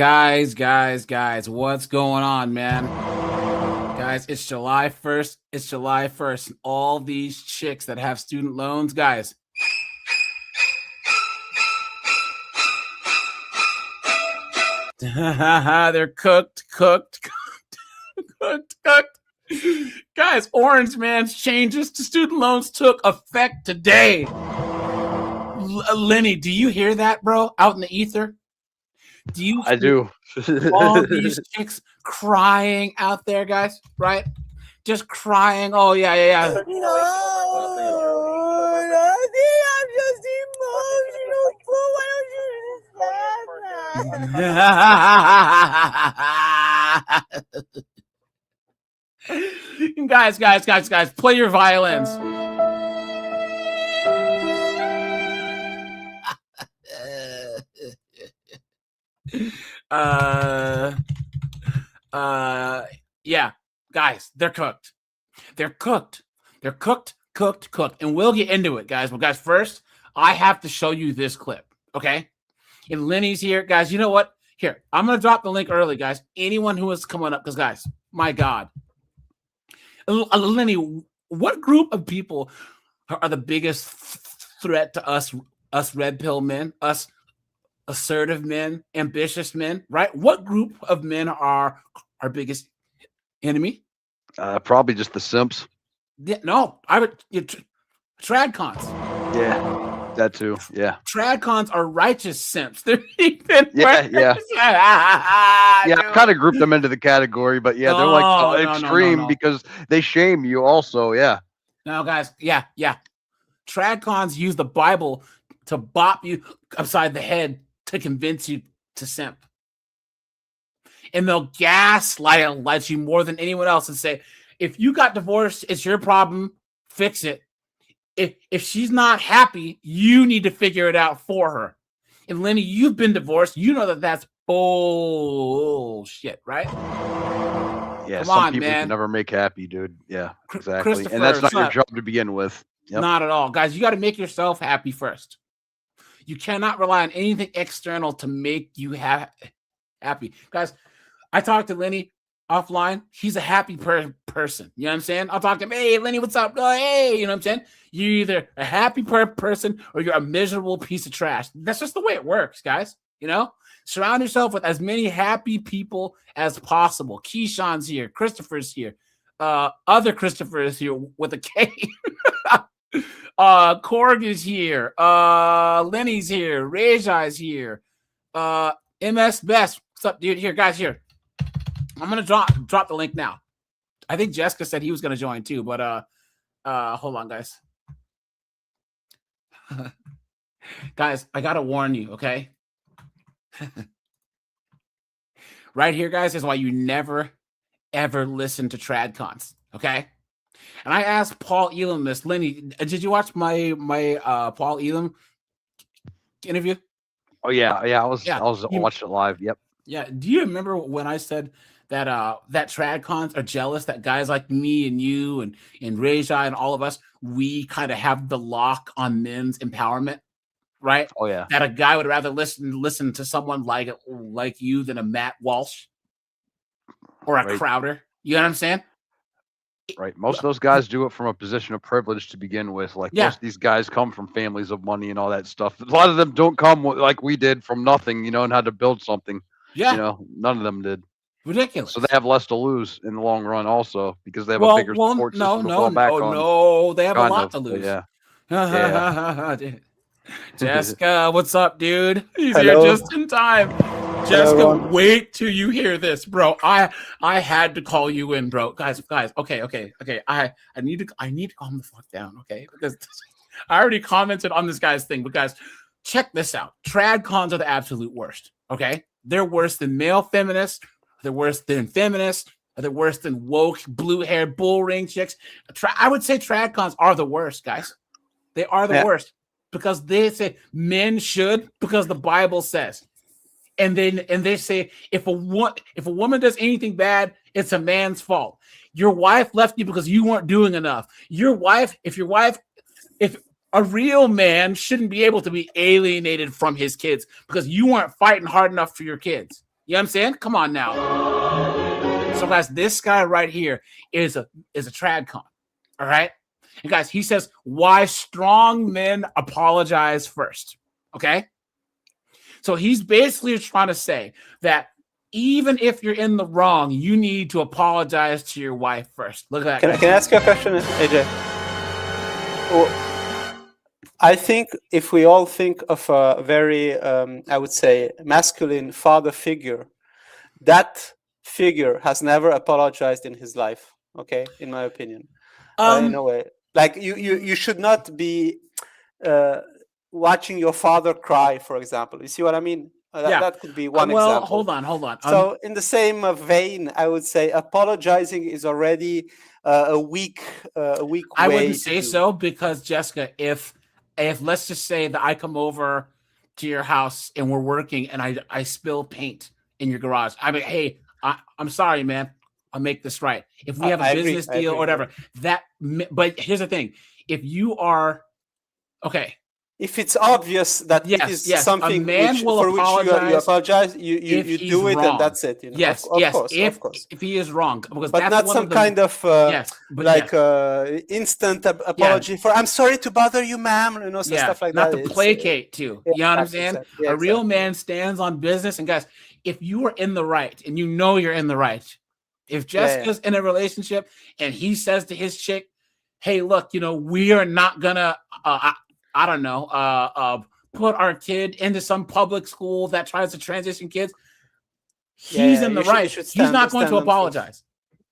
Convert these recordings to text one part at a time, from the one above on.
Guys, what's going on, man? Guys, it's July 1st. It's July 1st. And all these chicks that have student loans, guys. They're cooked. Guys, Orange Man's changes to student loans took effect today. Lenny, do you hear that, bro? Out in the ether? Do you? I do. All these chicks crying out there, guys, right? Just crying. Oh, yeah. No, I'm just emotional. Why don't you understand that? Guys, play your violins. Yeah, guys, they're cooked. They're cooked, and we'll get into it, guys. But guys, first, I have to show you this clip, okay? And Lenny's here, guys. You know what? Here, I'm gonna drop the link early, guys. Anyone who is coming up, because guys, my God, Lenny, what group of people are the biggest threat to us red pill men, us assertive men, ambitious men, right? What group of men are our biggest enemy? Probably just the simps. Yeah, no, I would tradcons. Yeah, that too. Yeah, tradcons are righteous simps. They're even yeah. I kind of group them into the category, but yeah, they're like extreme because they shame you. Also, yeah. No, guys, yeah. Tradcons use the Bible to bop you upside the head to convince you to simp. And they'll gaslight you more than anyone else and say, if you got divorced, it's your problem, fix it. If she's not happy, you need to figure it out for her. And Lenny, you've been divorced. You know that's bullshit, right? Yeah, some people can never make happy, dude. Yeah, exactly. And that's not your job to begin with. Yep. Not at all. Guys, you got to make yourself happy first. You cannot rely on anything external to make you happy. Guys, I talked to Lenny offline. He's a happy person. You know what I'm saying? I'll talk to him. Hey, Lenny, what's up? Oh, hey, you know what I'm saying? You're either a happy person or you're a miserable piece of trash. That's just the way it works, guys. You know? Surround yourself with as many happy people as possible. Keyshawn's here. Christopher's here. Other Christopher is here with a K. Korg is here. Lenny's here. Rajai's here. MS Best. What's up, dude? Here, guys, here. I'm gonna drop the link now. I think Jessica said he was gonna join too, but hold on, guys. Guys, I gotta warn you, okay? Right here, guys, is why you never ever listen to tradcons, okay? And I asked Paul Elam this. Lenny, did you watch my Paul Elam interview? Oh yeah. I was watching it live. Yep. Yeah. Do you remember when I said that that tradcons are jealous that guys like me and you and Rajai and all of us, we kind of have the lock on men's empowerment, right? Oh yeah. That a guy would rather listen to someone like you than a Matt Walsh or a Crowder. You know what I'm saying? Right. Most of those guys do it from a position of privilege to begin with. Like most of these guys come from families of money and all that stuff. A lot of them don't come like we did from nothing, you know, and had to build something. Yeah. You know, none of them did. Ridiculous. So they have less to lose in the long run also because they have a bigger support system to fall back on. No, they have a lot to lose. Yeah. Jessica, what's up, dude? He's here just in time. Jessica, wait till you hear this, bro. I had to call you in, bro. Guys. Okay. I need to calm the fuck down, okay? Because I already commented on this guy's thing, but guys, check this out. Tradcons are the absolute worst, okay? They're worse than male feminists. They're worse than feminists. They're worse than woke, blue-haired, bull ring chicks. I would say tradcons are the worst, guys. They are the worst because they say men should because the Bible says. And they say if a woman does anything bad, it's a man's fault. Your wife left you because you weren't doing enough. If a real man shouldn't be able to be alienated from his kids because you weren't fighting hard enough for your kids. You know what I'm saying? Come on now. So guys, this guy right here is a tradcon. All right. And guys, he says why strong men apologize first. Okay. So he's basically trying to say that even if you're in the wrong, you need to apologize to your wife first. Look at that. Can I ask you a question, AJ? I think if we all think of a very, I would say, masculine father figure, that figure has never apologized in his life. Okay, in my opinion, in a way, like you should not be watching your father cry, for example. You see what I mean? That could be one example. Hold on. So in the same vein, I would say apologizing is already a weak way. I wouldn't say so, because Jessica, if let's just say that I come over to your house and we're working and I spill paint in your garage, I mean, hey, I'm sorry, man. I'll make this right. If we have a business deal or whatever, but here's the thing: if you are okay. If it's obvious that it is something for which you apologize, you do it, and that's it. You know? Yes, of course. If he is wrong, because but that's not some kind of instant apology for "I'm sorry to bother you, ma'am," you know, stuff like that. Not to placate too. You know what I'm saying? A real man stands on business, and guys, if you are in the right, and you know you're in the right, if Jessica's in a relationship and he says to his chick, "Hey, look, you know, we are not gonna." I don't know, put our kid into some public school that tries to transition kids. He's in the right. He's not going to apologize.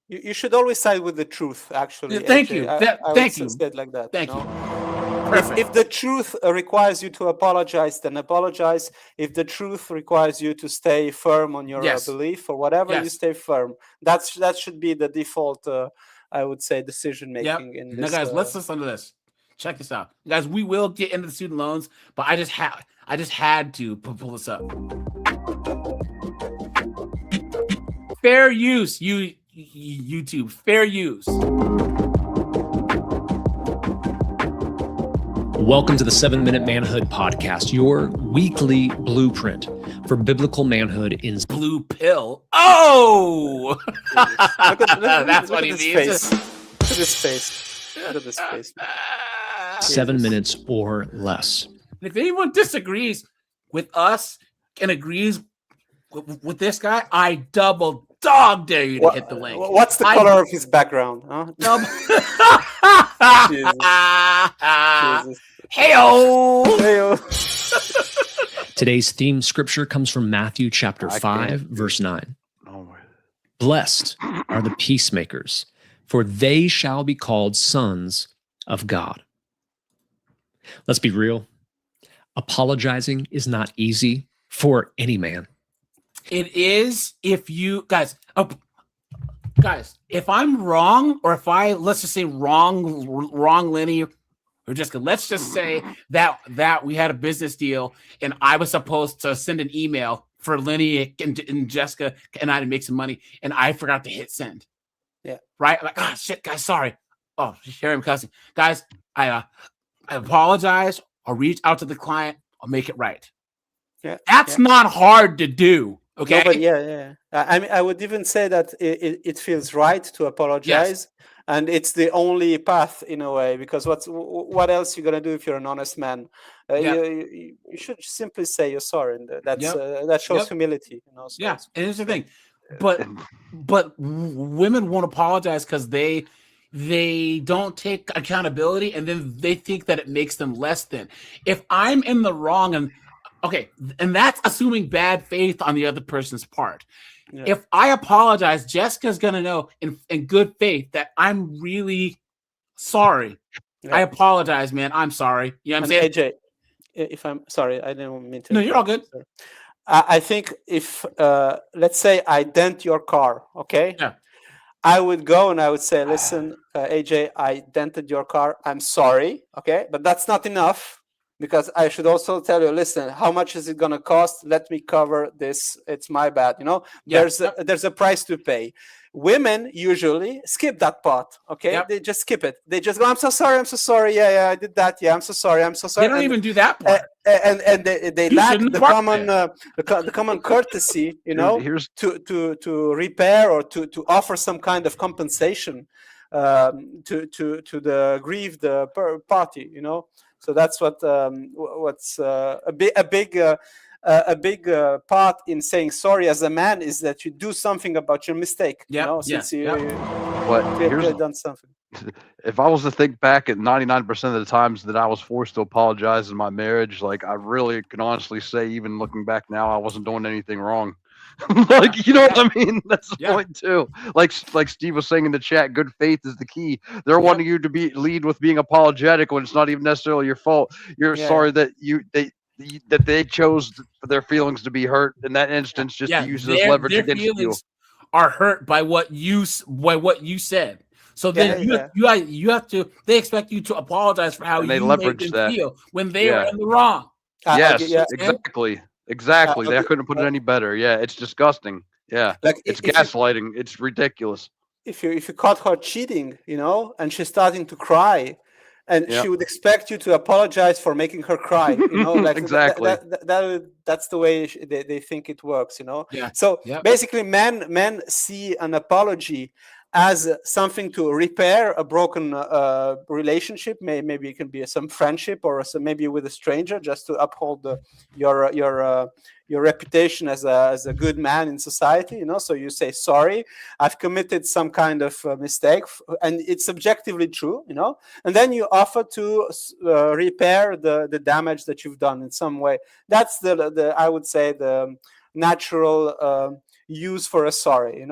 You should always side with the truth, actually. Thank you. Thank you. Say it like that. Thank you. If the truth requires you to apologize, then apologize. If the truth requires you to stay firm on your belief or whatever, you stay firm. That should be the default, I would say, decision making. In this, now, guys, let's listen to this. Check this out, guys. We will get into the student loans, but I just had to pull this up. Fair use, YouTube. Fair use. Welcome to the 7-Minute Manhood Podcast, your weekly blueprint for biblical manhood in blue pill. Oh, that's what he means. Look at this face. Look at this face. 7 minutes or less. If anyone disagrees with us and agrees with this guy, I double dog dare you to hit the link. What's the color of his background? Huh? Jesus. Hey-o. Today's theme scripture comes from Matthew chapter 5, verse 9. Blessed are the peacemakers, for they shall be called sons of God. Let's be real. Apologizing is not easy for any man. It is if you guys, if I'm wrong, or if let's just say wrong Lenny or Jessica, let's just say that we had a business deal and I was supposed to send an email for Lenny and Jessica and I to make some money and I forgot to hit send. Yeah. Right? Like, oh shit, guys, sorry. Oh, here I'm cussing. Guys, I apologize. I'll reach out to the client. I'll make it right. Yeah, that's not hard to do. Okay. No, but I mean, I would even say that it feels right to apologize, and it's the only path in a way. Because what else you're gonna do if you're an honest man? You should simply say you're sorry, and that shows humility. You know. So and here's the thing, but women won't apologize because they don't take accountability, and then they think that it makes them less than. If I'm in the wrong, and that's assuming bad faith on the other person's part. Yeah. If I apologize, Jessica's gonna know in good faith that I'm really sorry. Yeah. I apologize, man. I'm sorry. You know what I'm saying? AJ, if I'm sorry, I didn't mean to. No, you're all good. I think if let's say I dent your car, okay? Yeah. I would go and I would say, listen, AJ, I dented your car. I'm sorry, okay? But that's not enough. because I should also tell you, listen, how much is it going to cost? Let me cover this. It's my bad. There's a price to pay. Women usually skip that part. Okay. They just skip it. They just go, I'm so sorry. Yeah, I did that. Yeah, I'm so sorry. They don't even do that part. And they lack the common courtesy, to repair or to offer some kind of compensation to the aggrieved party, So that's what's a big part in saying sorry as a man is that you do something about your mistake. Since you've done something. If I was to think back at 99% of the times that I was forced to apologize in my marriage, like I really can honestly say, even looking back now, I wasn't doing anything wrong. Like, you know what I mean? That's the point too. Like Steve was saying in the chat, good faith is the key. They're wanting you to lead with being apologetic when it's not even necessarily your fault. You're sorry that they chose for their feelings to be hurt in that instance, just to use it as leverage against you. Are hurt by what you said. So then you have to. They expect you to apologize for how you made them feel when they were in the wrong. Yes, exactly. I couldn't put it any better. Yeah, it's disgusting. Yeah, it's gaslighting. It's ridiculous. If you caught her cheating, and she's starting to cry, and she would expect you to apologize for making her cry, exactly. That's the way they think it works, Yeah. So basically, men see an apology as something to repair a broken relationship. Maybe it can be some friendship or maybe with a stranger, just to uphold your reputation as a good man in society. So you say, sorry, I've committed some kind of mistake, and it's objectively true. And then you offer to repair the damage that you've done in some way. That's the I would say the natural use for a sorry.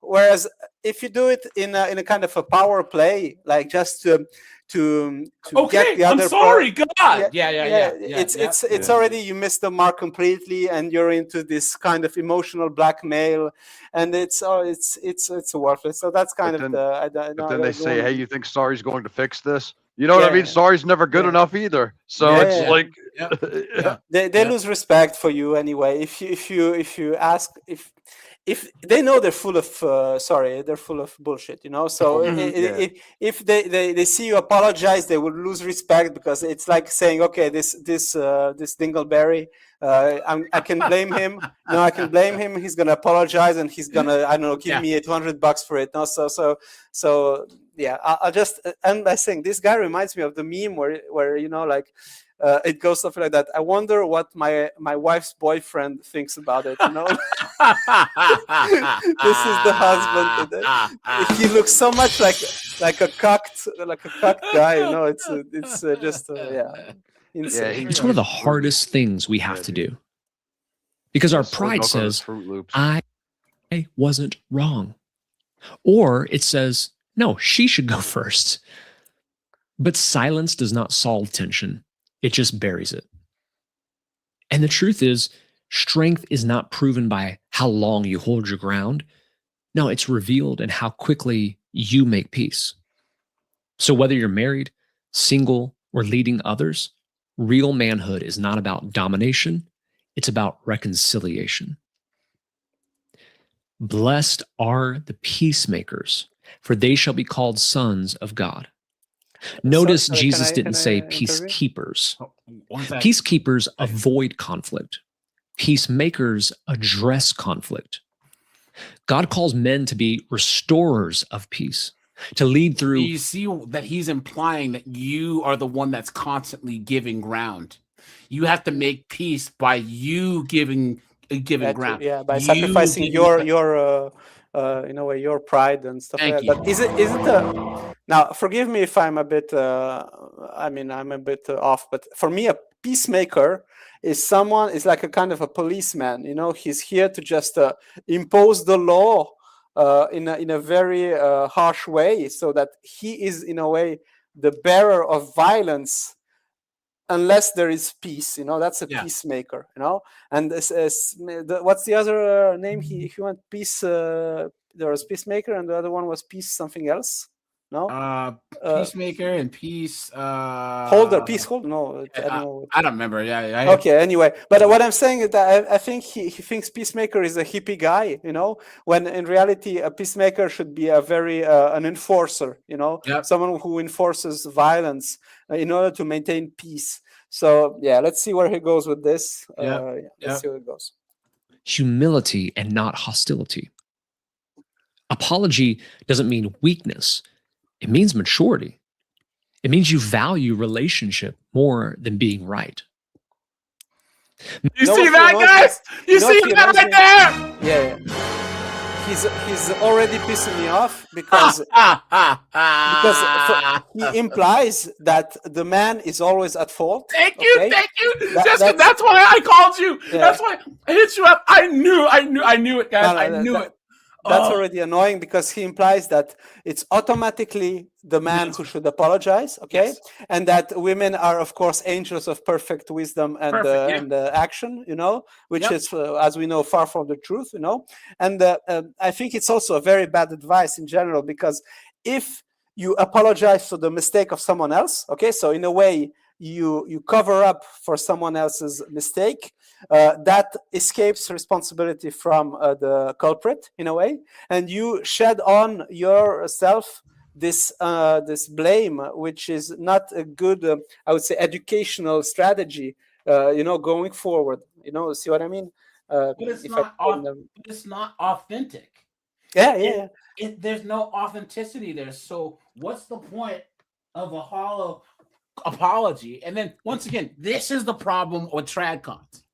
Whereas if you do it in a kind of a power play, like just to get the other. I'm sorry, God. It's already, you missed the mark completely, and you're into this kind of emotional blackmail, and it's worthless. So that's kind of the. But then they say, "Hey, you think sorry's going to fix this?" You know what I mean? Sorry's never good enough either. So it's like they lose respect for you anyway. If you ask if they know they're full of they're full of bullshit, So if they see you apologize, they will lose respect, because it's like saying, okay, this Dingleberry, I can blame him. No, I can blame him. He's gonna apologize, and he's gonna give me $800 for it. No, so yeah. I'll just end by saying this guy reminds me of the meme where it goes something like that. I wonder what my wife's boyfriend thinks about it. This is the husband. He looks so much like a cucked guy. It's just insane. It's one of the hardest things we have to do, because our pride says I wasn't wrong, or it says no, she should go first. But silence does not solve tension. It just buries it. And the truth is, strength is not proven by how long you hold your ground. No, it's revealed in how quickly you make peace. So whether you're married, single, or leading others, real manhood is not about domination. It's about reconciliation. Blessed are the peacemakers, for they shall be called sons of God. Notice Jesus didn't say peacekeepers. Peacekeepers avoid conflict. Peacemakers address conflict. God calls men to be restorers of peace, to lead through. You see that he's implying that you are the one that's constantly giving ground. You have to make peace by you giving ground. Yeah, by sacrificing your in a way, your pride and stuff like that. But is it now, forgive me if I'm a bit I'm a bit off, but for me, a peacemaker is like a kind of a policeman. He's here to just impose the law in a very harsh way, so that he is, in a way, the bearer of violence unless there is peace. That's a peacemaker. And what's the other name? He went peace. There was peacemaker, and the other one was peace something else. No, Peacemaker and Peace Peace holder. No, I don't know. I don't remember. Yeah. Okay. Anyway, but what I'm saying is that I think he thinks Peacemaker is a hippie guy. When in reality a peacemaker should be a very an enforcer. Someone who enforces violence in order to maintain peace. So yeah, let's see where he goes with this. Let's see where it goes. Humility and not hostility. Apology doesn't mean weakness. It means maturity. It means you value relationship more than being right. You see that, guys? You see that right there? Yeah. He's already pissing me off because he implies that the man is always at fault. Thank you. Jessica, that's why I called you. Yeah. That's why I hit you up. I knew it, guys. I knew it. That's already annoying because he implies that it's automatically the man who should apologize, and that women are, of course, angels of perfect wisdom and action, which is, as we know, far from the truth, And I think it's also a very bad advice in general, because if you apologize for the mistake of someone else, so in a way you cover up for someone else's mistake, that escapes responsibility from the culprit in a way, and you shed on yourself this blame, which is not a good, I would say, educational strategy, going forward. See what I mean? But it's not authentic. Yeah. There's no authenticity there. So what's the point of a hollow apology? And then once again, this is the problem with tradcons.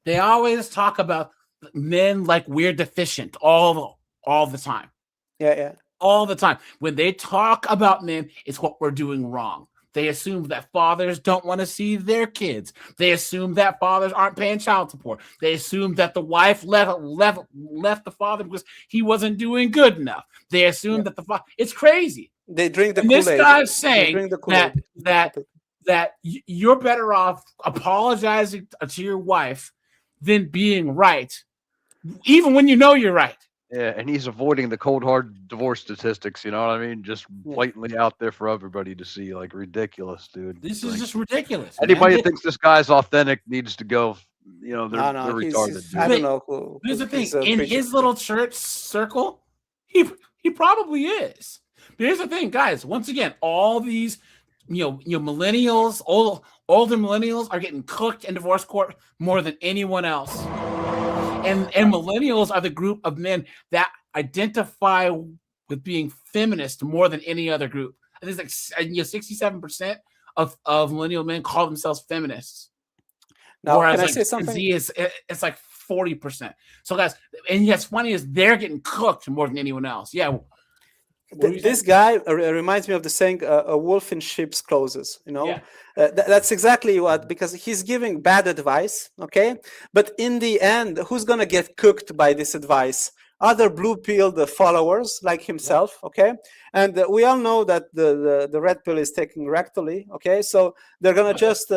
They always talk about men like we're deficient all the time. Yeah. All the time. When they talk about men, it's what we're doing wrong. They assume that fathers don't want to see their kids. They assume that fathers aren't paying child support. They assume that the wife left the father because he wasn't doing good enough. They assume that the father. It's crazy. They drink the Kool-Aid. This guy's saying that you're better off apologizing to your wife than being right, even when you know you're right. Yeah, and he's avoiding the cold hard divorce statistics. You know what I mean? Just blatantly out there for everybody to see, like ridiculous, dude. This is just ridiculous. Anybody that thinks this guy's authentic needs to go. They're retarded. I don't know. Here's the thing: in his little church circle, he probably is. But here's the thing, guys. Once again, all these millennials, older millennials are getting cooked in divorce court more than anyone else. And millennials are the group of men that identify with being feminist more than any other group. I think it's like 67% of millennial men call themselves feminists. Now, whereas can I say something? It's like 40%. So guys, and what's funny is they're getting cooked more than anyone else. Yeah. This guy reminds me of the saying, a wolf in sheep's clothes, Yeah. That's exactly what, because he's giving bad advice, but in the end, who's going to get cooked by this advice? Other blue-pilled followers like himself, and we all know that the red pill is taken rectally, so they're going to just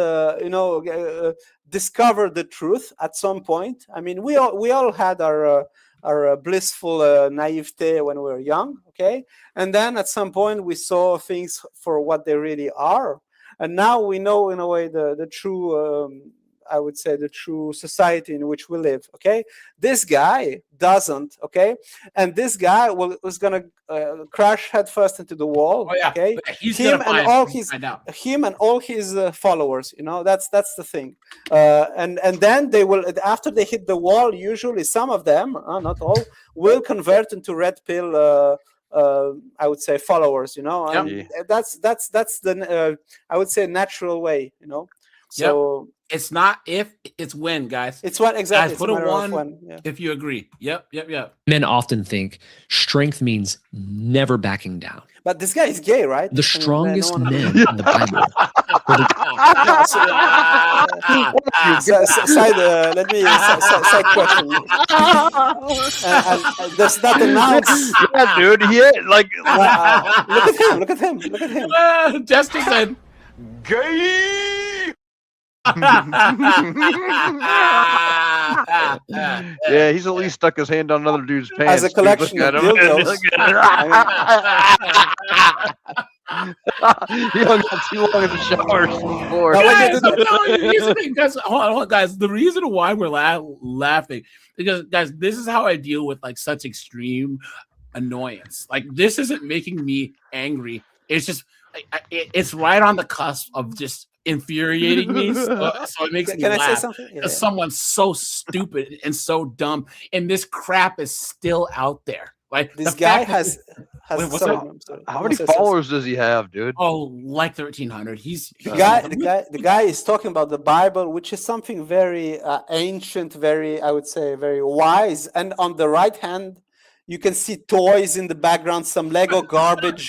discover the truth at some point. I mean, we all had our blissful naivete when we were young, and then at some point we saw things for what they really are, and now we know in a way the true I would say the true society in which we live. This guy doesn't. And this guy was gonna crash headfirst into the wall. Him and all his followers. That's the thing. And then they will, after they hit the wall, usually some of them, not all, will convert into red pill. I would say followers. And that's the I would say natural way. So it's not if, it's when, guys. It's what exactly. Guys, put a one if you agree. Yep. Men often think strength means never backing down. But this guy is gay, right? The strongest men in the Bible. Side question. Does that announce? Yeah, dude. Look at him. Justin said, gay. Yeah, he's at least stuck his hand on another dude's pants. As a collection of dildos. He hung out too long in the showers before. Guys, the reason why we're laughing because, guys, this is how I deal with like such extreme annoyance. Like, this isn't making me angry. It's just it's right on the cusp of just infuriating me. So it makes me laugh. Can I say something? Yeah. Someone's so stupid and so dumb, and this crap is still out there. Like, this guy has how many followers does he have, dude? Oh, like 1,300. The guy is talking about the Bible, which is something very ancient, very, I would say, very wise. And on the right hand, you can see toys in the background, some Lego garbage,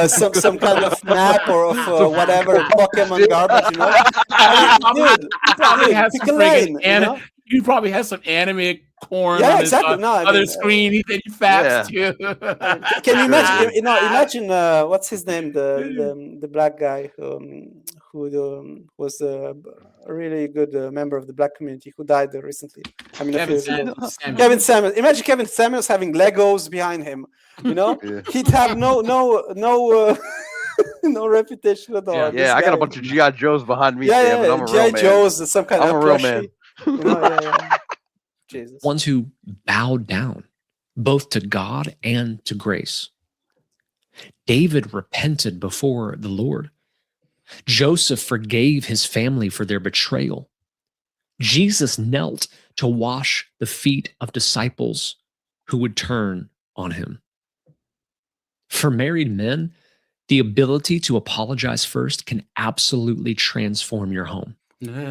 some kind of map or of whatever Pokemon garbage. You know, you probably have some anime corn. Yeah, on exactly. His, other screen. He said faps too. Can you imagine? Imagine what's his name, the black guy who was a really good member of the black community who died recently. I mean, Kevin Samuels. Imagine Kevin Samuels having Legos behind him. You know, he'd have no reputation at all. Yeah, I got a bunch of GI Joes behind me. Yeah, I'm a GI Joes, some kind of real man. You know, Jesus. Ones who bowed down both to God and to grace. David repented before the Lord. Joseph forgave his family for their betrayal. Jesus knelt to wash the feet of disciples who would turn on him. For married men, the ability to apologize first can absolutely transform your home. Look at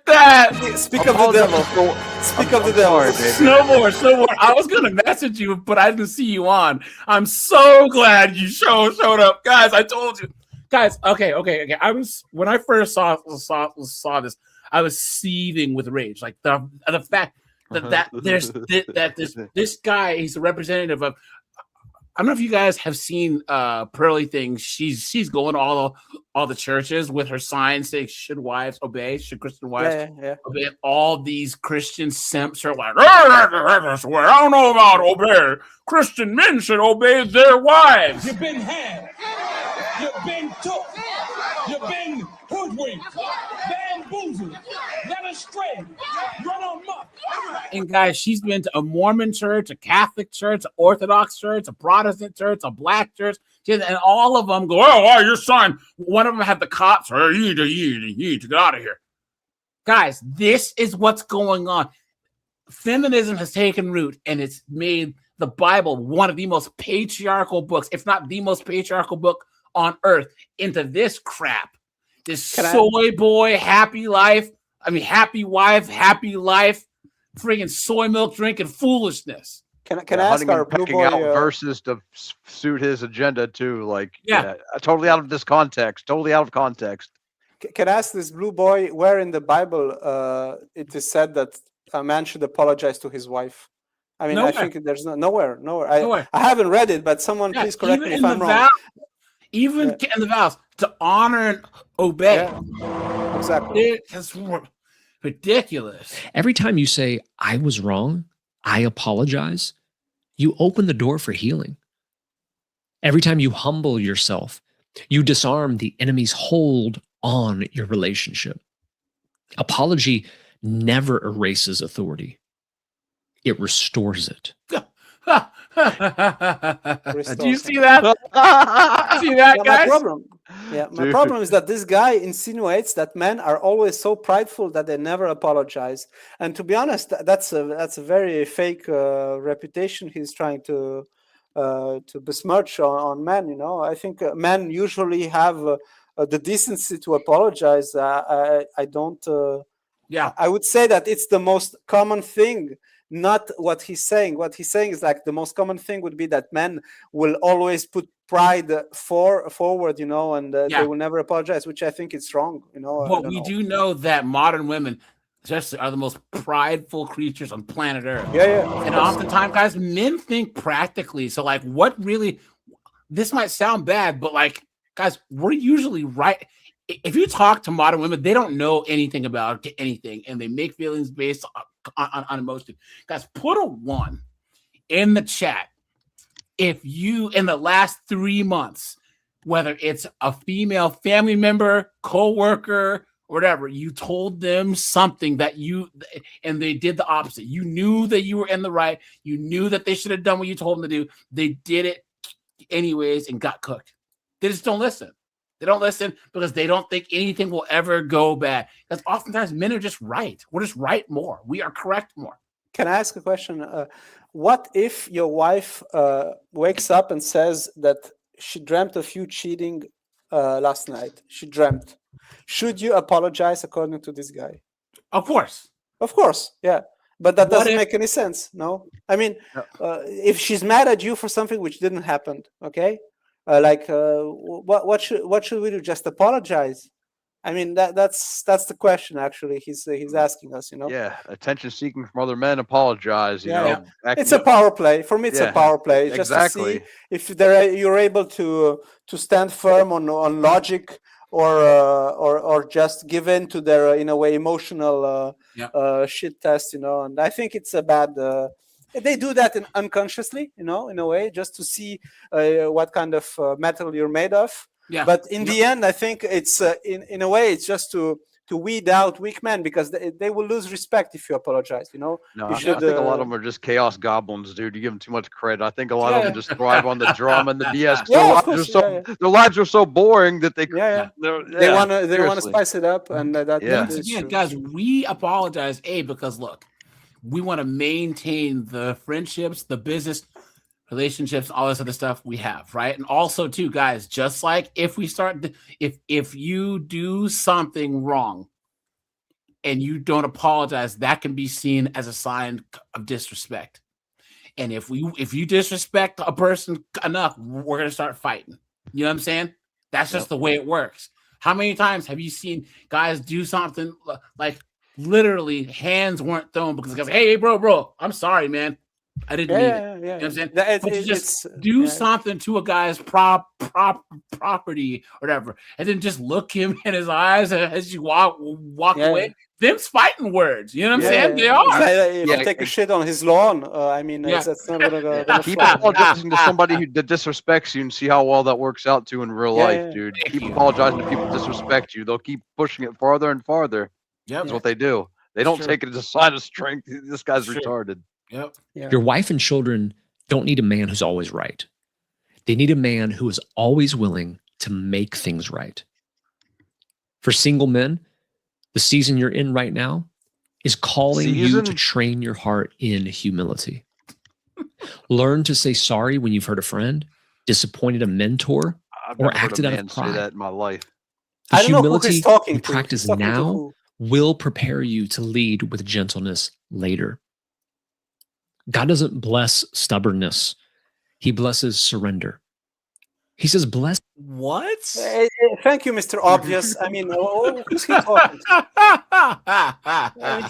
that! Speak of the devil. Speak of the devil. No more. I was gonna message you, but I didn't see you on. I'm so glad you showed up, guys. I told you, guys. Okay. I was when I first saw this, I was seething with rage. Like the fact that this guy, he's a representative of. I don't know if you guys have seen Pearly Things. She's going all the churches with her signs saying should wives obey, should Christian wives obey. All these Christian simps are like, that's where I don't know about obey. Christian men should obey their wives. You've been had. You've been took. You've been hoodwinked, bamboozled, led astray, run amok. And guys, she's been to a Mormon church, a Catholic church, an Orthodox church, a Protestant church, a black church, and all of them go, oh, your son. One of them had the cops. Oh, you need to get out of here. Guys, this is what's going on. Feminism has taken root, and it's made the Bible one of the most patriarchal books, if not the most patriarchal book on earth, into this crap. This soy boy, happy life. I mean, happy wife, happy life. Friggin' soy milk drinking foolishness. Can I ask our blue boy out verses to suit his agenda too? Like, totally out of this context. Totally out of context. Can I ask this blue boy where in the Bible it is said that a man should apologize to his wife? I mean, I think there's nowhere. I haven't read it, but someone please correct me if I'm wrong. Even in the vows to honor and obey. Yeah, exactly. It's ridiculous. Every time you say, I was wrong, I apologize, you open the door for healing. Every time you humble yourself, you disarm the enemy's hold on your relationship. Apology never erases authority. It restores it. Do you see that? See that, guys? My problem is that this guy insinuates that men are always so prideful that they never apologize. And to be honest, that's a very fake reputation he's trying to besmirch on men. You know, I think men usually have the decency to apologize. I don't. I would say that it's the most common thing. Not what he's saying. What he's saying is like the most common thing would be that men will always put pride forward, you know, and they will never apologize, which I think is wrong, you know. But we do know that modern women, especially, are the most prideful creatures on planet Earth. Yeah. And oftentimes, guys, men think practically. So, like, what really? This might sound bad, but like, guys, we're usually right. If you talk to modern women, they don't know anything about anything, and they make feelings based on emotion. Guys, put a 1 in the chat if you, in the last 3 months, whether it's a female family member, co-worker, whatever, you told them something that and they did the opposite. You knew that you were in the right. You knew that they should have done what you told them to do. They did it anyways and got cooked. They just don't listen. They don't listen because they don't think anything will ever go bad. Because oftentimes men are just right. We're just right more. We are correct more. Can I ask a question? What if your wife wakes up and says that she dreamt of you cheating last night? She dreamt. Should you apologize according to this guy? Of course. Of course, yeah. But that doesn't make any sense, no? I mean, if she's mad at you for something which didn't happen, okay? What should we do? Just apologize? I mean, that's the question. Actually, he's asking us. Yeah, attention seeking from other men. Apologize. You know, it's a power play for me. It's a power play. Just exactly. To see if you're able to stand firm on logic or just give in to their in a way emotional shit test. And I think it's a bad. They do that unconsciously, in a way, just to see what kind of metal you're made of. Yeah. But in the end, I think it's in a way, it's just to weed out weak men because they will lose respect if you apologize. No, I think a lot of them are just chaos goblins, dude. You give them too much credit. I think a lot of them just thrive on the drama and the BS. Their lives are so boring that they want to spice it up, and once again, guys, we apologize because look. We want to maintain the friendships, the business relationships, all this other stuff we have, right? And also, too, guys, just like if you do something wrong and you don't apologize, that can be seen as a sign of disrespect. And if you disrespect a person enough, we're gonna start fighting. You know what I'm saying? That's just the way it works. How many times have you seen guys do something like? Literally, hands weren't thrown because hey, bro, I'm sorry, man. I didn't mean it. You know what I'm saying? But you just do something to a guy's property or whatever, and then just look him in his eyes as you walk away. Them's fighting words. You know what I'm saying? They are. If you take a shit on his lawn, I mean, that's not gonna keep apologizing to somebody who disrespects you and see how well that works out too in real life, dude. Keep apologizing to people who disrespect you. They'll keep pushing it farther and farther. That's what they do. They don't take it as a sign of strength. This guy's retarded. Yep. Your wife and children don't need a man who's always right. They need a man who is always willing to make things right. For single men, the season you're in right now is calling you to train your heart in humility. Learn to say sorry when you've hurt a friend, disappointed a mentor, or acted out of pride. Say that in my life. The humility you practice now will prepare you to lead with gentleness later. God doesn't bless stubbornness. He blesses surrender. He says, bless. What? Thank you, Mr. Obvious. I mean, who's he talking to?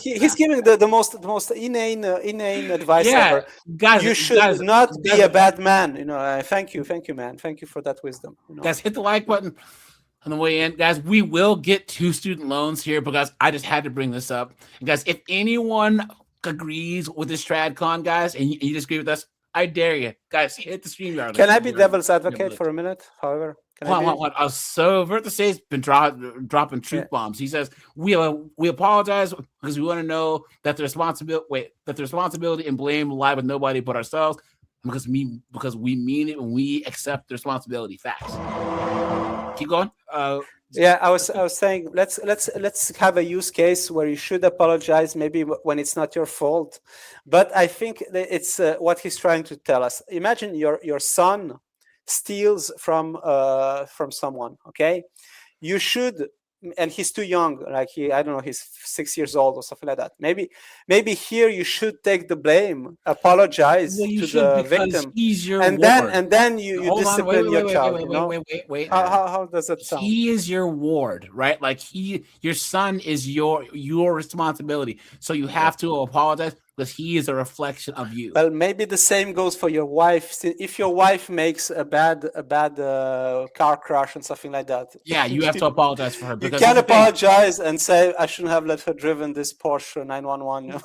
He's giving the most inane advice ever. Guys, you should not be a bad man. Thank you, man. Thank you for that wisdom. Guys, hit the like button on the way in. Guys, we will get to student loans here because I just had to bring this up. And guys, if anyone agrees with this TradCon, guys, and you disagree with us, I dare you. Guys, hit the StreamYard. Can I be devil's advocate for a minute, however? So Vertice's been dropping truth bombs. He says, we apologize because we want to know that the responsibility and blame lie with nobody but ourselves, because we mean it when we accept the responsibility. Facts. Keep going. I was saying let's have a use case where you should apologize, maybe when it's not your fault. But I think that it's what he's trying to tell us. Imagine your son steals from someone. Okay, you should. And he's too young, like I don't know, he's 6 years old or something like that. Maybe here you should take the blame, apologize to the victim, he's your and ward. then you discipline your child. Wait. How does that sound? He is your ward, right? Like your son is your responsibility. So you have to apologize. because he is a reflection of you. Well, maybe the same goes for your wife. If your wife makes a bad car crash and something like that, Yeah, you have to apologize for her. You Because can't here's the thing. apologize and say I shouldn't have let her driven this Porsche 911.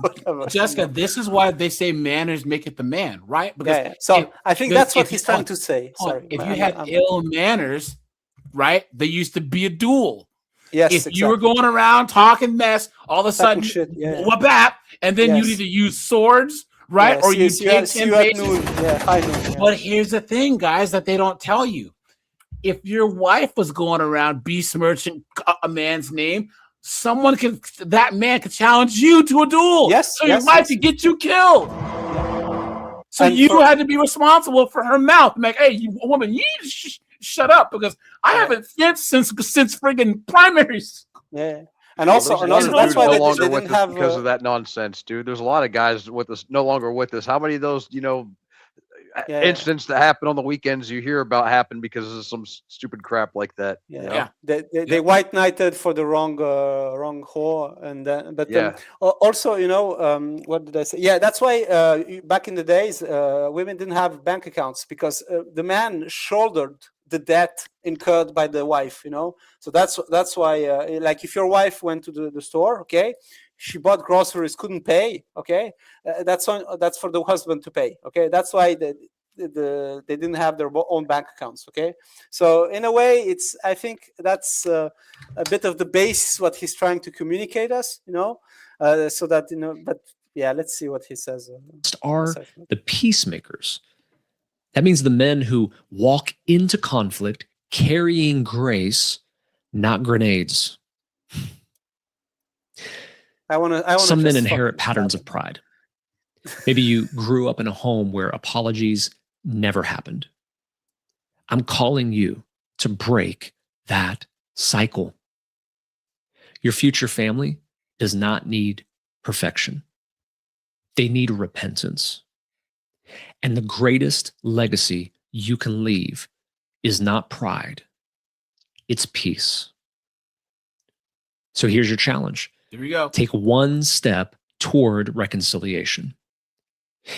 Whatever. Jessica, this is why they say manners make it the man, right? Because Yeah. So I think that's what he's trying to say. hold on. Sorry. If you had ill manners, right, there used to be a duel. Yes, If you were going around talking mess, all of a sudden, shit, yeah. whoop bap, and then you Yes. either use swords, right, Yes, or you see take you at 10 noon. paces. Yeah, high noon. Yeah. But here's the thing, guys, that they don't tell you. If your wife was going around besmirching a man's name, that man could challenge you to a duel. Yes, So yes, your wife yes. could get you killed. So And you for- had to be responsible for her mouth. Like, hey, you woman, you need to shut up because I haven't fenced since friggin' primaries. Yeah. And also, Well, there's a lot of that's why dudes they no longer didn't with us have because of that nonsense, dude. There's a lot of guys with us no longer with us. How many of those, incidents that happen on the weekends you hear about happen because of some stupid crap like that? Yeah, you know? they white knighted for the wrong whore, and but Yeah. also what did I say? Yeah, that's why back in the days women didn't have bank accounts because the man shouldered the debt incurred by the wife. So that's why like if your wife went to the store, okay, she bought groceries, couldn't pay, okay, that's for the husband to pay, okay. That's why they didn't have their own bank accounts, okay. So in a way, I think that's a bit of the base what he's trying to communicate us, so that But yeah, let's see what he says. Are the peacemakers. That means the men who walk into conflict carrying grace, not grenades. Some men inherit patterns of pride. Maybe you grew up in a home where apologies never happened. I'm calling you to break that cycle. Your future family does not need perfection. They need repentance. And the greatest legacy you can leave is not pride, it's peace. So here's your challenge. Here we go. Take one step toward reconciliation.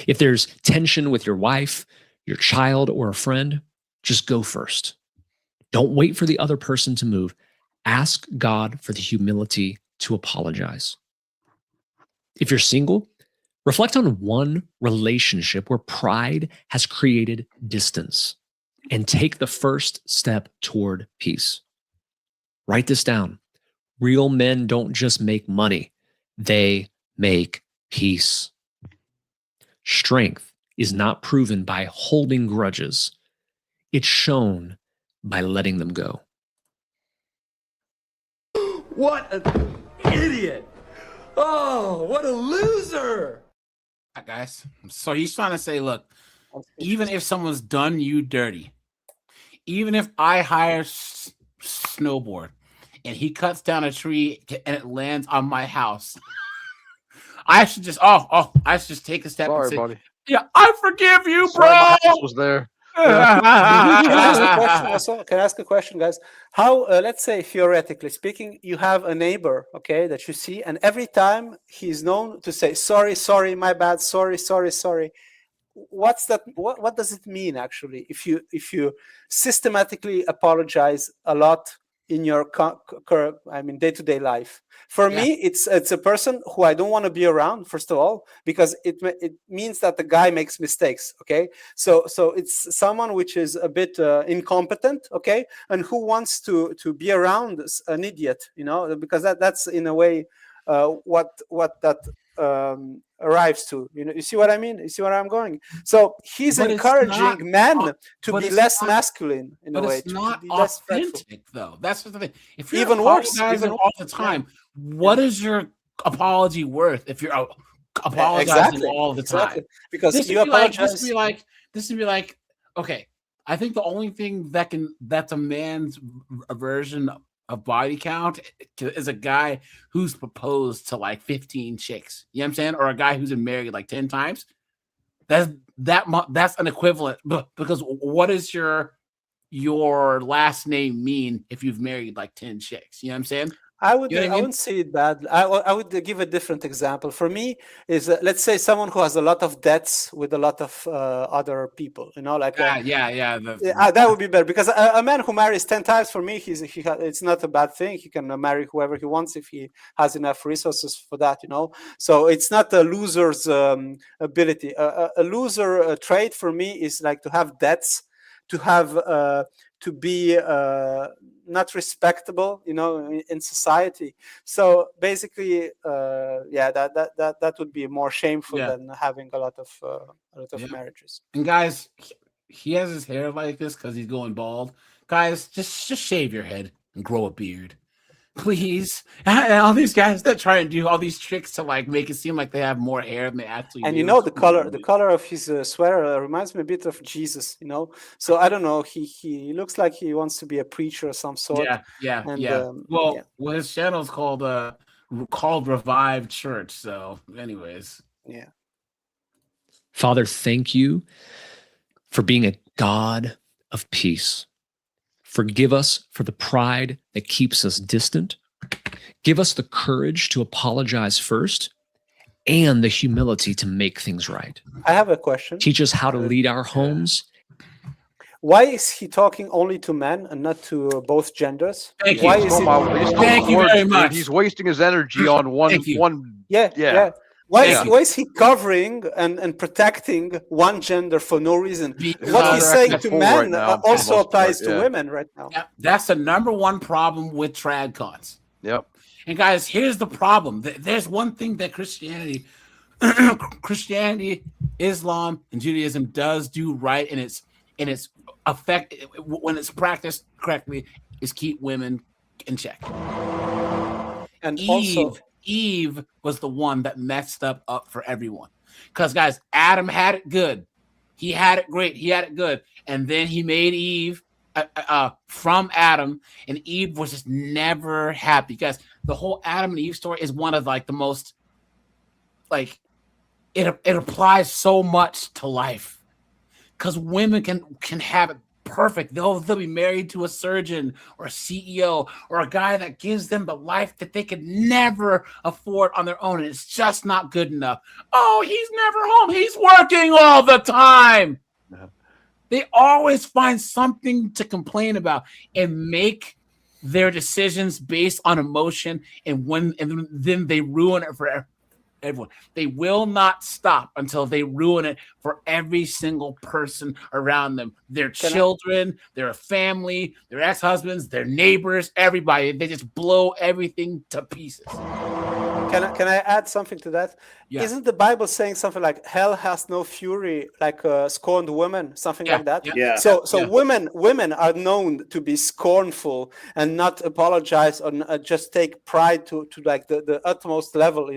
If there's tension with your wife, your child, or a friend, just go first. Don't wait for the other person to move. Ask God for the humility to apologize. If you're single, reflect on one relationship where pride has created distance and take the first step toward peace. Write this down. Real men don't just make money, they make peace. Strength is not proven by holding grudges. It's shown by letting them go. What an idiot! Oh, what a loser! Guys, so he's trying to say, look, even if someone's done you dirty, even if I hire snowboard and he cuts down a tree and it lands on my house, I should just take a step and say, buddy. Yeah, I forgive you, bro. Sorry, my house was there. Can I ask a question, guys? How, let's say, theoretically speaking, you have a neighbor, okay, that you see, and every time he's known to say, sorry, my bad, sorry. What's that? What does it mean, actually, if you systematically apologize a lot in your day-to-day life? For me, it's a person who I don't want to be around, first of all, because it means that the guy makes mistakes, okay? So it's someone which is a bit incompetent, okay, and who wants to be around an idiot, because that's in a way what that arrives to. You see what I mean? You see where I'm going? So he's encouraging men to be less masculine in a way. It's not authentic, though. That's the thing. If you're even worse, all the time, what is your apology worth if you're apologizing all the time? Because this you would apologize. This would be like, okay, I think the only thing that's a man's version of body count is a guy who's proposed to like 15 chicks. You know what I'm saying? Or a guy who's been married like 10 times. That's an equivalent, because what does your last name mean if you've married like 10 chicks? You know what I'm saying? I would You know what I I mean? wouldn't see it bad. I would give a different example. For me, is let's say someone who has a lot of debts with a lot of other people. Like Yeah. that would be better, because a man who marries 10 times, for me, it's not a bad thing. He can marry whoever he wants if he has enough resources for that. So it's not a loser's ability. A loser trait for me is like to have debts, to have to be not respectable, in society. So basically, that would be more shameful than having a lot of marriages. And guys, he has his hair like this because he's going bald. Guys, just shave your head and grow a beard, please. And all these guys that try and do all these tricks to like make it seem like they have more hair than they actually and do. The color of his sweater reminds me a bit of Jesus, so I don't know, he looks like he wants to be a preacher of some sort. Yeah. Well, his channel's called Revived Church. So anyways, Father, thank you for being a God of peace. Forgive us for the pride that keeps us distant. Give us the courage to apologize first and the humility to make things right. I have a question. Teach us how to lead our homes. Why is he talking only to men and not to both genders? Thank you. Why is Thank you very much. He's wasting his energy on one. Yeah. Why is he covering and protecting one gender for no reason? What he's saying to men also applies to women right now. Yeah, that's the number one problem with TradCons. Yep. And guys, here's the problem. There's one thing that Christianity, Islam, and Judaism does do right, and its effect when it's practiced correctly is keep women in check. And Eve was the one that messed up for everyone. Because guys, Adam had it good. He had it great. He had it good. And then he made Eve from Adam, and Eve was just never happy. Guys, the whole Adam and Eve story is one of like the most, like, it applies so much to life. Because women can have it perfect. They'll be married to a surgeon or a CEO or a guy that gives them the life that they could never afford on their own, and it's just not good enough. Oh, he's never home. He's working all the time. Yeah. They always find something to complain about and make their decisions based on emotion, and then they ruin it for everyone. They will not stop until they ruin it for every single person around them. Their children, their family, their ex-husbands, their neighbors, everybody. They just blow everything to pieces. Can I add something to that? Yeah. Isn't the Bible saying something like hell has no fury, like scorned women, something like that? Yeah. So women are known to be scornful and not apologize or just take pride to like the utmost level,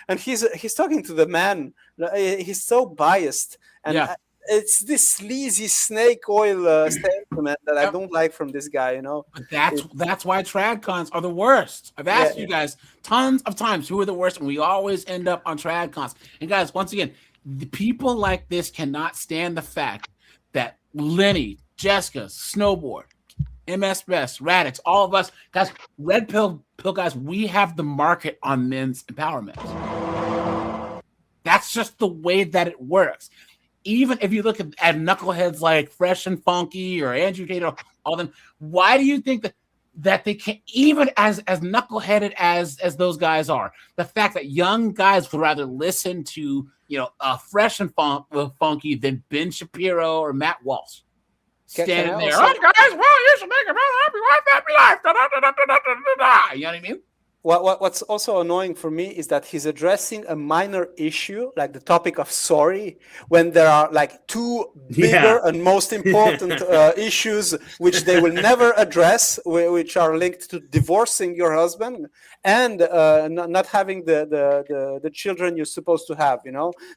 And he's talking to the man. He's so biased, and it's this sleazy snake oil statement that I don't like from this guy, But that's why TradCons are the worst. I've asked you guys tons of times who are the worst, and we always end up on TradCons. And guys, once again, the people like this cannot stand the fact that Lenny, Jessica, Snowboard, MS Best, Radix, all of us, guys, Red Pill guys, we have the market on men's empowerment. That's just the way that it works. Even if you look at knuckleheads like Fresh and Funky or Andrew Tate, all them, why do you think that they can't, even as knuckleheaded as those guys are, the fact that young guys would rather listen to Fresh and Funky than Ben Shapiro or Matt Walsh standing there, guys, well, you should make a happy life. You know what I mean? What's also annoying for me is that he's addressing a minor issue, like the topic of sorry, when there are like two bigger and most important issues which they will never address, which are linked to divorcing your husband and not having the children you're supposed to have,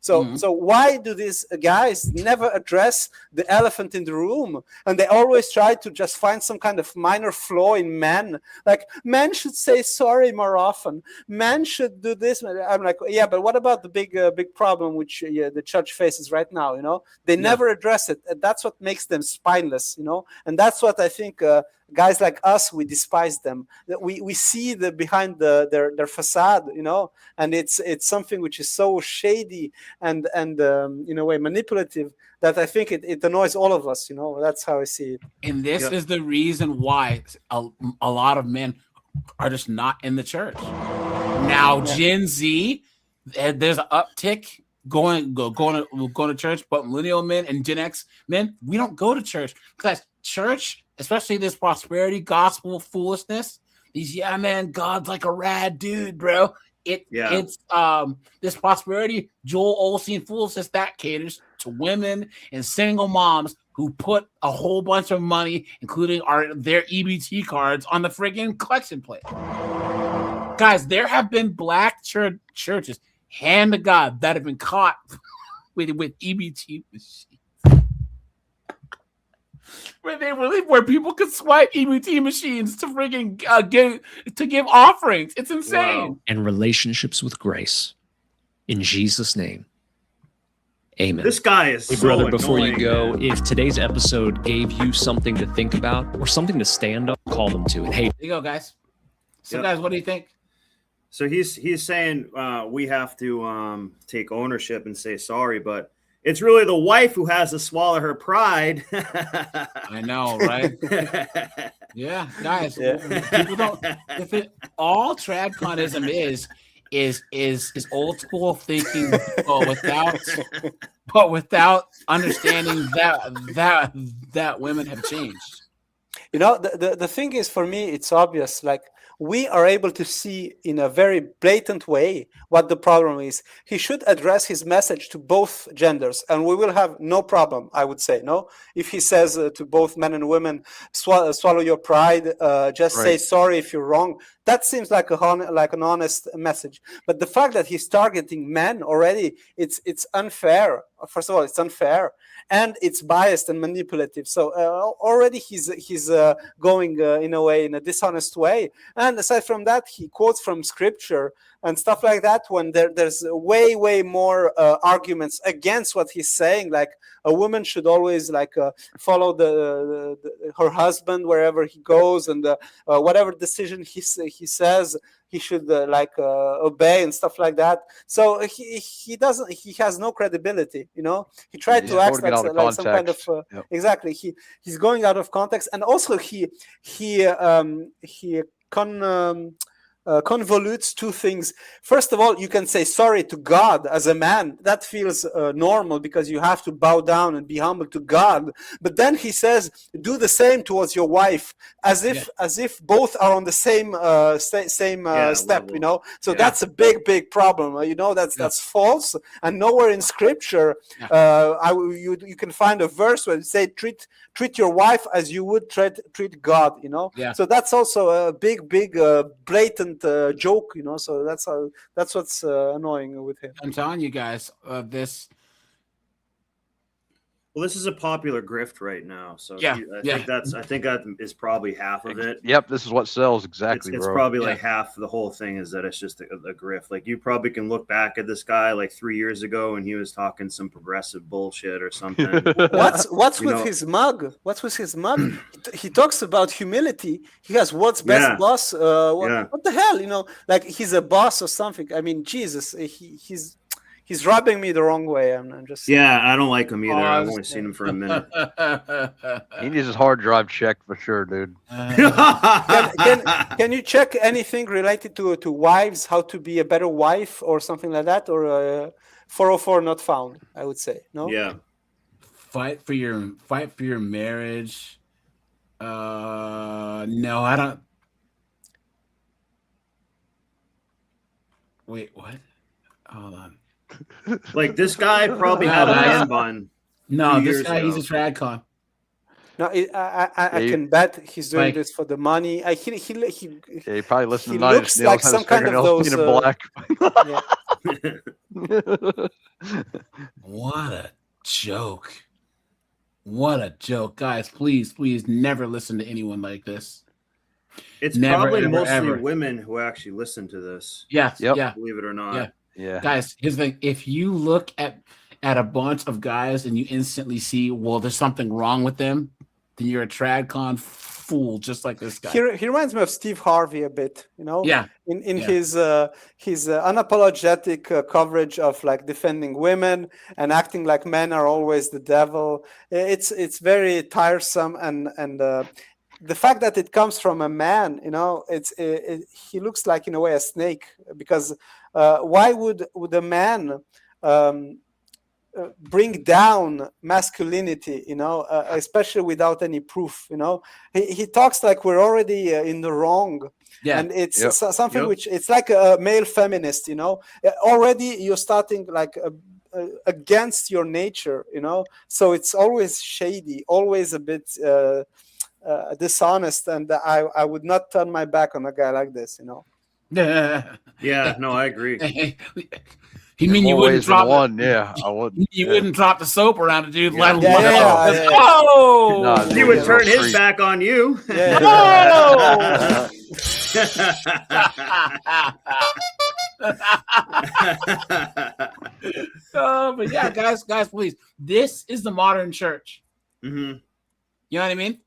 So why do these guys never address the elephant in the room? And they always try to just find some kind of minor flaw in men. Like, men should say sorry more often. Men should do this. I'm like, yeah, but what about the big problem which the church faces right now? You know, they never address it. And that's what makes them spineless. You know, and that's what I think guys like us, we despise them. That we see the behind their facade. You know, and it's something which is so shady and in a way manipulative that I think it annoys all of us. You know, that's how I see it. And this is the reason why a lot of men are just not in the church. Now, Gen Z, there's an uptick going to church, but millennial men and Gen X men, we don't go to church because church, especially this prosperity gospel foolishness, these God's like a rad dude, bro. It's this prosperity Joel Osteen foolishness that caters to women and single moms who put a whole bunch of money, including their EBT cards, on the friggin' collection plate. Guys, there have been black churches, hand to God, that have been caught with EBT machines. Where people could swipe EBT machines to friggin' give offerings. It's insane. Wow. And relationships with grace. In Jesus' name. Amen. This guy is hey, brother, before you go, if today's episode gave you something to think about or something to stand up, call them to it. Hey, there you go, guys. So, guys, what do you think? So he's saying we have to take ownership and say sorry, but it's really the wife who has to swallow her pride. I know, right? Yeah, guys. People don't. All TradConism is old school thinking, but without understanding that women have changed. You know, the thing is, for me, it's obvious. Like, we are able to see in a very blatant way what the problem is. He should address his message to both genders, and we will have no problem, I would say. No, if he says to both men and women, swallow your pride, just say sorry if you're wrong. That seems like an honest message. But the fact that he's targeting men already, it's unfair. First of all, it's unfair, and it's biased and manipulative. So already he's going in a way, in a dishonest way. And aside from that, he quotes from scripture and stuff like that, when there's way more arguments against what he's saying. Like, a woman should always follow her husband wherever he goes, and whatever decision he says, he should obey and stuff like that. So he has no credibility. You know, he tried to act like some kind of exactly. He's going out of context, and also he convolutes two things. First of all, you can say sorry to God as a man. That feels normal, because you have to bow down and be humble to God. But then he says, do the same towards your wife, as if both are on the same step. Level. You know, so that's a big problem. You know, that's false, and nowhere in scripture you can find a verse where it say treat your wife as you would treat God. You know, so that's also a big blatant joke, you know. So that's what's annoying with him. I'm telling you guys, this is a popular grift right now. So I think that is probably half of it. Yep, this is what sells exactly. It's probably like half the whole thing is that it's just a grift. Like, you probably can look back at this guy like 3 years ago and he was talking some progressive bullshit or something. What's with his mug? What's with his mug? He talks about humility. He has what's best boss. What the hell? You know, like he's a boss or something. I mean, Jesus, he's rubbing me the wrong way. I'm just I don't like him either. I've only seen him for a minute. He needs his hard drive checked for sure, dude. Can you check anything related to wives, how to be a better wife or something like that, or 404 not found? I would say no. Yeah. Fight for your marriage. No, I don't. Wait, what? Hold on. Like, this guy probably had a man bun. No, this guy, he's a TradCon. No, I can bet he's doing this for the money. He probably listens to Nine Inch Nails. Like some kind of those black. What a joke! What a joke, guys! Please never listen to anyone like this. It's Never, probably ever, mostly ever. women who actually listen to this. Yes. Yep. Yeah. Believe it or not. Yeah. Yeah. Guys, here's the thing. If you look at a bunch of guys and you instantly see, well, there's something wrong with them, then you're a TradCon fool, just like this guy. He reminds me of Steve Harvey a bit, you know. Yeah. In Yeah. his unapologetic coverage of like defending women and acting like men are always the devil. It's very tiresome, and the fact that it comes from a man, you know, he looks like in a way a snake, because why would a man bring down masculinity, you know, especially without any proof, you know? He talks like we're already in the wrong. Yeah. And it's Yep. something which it's like a male feminist, you know. Already you're starting like against your nature, you know. So it's always shady, always a bit dishonest, and I would not turn my back on a guy like this, you know. Yeah, no, I agree. You mean you More wouldn't ways than drop one? Yeah, I would. You wouldn't drop the soap around a dude. Yeah. Let's Yeah. go! No, He would Yeah. turn his back on you. Yeah. Oh! But yeah, guys, please. This is the modern church. Mhm. You know what I mean?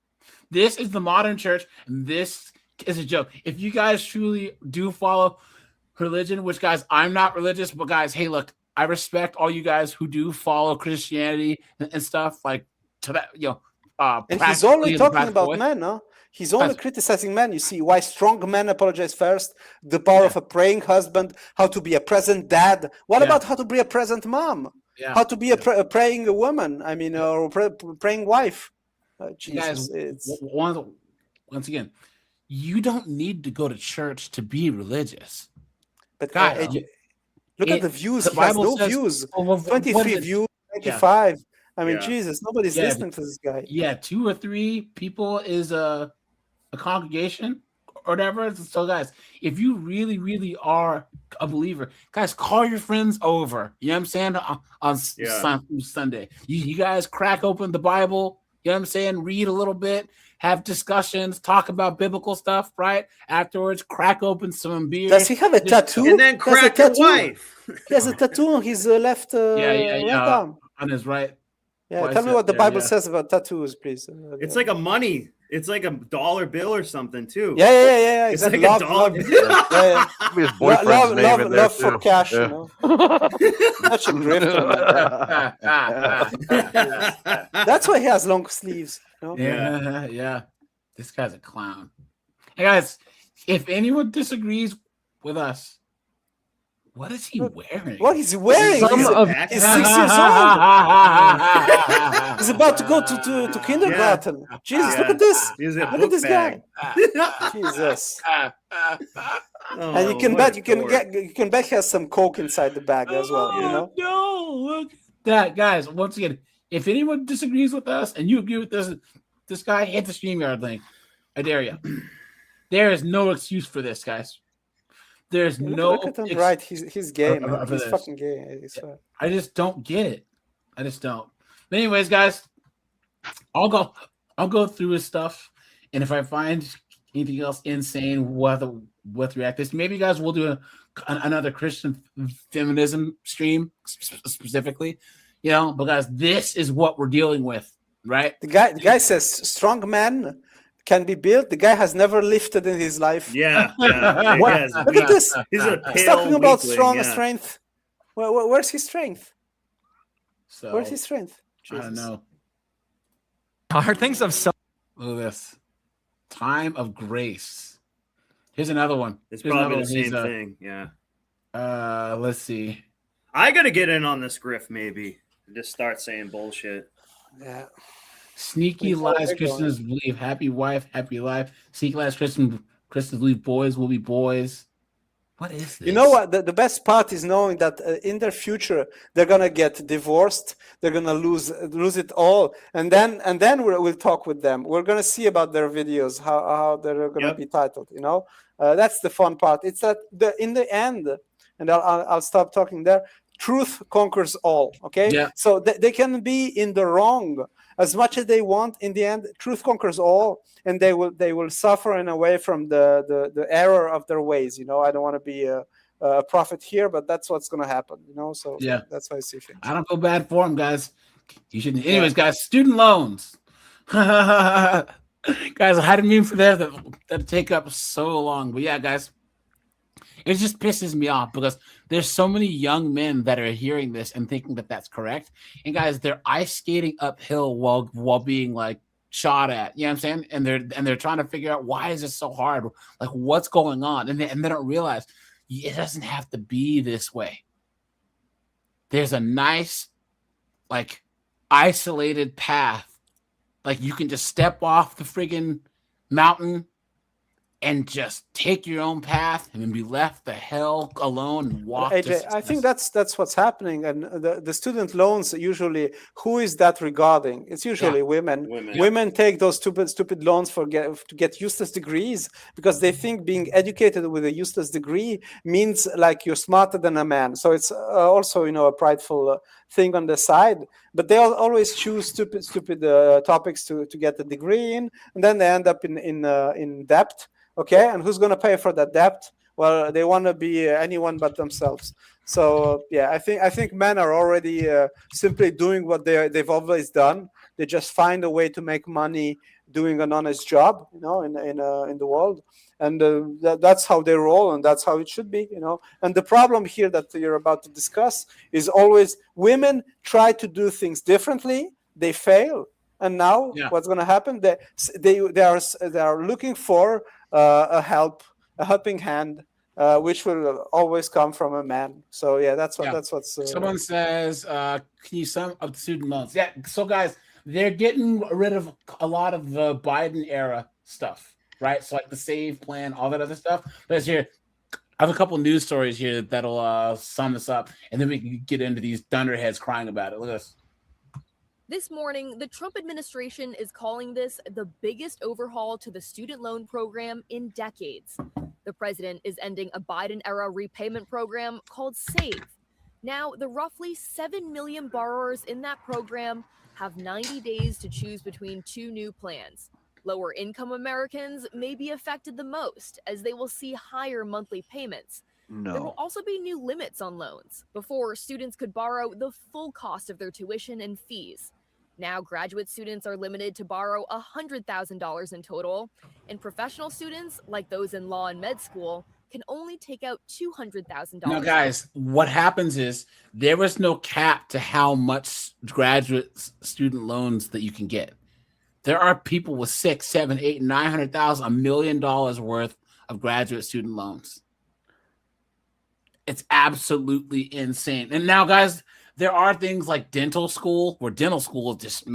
This is the modern church, and this is a joke. If you guys truly do follow religion, which guys, I'm not religious, but guys, hey, look, I respect all you guys who do follow Christianity and stuff like to that, you know. And he's practically only in a talking practical about way. men, no? He's only Yes. criticizing men. You see why strong men apologize first, the power Yeah. of a praying husband, how to be a present dad. What Yeah. about how to be a present mom? Yeah. How to be a praying woman? I mean, or praying wife. Jesus, Guys, it's once again, you don't need to go to church to be religious. but guys, look at the views. the He has Bible no says- views. Well, what is 23 it? views, 95. I mean, Yeah. Jesus, nobody's Yeah, listening to this guy. Yeah, 2 or 3 people is a congregation or whatever. So, guys, if you really, really are a believer, guys, call your friends over. You know what I'm saying? On Yeah. Sunday, you guys crack open the Bible. You know what I'm saying? Read a little bit, have discussions, talk about biblical stuff. Right afterwards, crack open some beer. Does he have a tattoo? And then He has a crack your tattoo. wife. He has a tattoo on his left right arm. On his right. Yeah, Why tell is me that what the there? Bible Yeah. says about tattoos, please. It's like a money. It's like a dollar bill or something too. yeah. It's Exactly. like a Love, dollar love, bill. yeah. Maybe his boyfriend's name in there love for too. cash, Yeah. you know. Such a grifter, man. That's why he has long sleeves. You know? Yeah. This guy's a clown. Hey guys, if anyone disagrees with us, what is he wearing? What is he wearing? Some He's, of- he's 6 years old. He's about to go to kindergarten. Jesus, Yeah. look at this. He's a Look at book this bag. guy. Jesus. Oh, And you can what bet a you can dork. get you can bet he has some coke inside the bag as well. You know. No, look at that, guys. Once again, if anyone disagrees with us and you agree with this guy, hit the StreamYard link. I dare you. There is no excuse for this, guys. There's no. Look at him, right? He's gay, for man. He's this. fucking gay. I just don't get it. I just don't. But anyways, guys, I'll go through his stuff, and if I find anything else insane, we'll react this. Maybe, guys, we'll do another Christian feminism stream specifically. You know, but guys, this is what we're dealing with, right? The guy says strong man can be built. The guy has never lifted in his life. Yeah. Look at this. He's a He's pale talking about weakling, strong yeah. strength. Where's his strength? So Where's his strength? I don't Jesus. know. Are things of self? Look at this. Time of grace. Here's another one. It's Here's another probably the one. He's, same thing. Yeah. Let's see. I gotta get in on this grift, maybe. Just start saying bullshit. Yeah. Sneaky Before lies they're going. Christians believe happy wife, happy life. Sneaky lies Christians believe boys will be boys. What is this? You know what? The best part is knowing that in their future they're gonna get divorced. They're gonna lose it all, and then we'll talk with them. We're gonna see about their videos, how they're gonna Yep. be titled. You know, that's the fun part. It's that in the end, and I'll stop talking there. truth conquers all. Okay, Yeah. so they can be in the wrong as much as they want. In the end, truth conquers all, and they will suffer in a way from the error of their ways. I don't want to be a prophet here, but that's what's going to happen. So Yeah, that's how I see things. I don't feel bad for them, guys. You shouldn't. Anyways, guys, student loans. Guys, I didn't mean for that to take up so long, but yeah, guys, it just pisses me off because there's so many young men that are hearing this and thinking that that's correct, and guys, they're ice skating uphill while being like shot at. You know what I'm saying? And they're trying to figure out why is this so hard? Like, what's going on? And they don't realize it doesn't have to be this way. There's a nice, like, isolated path. Like, you can just step off the friggin' mountain and just take your own path and then be left the hell alone and walk. AJ, I think that's what's happening. And the student loans, usually, who is that regarding? It's usually women. Women take those stupid loans to get useless degrees because they think being educated with a useless degree means like you're smarter than a man. So it's also, a prideful thing on the side. But they always choose stupid topics to get the degree in, and then they end up in debt. Okay, and who's going to pay for that debt? Well, they want to be anyone but themselves. So yeah, I think men are already simply doing what they've always done. They just find a way to make money doing an honest job, in the world, and that's how they roll, and that's how it should be, And the problem here that you're about to discuss is always women try to do things differently, they fail, and now what's going to happen? They are looking for a helping hand, which will always come from a man. So yeah, that's what's. Someone says, "Can you sum up student loans?" Yeah. So guys, they're getting rid of a lot of the Biden era stuff, right? So like the SAVE plan, all that other stuff. But here, I have a couple news stories here that'll sum this up, and then we can get into these dunderheads crying about it. Look at this. This morning, the Trump administration is calling this the biggest overhaul to the student loan program in decades. The president is ending a Biden-era repayment program called SAVE. Now, the roughly 7 million borrowers in that program have 90 days to choose between two new plans. Lower-income Americans may be affected the most, as they will see higher monthly payments. No. There will also be new limits on loans. Before, students could borrow the full cost of their tuition and fees. Now, graduate students are limited to borrow $100,000 in total, and professional students, like those in law and med school, can only take out $200,000. Now, guys, what happens is there was no cap to how much graduate student loans that you can get. There are people with $600,000, $700,000, $800,000, $900,000, $1 million worth of graduate student loans. It's absolutely insane. And now, guys, there are things like dental school, where dental school is just,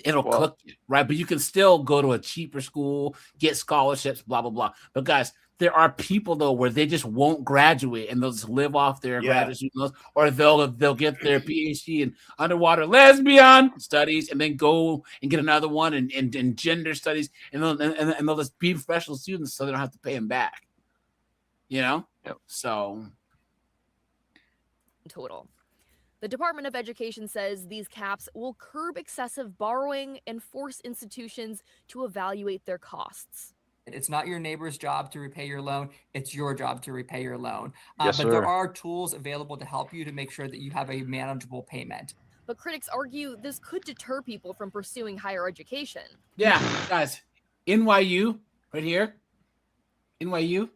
it'll cook you, right? But you can still go to a cheaper school, get scholarships, blah, blah, blah. But guys, there are people, though, where they just won't graduate and they'll just live off their graduate student loans, or they'll get their PhD in underwater lesbian studies and then go and get another one in gender studies, and they'll just be professional students so they don't have to pay them back. Yep. So total. The Department of Education says these caps will curb excessive borrowing and force institutions to evaluate their costs. It's not your neighbor's job to repay your loan. It's your job to repay your loan. Yes, but sir. there are tools available to help you to make sure that you have a manageable payment. But critics argue this could deter people from pursuing higher education. Yeah, guys, NYU right here, NYU,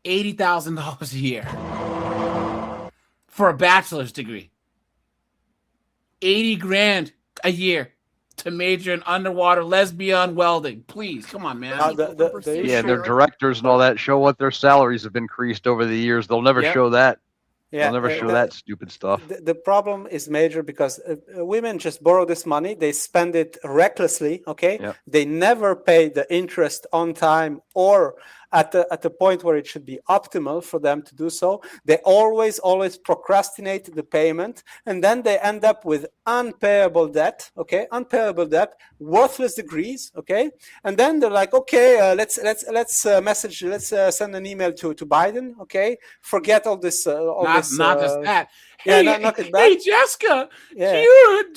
$80,000 a year for a bachelor's degree. $80,000 a year to major in underwater lesbian welding. Please, come on, man. Their directors and all that show what their salaries have increased over the years. They'll never show that. They'll never show that stupid stuff. The problem is major because women just borrow this money. They spend it recklessly, okay? Yep. They never pay the interest on time or at the point where it should be optimal for them to do so, they always procrastinate the payment, and then they end up with unpayable debt. Okay, unpayable debt, worthless degrees. Okay, and then they're like, okay, let's send an email to Biden. Okay, forget all this. Not just that. Yeah, Hey, knock it hey, back. Jessica, Yeah. do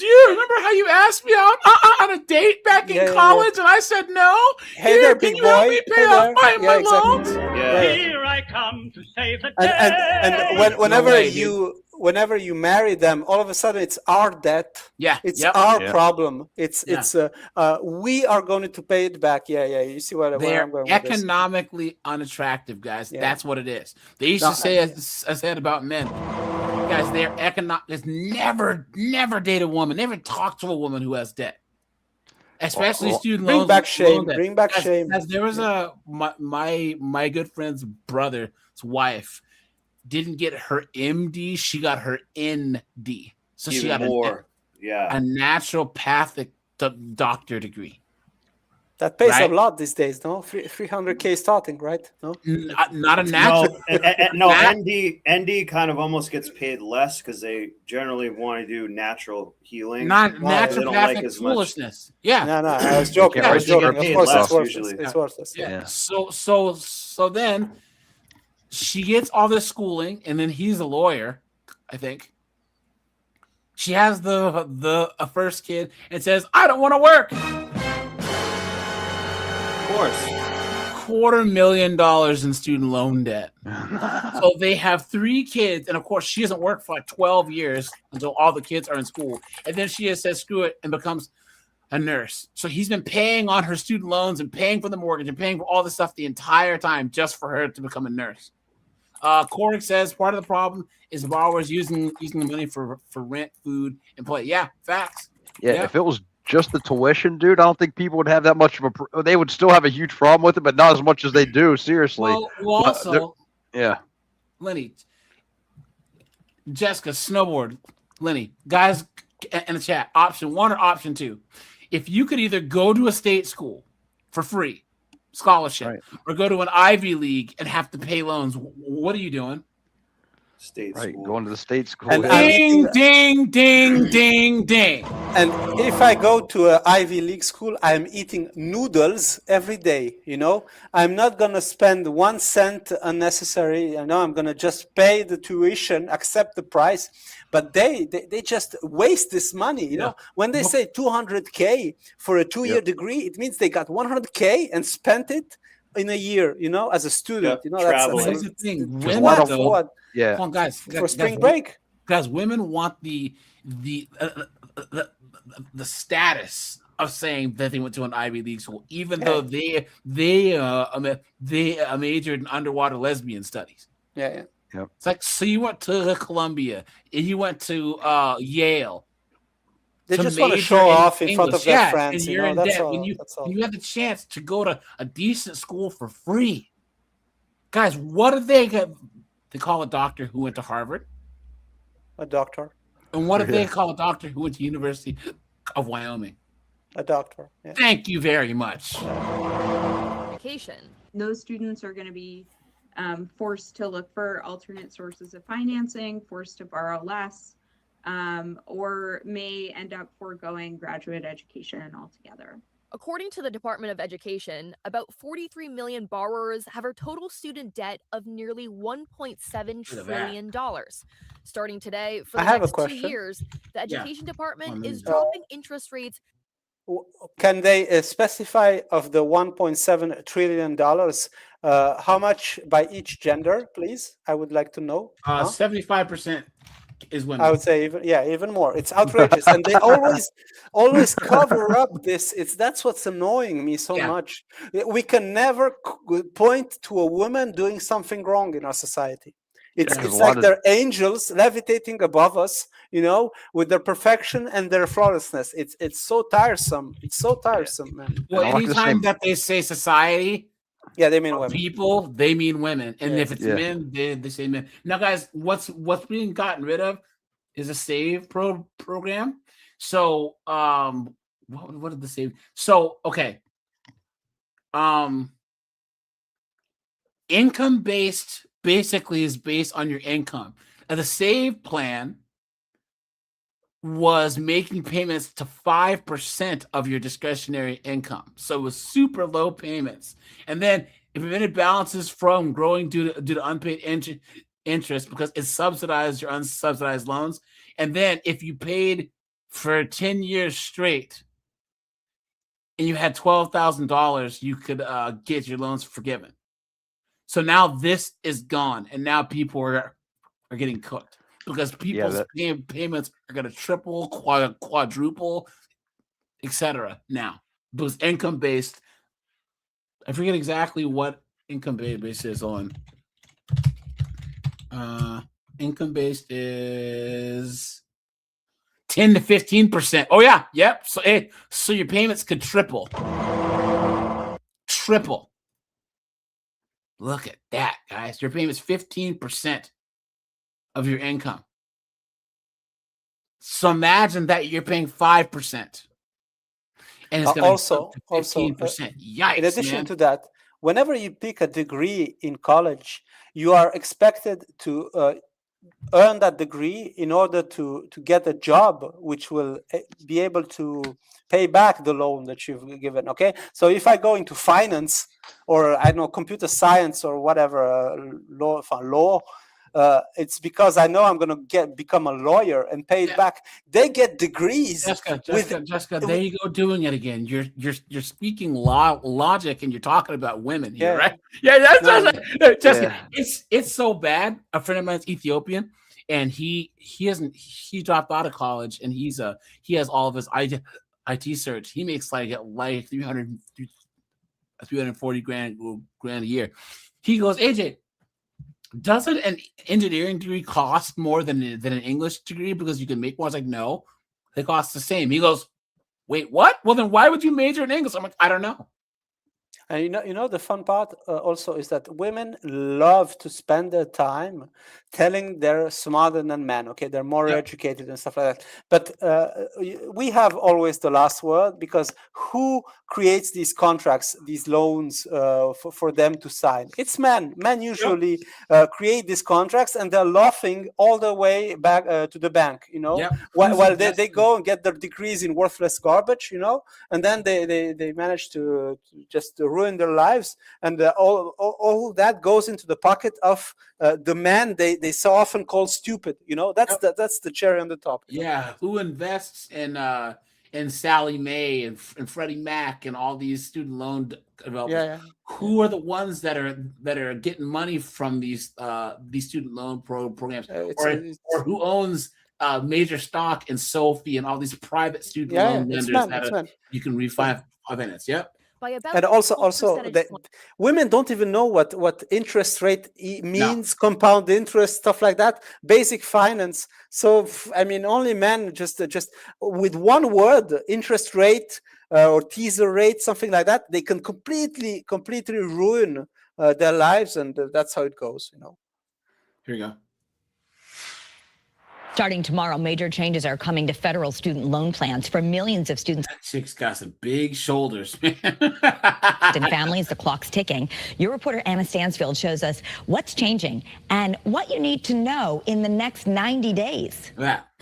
you remember how you asked me out on a date back in college and I said no? Hey Here, there, can big you help boy. me pay Hey off there. my Yeah, exactly. loans? Yeah. Here I come to save the And whenever No way, whenever you marry them, all of a sudden it's our debt. Yeah, It's yep. our Yeah. problem. It's Yeah. we are going to pay it back. Yeah. You see where They're I'm going with this. economically unattractive, guys. Yeah. That's what it is. They used No, to say, as I said about men, guys, they're economic. Never date a woman, never talk to a woman who has debt, especially student Bring loans. back loan shame. debt. Bring back Guys, shame. guys, there was my good friend's brother's wife didn't get her MD, she got her ND. So she Even got more. a naturopathic doctor degree. That pays Right. a lot these days, no? 300K starting, right? No. Not a natural. No, Nat- ND kind of almost gets paid less because they generally want to do natural healing. Not They don't like naturopathic as much. foolishness. Yeah. No, I was joking. Yeah, I was they get joking. Of paid course, less it's worthless. usually. It's worthless. Yeah. Yeah. So then she gets all this schooling, and then he's a lawyer, I think. She has the first kid and says, I don't want to work. Of course. $250,000 in student loan debt. So they have 3 kids, and of course she doesn't work for like 12 years until all the kids are in school. And then she just says screw it and becomes a nurse. So he's been paying on her student loans and paying for the mortgage and paying for all this stuff the entire time just for her to become a nurse. Korik says part of the problem is borrowers using the money for rent, food, and play. Yeah, facts. Yeah, if it was just the tuition, dude, I don't think people would have that much of a. They would still have a huge problem with it, but not as much as they do. Seriously. Well also, yeah. Lenny, Jessica, snowboard, Lenny, guys in the chat, option 1 or option 2. If you could either go to a state school for free, scholarship, Right. or go to an Ivy League and have to pay loans, what are you doing? State Right, school. going to the state school. And yeah. Ding. And if I go to an Ivy League school, I'm eating noodles every day. You know, I'm not gonna spend 1 cent unnecessary. You know, I'm gonna just pay the tuition, accept the price. But they just waste this money. You know, when they say 200K for a 2-year degree, it means they got 100K and spent it in a year. You know, as a student. Yep, You know, traveling. Here's the thing. for Women, what? though, For what? Yeah. come on, guys, For spring break. Guys, women want the status of saying that they went to an Ivy League school, even though they majored in underwater lesbian studies. Yeah. It's like, so you went to Columbia, and you went to Yale. They to just want to major show off in front of English. their Yeah, friends. and You you're know, in that's debt all. when you That's all. you had the chance to go to a decent school for free. Guys, what did they get? They call a doctor who went to Harvard. A doctor. And what did they call a doctor who went to University of Wyoming? A doctor. Yeah. Thank you very much. Vacation. Those students are going to be forced to look for alternate sources of financing, forced to borrow less, or may end up foregoing graduate education altogether. According to the Department of Education, about 43 million borrowers have a total student debt of nearly $1.7 trillion. Starting today, for I the have a next 2 question. years, the Education Department is Uh, dropping interest rates. Can they specify of the $1.7 trillion how much by each gender, please? I would like to know. 75% is women. I would say even more. It's outrageous, and they always cover up this. That's what's annoying me so much. We can never point to a woman doing something wrong in our society. It's like they're angels levitating above us, you know, with their perfection and their flawlessness. It's so tiresome. It's so tiresome, man. Well, anytime that they say society, they mean women. People, they mean women. And if it's men, they say men. Now, guys, what's being gotten rid of is a save program. So, what did the save? So, okay. income based basically is based on your income. And the SAVE plan was making payments to 5% of your discretionary income. So it was super low payments. And then if any balances from growing due to unpaid interest, because it subsidized your unsubsidized loans. And then if you paid for 10 years straight and you had $12,000, you could get your loans forgiven. So now this is gone, and now people are getting cooked because people's payments are going to triple, quadruple, etc. now. Because income-based, I forget exactly what income-based is on. Income-based is 10 to 15%. Oh, yeah. Yep. So your payments could triple. Triple. Look at that, guys. Your payment's 15% of your income. So imagine that you're paying 5%. And it's going also, 15%. Yikes, in addition to that, whenever you pick a degree in college, you are expected to earn that degree in order to get a job which will be able to pay back the loan that you've given. Okay, so if I go into finance or I don't know computer science or whatever law, it's because I know I'm going to become a lawyer and pay it back. They get degrees. Jessica, there you go, doing it again. You're speaking logic, and you're talking about women here, right? Yeah, that's Jessica. Yeah. It's so bad. A friend of mine's Ethiopian, and he dropped out of college, and he has all of his IT cert. He makes like 340 grand a year. He goes, AJ, doesn't an engineering degree cost more than an English degree because you can make more? I was like, no, they cost the same. He goes, wait, what? Well, then why would you major in English? I'm like, I don't know. And you know the fun part also is that women love to spend their time telling they're smarter than men. Okay, they're more educated and stuff like that. But we have always the last word, because who creates these contracts, these loans for them to sign? It's men. Men usually create these contracts, and they're laughing all the way back to the bank. You know, while they go and get their degrees in worthless garbage. You know, and then they manage to just ruin their lives, and all that goes into the pocket of the man they so often call stupid. You know, that's the cherry on the top. Yeah, who invests in Sally Mae and Freddie Mac and all these student loan developers? Who are the ones that are getting money from these student loan programs, or who owns major stock in Sophie and all these private student loan lenders you can refinance? Yep. And also women don't even know what interest rate means, compound interest, stuff like that, basic finance. So I mean, only men just with one word, interest rate or teaser rate, something like that, they can completely ruin their lives, and that's how it goes. You know. Here you go. Starting tomorrow, major changes are coming to federal student loan plans for millions of students. That chick's got some big shoulders. And families, the clock's ticking. Your reporter Anna Stansfield shows us what's changing and what you need to know in the next 90 days.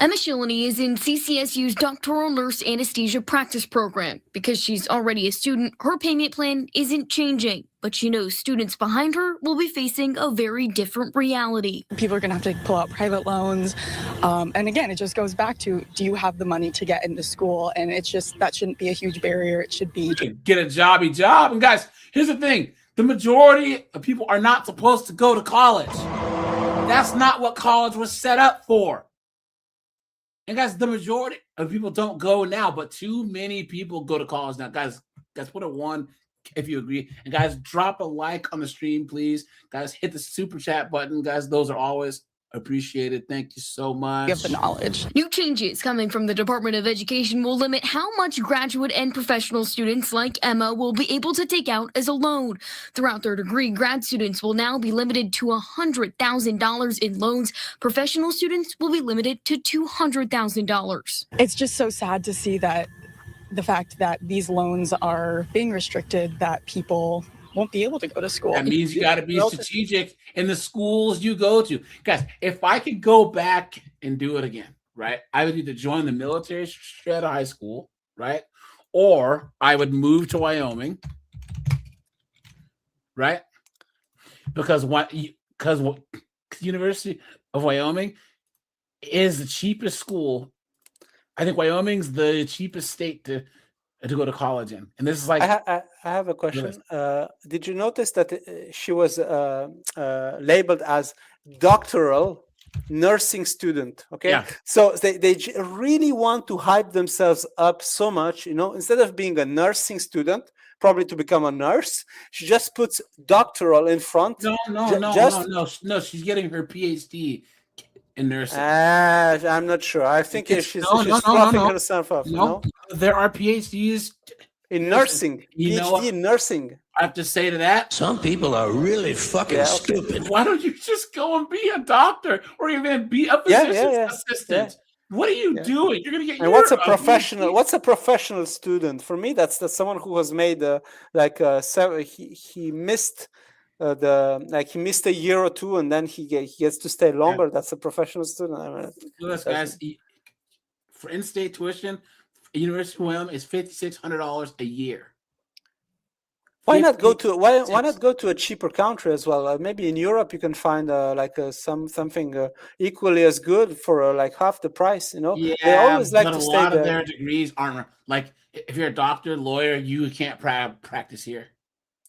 Emma Shilleney is in CCSU's doctoral nurse anesthesia practice program. Because she's already a student, her payment plan isn't changing. But she knows students behind her will be facing a very different reality. People are going to have to pull out private loans. And again, it just goes back to, do you have the money to get into school? And it's just, that shouldn't be a huge barrier. It should be. Get a jobby job. And guys, here's the thing. The majority of people are not supposed to go to college. That's not what college was set up for. And guys, the majority of people don't go now, but too many people go to college now. Guys, put a 1 if you agree. And guys, drop a like on the stream, please. Guys, hit the super chat button. Guys, those are always appreciated. Thank you so much. Give the knowledge. New changes coming from the Department of Education will limit how much graduate and professional students like Emma will be able to take out as a loan. Throughout their degree, grad students will now be limited to $100,000 in loans. Professional students will be limited to $200,000. It's just so sad to see that the fact that these loans are being restricted, that people won't be able to go to school. That means you got to be strategic in the schools you go to. Guys, if I could go back and do it again, right, I would either join the military straight out of high school, right, or I would move to Wyoming, right, because University of Wyoming is the cheapest school. I think Wyoming's the cheapest state to go to college in. And this is like... I have a question. Did you notice that she was labeled as doctoral nursing student? Okay. Yeah. So they really want to hype themselves up so much, you know, instead of being a nursing student, probably to become a nurse, she just puts doctoral in front. No. She's getting her PhD in nursing. I'm not sure. I think she's fluffing herself up. No, there are PhDs in nursing. PhD in nursing. I have to say to that, some people are really fucking stupid. Why don't you just go and be a doctor or even be a physician's assistant? What are you doing? You're gonna get. And what's a professional? What's a professional student? For me, that's someone who has made he missed. He missed a year or two and then he gets to stay longer. Yeah. That's a professional student. I mean, look, guys, for in-state tuition, University of Wyoming is $5,600 a year. Why not go to a cheaper country as well? Maybe in Europe you can find something equally as good for like half the price. You know, they always like to stay there. A lot of their degrees aren't like if you're a doctor, lawyer, you can't practice here.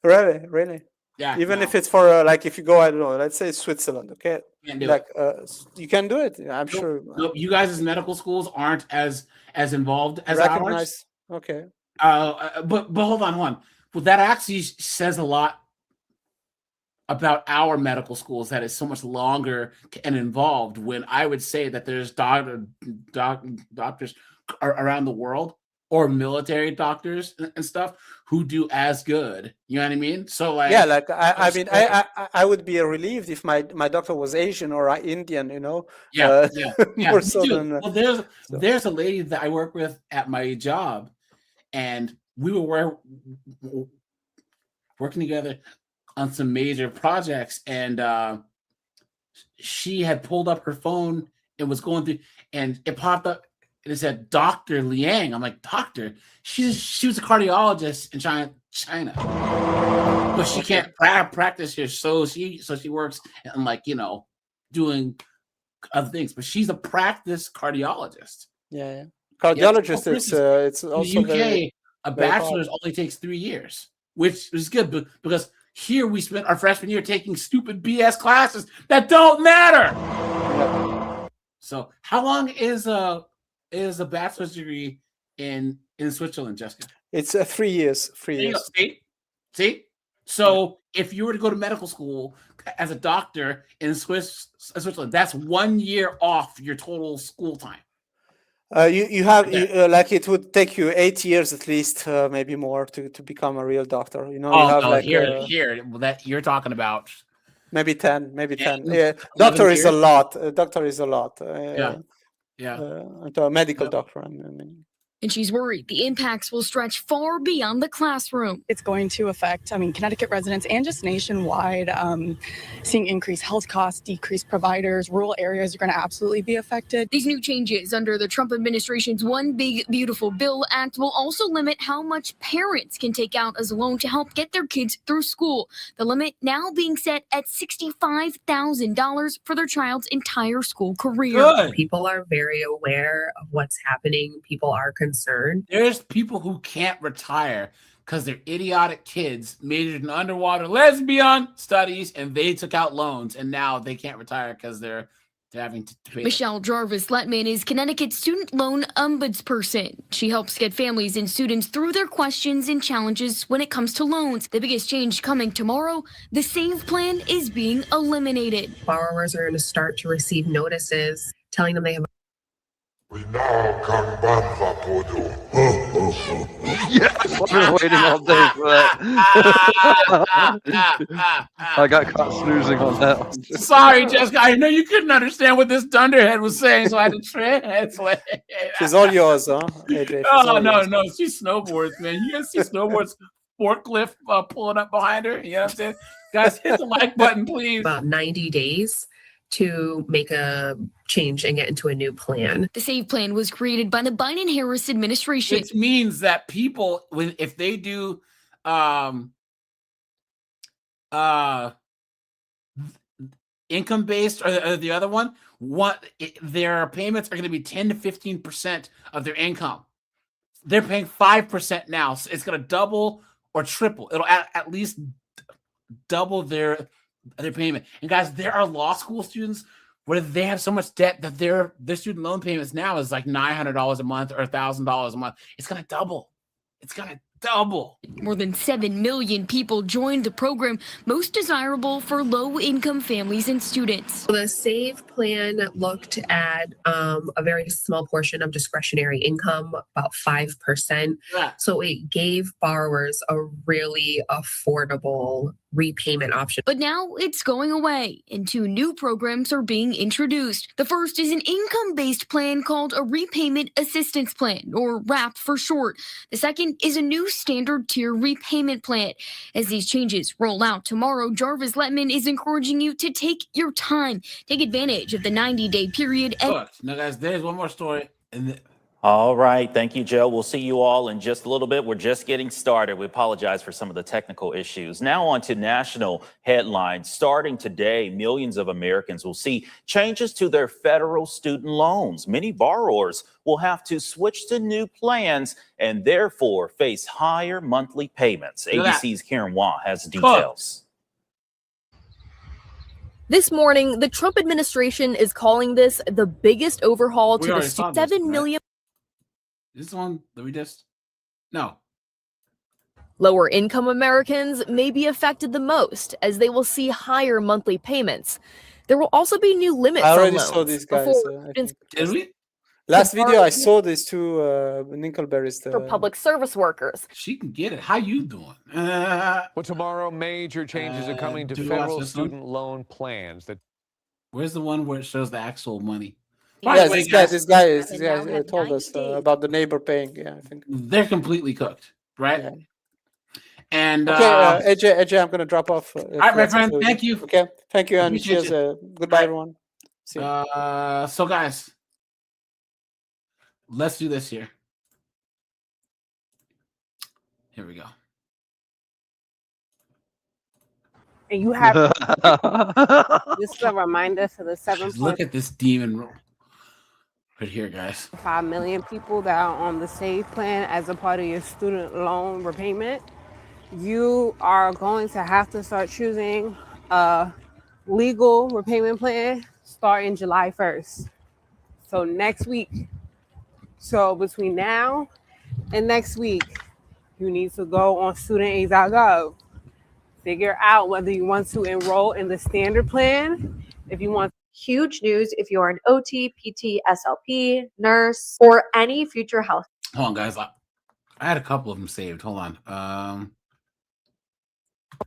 Really. Yeah, even if it's for if you go, I don't know, let's say Switzerland, okay, you can do it. I'm sure. Nope, you guys as medical schools aren't as involved as ours. Okay. But hold on. Well, that actually says a lot about our medical schools. That is so much longer and involved. When I would say that there's doctors around the world, or military doctors and stuff who do as good. You know what I mean? So like, yeah, like I would be relieved if my doctor was Asian or Indian, you know? More so than, well, there's a lady that I work with at my job, and we were working together on some major projects, and she had pulled up her phone and was going through, and it popped up. It said Dr. Liang. I'm like, doctor? She was a cardiologist in China, but she can't practice here. So she works and doing other things. But she's a practice cardiologist. Yeah. Cardiologist. It's also in the UK. A bachelor's only takes 3 years, which is good because here we spent our freshman year taking stupid BS classes that don't matter. Yeah. So how long is a bachelor's degree in Switzerland, Jessica? It's 3 years. 3 years. See? So if you were to go to medical school as a doctor in Switzerland, that's 1 year off your total school time. It would take you 8 years at least, maybe more, to become a real doctor. You know, here. Well, that you're talking about maybe 10. Yeah, doctor is a lot. Doctor is a lot. A medical doctor. I mean. And she's worried the impacts will stretch far beyond the classroom. It's going to affect, Connecticut residents and just nationwide, seeing increased health costs, decreased providers, rural areas are going to absolutely be affected. These new changes under the Trump administration's One Big Beautiful Bill Act will also limit how much parents can take out as a loan to help get their kids through school. The limit now being set at $65,000 for their child's entire school career. Good. People are very aware of what's happening. People are concerned. There's people who can't retire because their idiotic kids majored in underwater lesbian studies and they took out loans, and now they can't retire because they're having to pay. Michelle Jarvis-Letman is Connecticut's student loan ombudsperson. She helps get families and students through their questions and challenges when it comes to loans. The biggest change coming tomorrow, the SAVE plan is being eliminated. Borrowers are going to start to receive notices telling them they have. We now can ban Vapodo. Yes, I've been waiting all day for that. I got caught snoozing on that one. Sorry, Jessica. I know you couldn't understand what this dunderhead was saying, so I had to translate. She's all yours, huh? AJ, No. She snowboards, man. You guys see snowboards forklift pulling up behind her. You know what I'm saying? Guys, hit the like button, please. About 90 days to make a change and get into a new plan. The SAVE plan was created by the Biden-Harris administration. Which means that people, if they do income-based or the other one, their payments are going to be 10 to 15% of their income. They're paying 5% now. So it's going to double or triple. It'll at least double their payment. And guys, there are law school students where they have so much debt that their student loan payments now is like $900 a month or $1,000 a month. It's going to double. It's going to double. More than 7 million people joined the program, most desirable for low-income families and students. The SAVE plan looked at a very small portion of discretionary income, about 5%. Yeah. So it gave borrowers a really affordable repayment option. But now it's going away, and 2 new programs are being introduced. The first is an income-based plan called a Repayment Assistance Plan, or RAP for short. The second is a new standard tier repayment plan. As these changes roll out tomorrow, Jarvis Letman is encouraging you to take your time, take advantage of the 90-day period. Now, guys, there's one more story. All right. Thank you, Joe. We'll see you all in just a little bit. We're just getting started. We apologize for some of the technical issues. Now on to national headlines. Starting today, millions of Americans will see changes to their federal student loans. Many borrowers will have to switch to new plans and therefore face higher monthly payments. ABC's Karen Wah has details. This morning, the Trump administration is calling this the biggest overhaul to the 7 million. This one that we just Lower income Americans may be affected the most as they will see higher monthly payments. There will also be new limits I already on loans. saw these guys. Did we? Last video I saw these 2 Nickelberries. For public service workers. She can get it. How you doing? Well, tomorrow, major changes are coming to federal student loan plans. Where's the one where it shows the actual money? Yes, this guy told us about the neighbor paying. Yeah, I think they're completely cooked, right? Yeah. And okay, AJ, I'm gonna drop off. All right, my friend. Thank you. Okay, thank you, and Appreciate cheers. Goodbye, everyone. See you. So guys, let's do this here. Here we go. And you have this is a reminder to the 7. Look at this demon roll right here, guys. 5 million people that are on the SAVE plan as a part of your student loan repayment. You are going to have to start choosing a legal repayment plan starting July 1st. So next week. So between now and next week, you need to go on studentaid.gov. Figure out whether you want to enroll in the standard plan, if you want. Huge news if you're an OT, PT, SLP, nurse, or any future health. Hold on, guys. I had a couple of them saved. Hold on.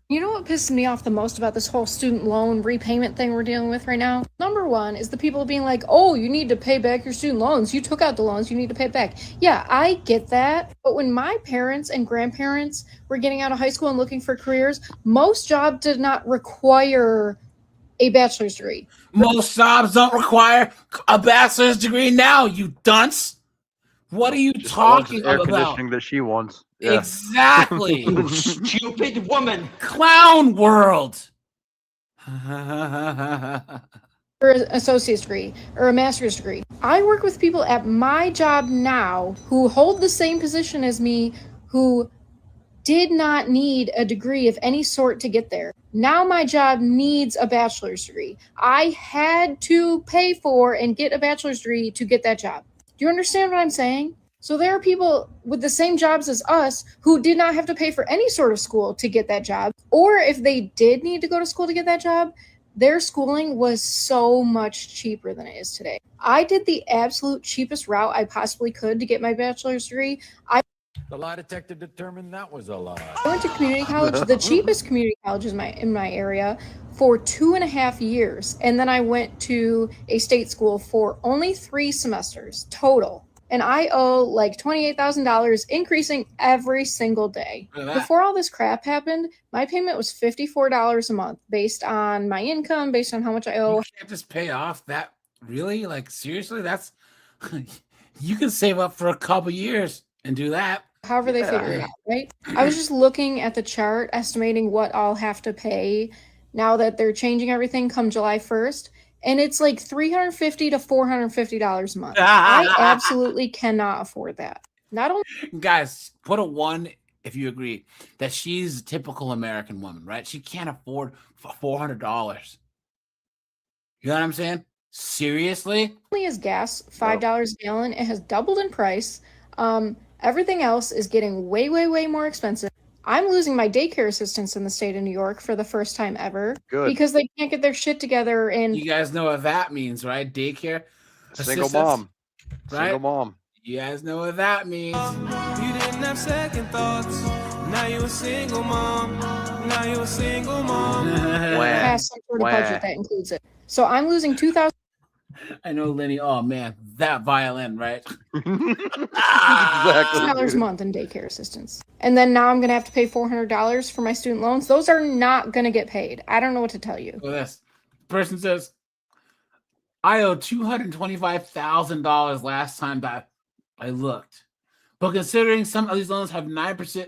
You know what pisses me off the most about this whole student loan repayment thing we're dealing with right now? Number one is the people being like, oh, you need to pay back your student loans. You took out the loans. You need to pay it back. Yeah, I get that. But when my parents and grandparents were getting out of high school and looking for careers, most jobs did not require a bachelor's degree. Most jobs don't require a bachelor's degree now, you dunce. What are you talking air about? Conditioning that she wants. Yeah. Exactly. Stupid woman. Clown world. Or an associate's degree or a master's degree. I work with people at my job now who hold the same position as me, who did not need a degree of any sort to get there. Now my job needs a bachelor's degree. I had to pay for and get a bachelor's degree to get that job. Do you understand what I'm saying? So there are people with the same jobs as us who did not have to pay for any sort of school to get that job. Or if they did need to go to school to get that job, their schooling was so much cheaper than it is today. I did the absolute cheapest route I possibly could to get my bachelor's degree. The lie detector determined that was a lie. I went to community college, the cheapest community college in my area, for 2.5 years. And then I went to a state school for only 3 semesters total. and I owe like $28,000, increasing every single day. Before all this crap happened, my payment was $54 a month based on my income, based on how much I owe. You can't just pay off that. Really? Like, seriously? That's you can save up for a couple years and do that. However they figure it out, right? I was just looking at the chart, estimating what I'll have to pay now that they're changing everything come July 1st. And it's like $350 to $450 a month. I absolutely cannot afford that. Not only Guys, put a 1 if you agree that she's a typical American woman, right? She can't afford $400. You know what I'm saying? Seriously? is gas, $5 a gallon. It has doubled in price. Everything else is getting way, way, way more expensive. I'm losing my daycare assistants in the state of New York for the first time ever. Good. Because they can't get their shit together. And you guys know what that means, right? Daycare Single mom. Right? Single mom. You guys know what that means. You didn't have second thoughts. Now you a single mom. Now you a single mom. has some sort of budget that includes it. So I'm losing $2,000. I know, Lenny. Oh man, that violin, right? $2 a month in daycare assistance. And then now I'm going to have to pay $400 for my student loans. Those are not going to get paid. I don't know what to tell you. Well, this person says, I owe $225,000 last time that I looked. But considering some of these loans have 9%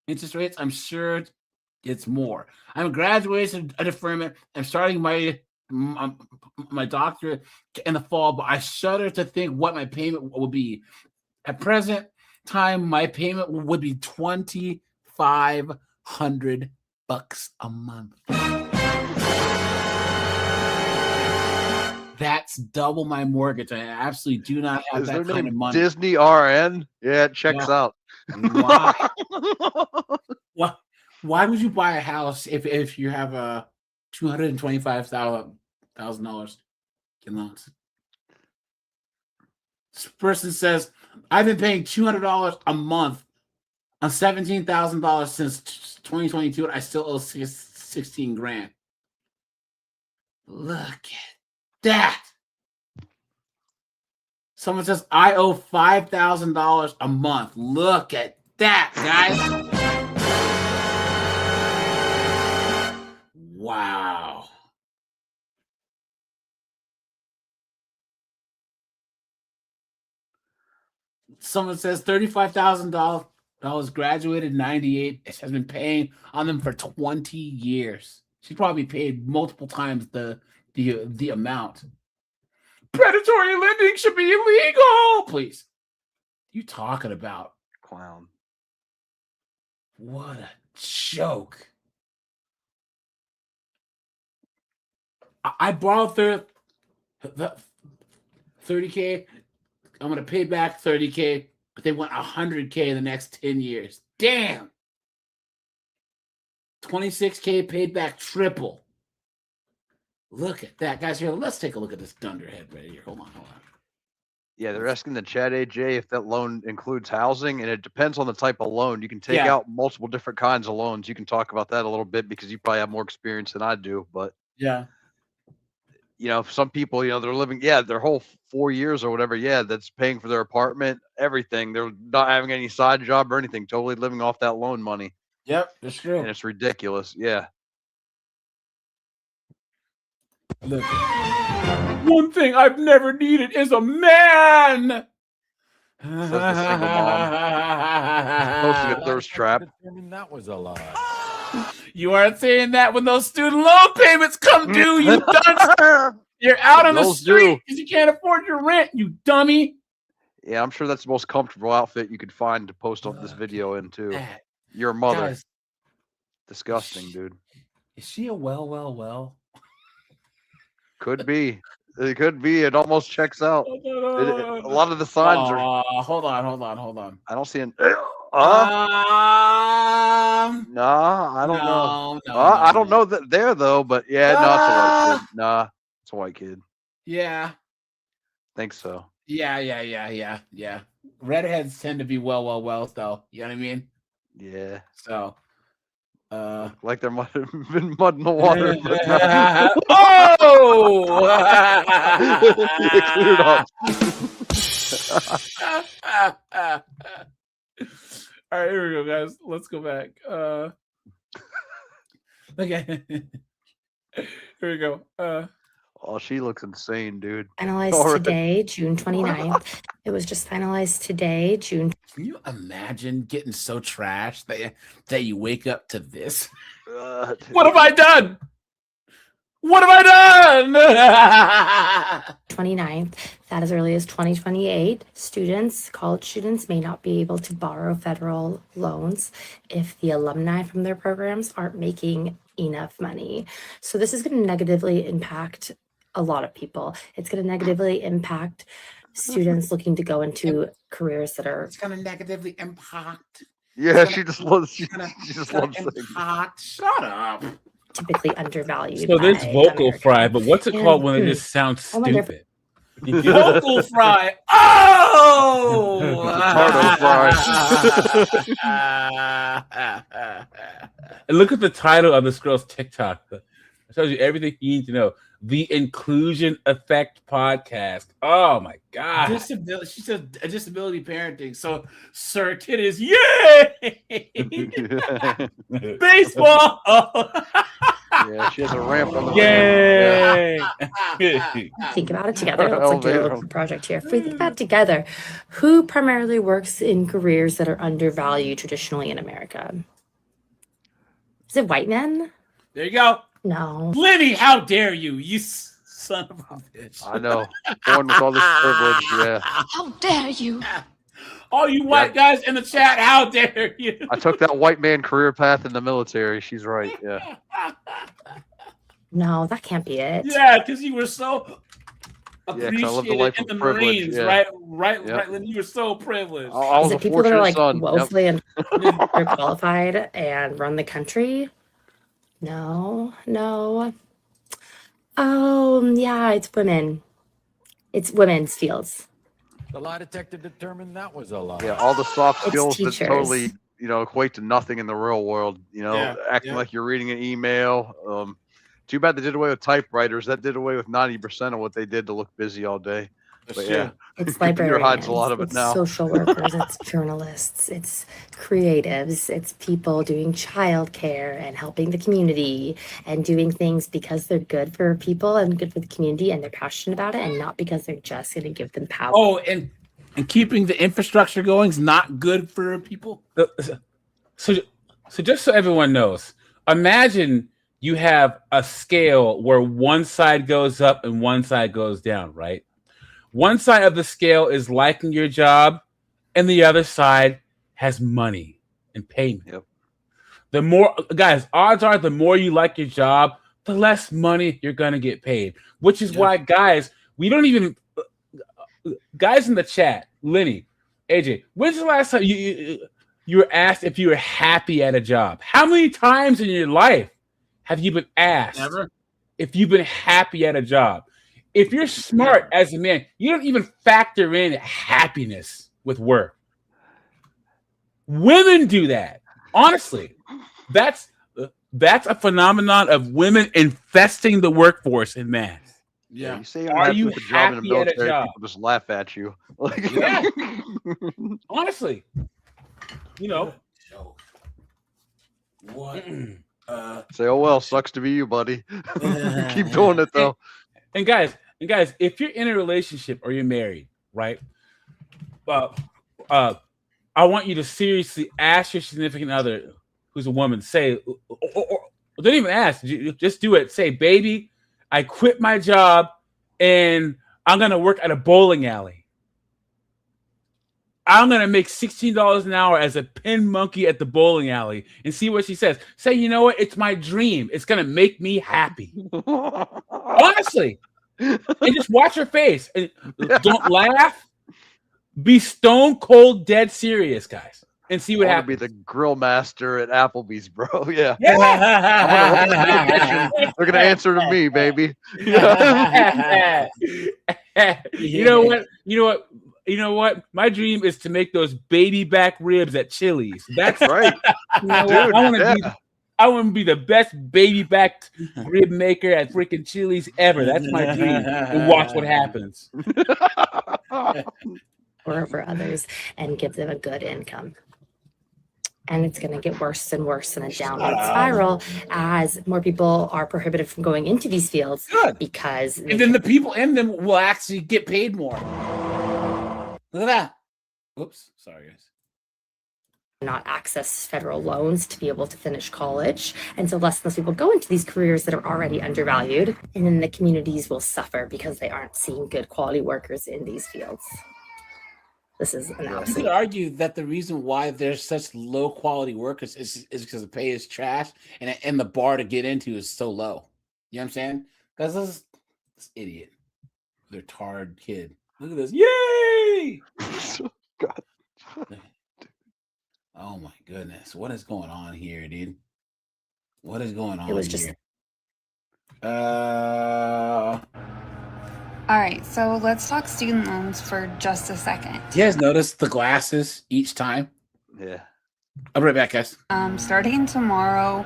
interest rates, I'm sure it's more. I'm a graduation deferment. I'm starting my doctorate in the fall, but I shudder to think what my payment will be. At present time, my payment would be $2,500 a month. That's double my mortgage. I absolutely do not have that kind of money. Disney RN? Yeah, it checks out. Why would you buy a house if you have a $225,000 in loans? This person says, I've been paying $200 a month on $17,000 since 2022, and I still owe 16 grand. Look at that. Someone says, I owe $5,000 a month. Look at that, guys. Wow. Someone says $35,000 graduated in 98. It has been paying on them for 20 years. She probably paid multiple times the amount. Predatory lending should be illegal. Please. What are you talking about? Clown. What a joke. I borrowed 30K. I'm going to pay back 30K, but they want 100K in the next 10 years. Damn. 26K paid back triple. Look at that. Guys, here, let's take a look at this dunderhead right here. Hold on. Yeah, they're asking the chat, AJ, if that loan includes housing, and it depends on the type of loan. You can take out multiple different kinds of loans. You can talk about that a little bit because you probably have more experience than I do, but yeah. You know, some people, you know, they're living, their whole 4 years or whatever, that's paying for their apartment, everything. They're not having any side job or anything, totally living off that loan money. Yep, that's true. And it's ridiculous. Yeah. Look. One thing I've never needed is a man. Says the single mom. Posting a thirst trap. That was a lie. You aren't saying that when those student loan payments come due, you dunce. You're out on the street because you can't afford your rent, you dummy. Yeah, I'm sure that's the most comfortable outfit you could find to post on this video in too. Your mother. Guys, disgusting, dude. Is she a well? Could be. It could be. It almost checks out. A lot of the signs are. Hold on. I don't see an. Nah, I don't know. I don't know that there though, but yeah, no, it's a white kid. Nah, it's a white kid. Yeah. Think so. Yeah. Redheads tend to be well, though. You know what I mean? Yeah. So. Like there might have been mud in the water. Oh! It cleared up. All right, here we go, guys. Let's go back. Okay. Here we go. Oh, she looks insane, dude. Finalized today, June 29th. It was just finalized today, June. Can you imagine getting so trashed that you wake up to this? What have I done? What have I done? 29th, that as early as 2028, college students may not be able to borrow federal loans if the alumni from their programs aren't making enough money. So this is going to negatively impact a lot of people. It's going to negatively impact students looking to go into careers that are. It's going to negatively impact. Yeah, she just loves saying. Shut up. Typically undervalued. So there's by vocal Americans. fry, but what's it called when it just sounds I wonder if- stupid? Vocal fry. Oh! And look at the title of this girl's TikTok. It tells you everything you need to know. The Inclusion Effect Podcast. Oh my God. Disability. She said disability parenting. So, Sir Titties, yay! Baseball. Yeah, she has a ramp on the Yay! Think about it together. Let's like do a little project here. If we think about it together, who primarily works in careers that are undervalued traditionally in America? Is it white men? There you go. No. Lenny, how dare you? You son of a bitch. I know. Born with all this privilege, yeah. How dare you? All you white guys in the chat, how dare you? I took that white man career path in the military. She's right, yeah. No, that can't be it. Yeah, because you were so Yeah, 'cause I lived a appreciated life in of the privilege, Marines, yeah. right, Yep. Lenny, you were so privileged. I was Is a it people that are fortunate like son. woefully underqualified and run the country? No. Oh, yeah, it's women. It's women's fields. The lie detector determined that was a lie. Yeah, all the soft It's skills that teachers. totally, equate to nothing in the real world. Acting like you're reading an email. Too bad they did away with typewriters. That did away with 90% of what they did to look busy all day. But yeah, It's computer hides a lot of it it's now. social workers, it's journalists, it's creatives, it's people doing childcare and helping the community and doing things because they're good for people and good for the community and they're passionate about it and not because they're just going to give them power. Oh, and keeping the infrastructure going is not good for people. So just so everyone knows, imagine you have a scale where one side goes up and one side goes down, right? One side of the scale is liking your job, and the other side has money and payment. Yep. The more, guys, odds are the more you like your job, the less money you're going to get paid, which is why, guys, we don't even, guys in the chat, Lenny, AJ, when's the last time you were asked if you were happy at a job? How many times in your life have you been asked if you've been happy at a job? If you're smart as a man, you don't even factor in happiness with work. Women do that. Honestly, that's a phenomenon of women infesting the workforce in mass. Yeah, you say you're Are happy you with a job in the happy at a military, job? people just laugh at you. Like, Yeah. Honestly, What? say, oh well, sucks to be you, buddy. Keep doing it though. And guys, if you're in a relationship or you're married, right? I want you to seriously ask your significant other, who's a woman, say, or don't even ask, just do it. Say, baby, I quit my job and I'm gonna work at a bowling alley. I'm gonna make $16 an hour as a pin monkey at the bowling alley and see what she says. Say, you know what? It's my dream. It's gonna make me happy. Honestly. And just watch her face. And don't laugh. Be stone cold dead serious, guys. And see what I wanna happens. be the grill master at Applebee's, bro. Yeah. Yeah. They're gonna answer to me, baby. You know what? My dream is to make those baby back ribs at Chili's. That's right. You know Dude, what? I want to be the best baby back rib maker at freaking Chili's ever. That's my dream. And watch what happens. or over others and give them a good income. And it's going to get worse and worse in a downward spiral as more people are prohibited from going into these fields. Good. Because and then the people in them will actually get paid more. Look at that. Oops, sorry guys. Not access federal loans to be able to finish college. And so less and less people go into these careers that are already undervalued. And then the communities will suffer because they aren't seeing good quality workers in these fields. This is analysis. You could argue that the reason why there's such low quality workers is because the pay is trash and the bar to get into is so low. You know what I'm saying? Because this idiot, retarded kid. Look at this. Yay! God. Oh my goodness. What is going on here, dude? What is going on It was just here? All right, so let's talk student loans for just a second. You guys notice the glasses each time? Yeah. I'll be right back, guys. Starting tomorrow,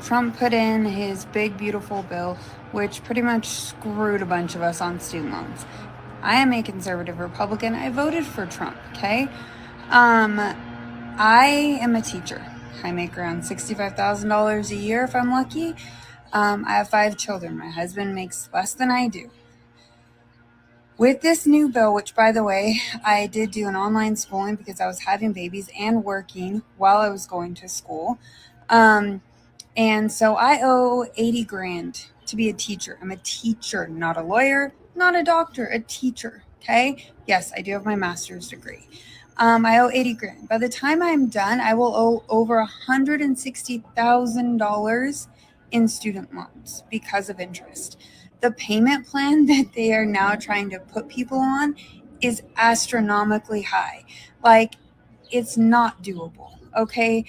Trump put in his big, beautiful bill, which pretty much screwed a bunch of us on student loans. I am a conservative Republican. I voted for Trump, okay? I am a teacher. I make around $65,000 a year if I'm lucky. I have 5 children. My husband makes less than I do. With this new bill, which by the way, I did do an online schooling because I was having babies and working while I was going to school. And so I owe 80 grand to be a teacher. I'm a teacher, not a lawyer, not a doctor, a teacher. Okay. Yes, I do have my master's degree. I owe 80 grand. By the time I'm done, I will owe over $160,000 in student loans because of interest. The payment plan that they are now trying to put people on is astronomically high. Like, it's not doable, okay?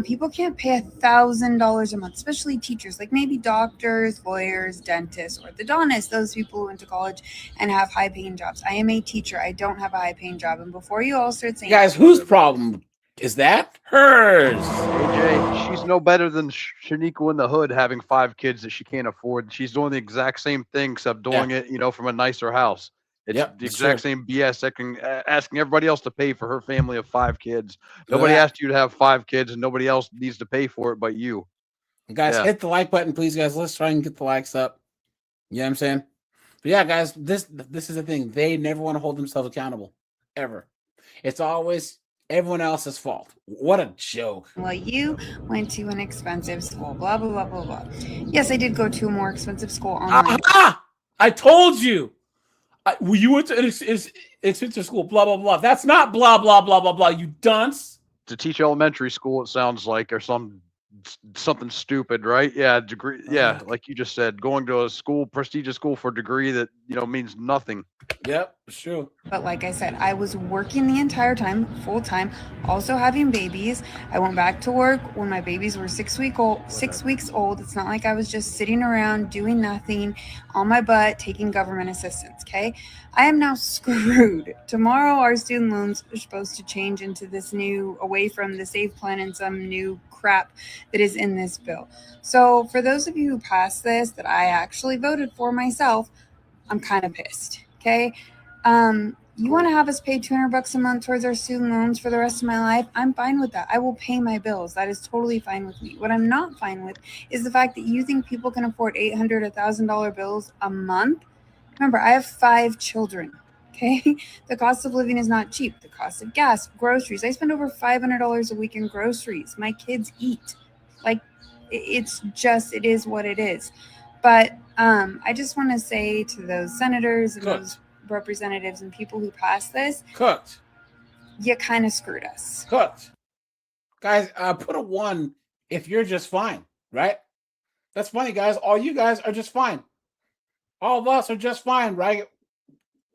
People can't pay $1,000 a month, especially teachers, like maybe doctors, lawyers, dentists, orthodontists, those people who went to college and have high-paying jobs. I am a teacher. I don't have a high-paying job. And before you all start saying— Guys, whose problem is that? Hers. AJ, she's no better than Shaniqua in the hood having 5 kids that she can't afford. She's doing the exact same thing, except doing it, from a nicer house. It's the exact same BS. Asking everybody else to pay for her family of 5 kids. Nobody asked you to have 5 kids, and nobody else needs to pay for it but you. Guys, hit the like button, please, guys. Let's try and get the likes up. You know what I'm saying? But yeah, guys, this is the thing. They never want to hold themselves accountable, ever. It's always everyone else's fault. What a joke. Well, you went to an expensive school, blah, blah, blah, blah, blah. Yes, I did go to a more expensive school online. I told you. You went to an expensive school, blah, blah, blah. That's not blah, blah, blah, blah, blah, you dunce. To teach elementary school, it sounds like, or something stupid, right? Yeah, degree. Yeah, like you just said, going to a school, prestigious school for a degree that, means nothing. Yep, it's true. But like I said, I was working the entire time, full time, also having babies. I went back to work when my babies were 6 weeks old. It's not like I was just sitting around doing nothing on my butt, taking government assistance. Okay. I am now screwed. Tomorrow, our student loans are supposed to change into this new, away from the SAFE plan and some new crap that is in this bill. So for those of you who passed this, that I actually voted for myself, I'm kind of pissed. Okay. You want to have us pay $200 a month towards our student loans for the rest of my life? I'm fine with that. I will pay my bills. That is totally fine with me. What I'm not fine with is the fact that you think people can afford $800, $1,000 bills a month. Remember, I have 5 children. Okay. The cost of living is not cheap. The cost of gas, groceries. I spend over $500 a week in groceries. My kids eat. Like, it is what it is. But I just want to say to those senators and those representatives and people who passed this, you kind of screwed us. Guys, put a 1 if you're just fine, right? That's funny, guys. All you guys are just fine. All of us are just fine, right?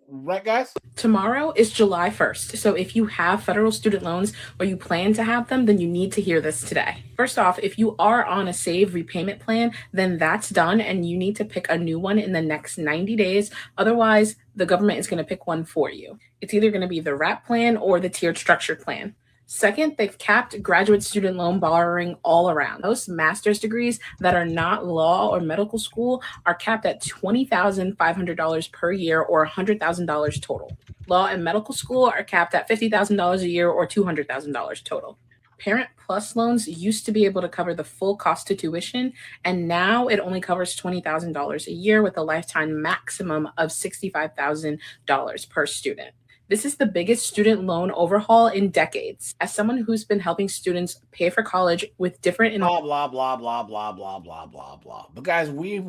Right, guys? Tomorrow is July 1st. So if you have federal student loans or you plan to have them, then you need to hear this today. First off, if you are on a SAVE repayment plan, then that's done and you need to pick a new one in the next 90 days. Otherwise, the government is going to pick one for you. It's either going to be the WRAP plan or the tiered structured plan. Second, they've capped graduate student loan borrowing all around. Most master's degrees that are not law or medical school are capped at $20,500 per year or $100,000 total. Law and medical school are capped at $50,000 a year or $200,000 total. Parent Plus loans used to be able to cover the full cost of tuition, and now it only covers $20,000 a year with a lifetime maximum of $65,000 per student. This is the biggest student loan overhaul in decades. As someone who's been helping students pay for college with different blah blah blah blah blah blah blah blah blah. But guys, we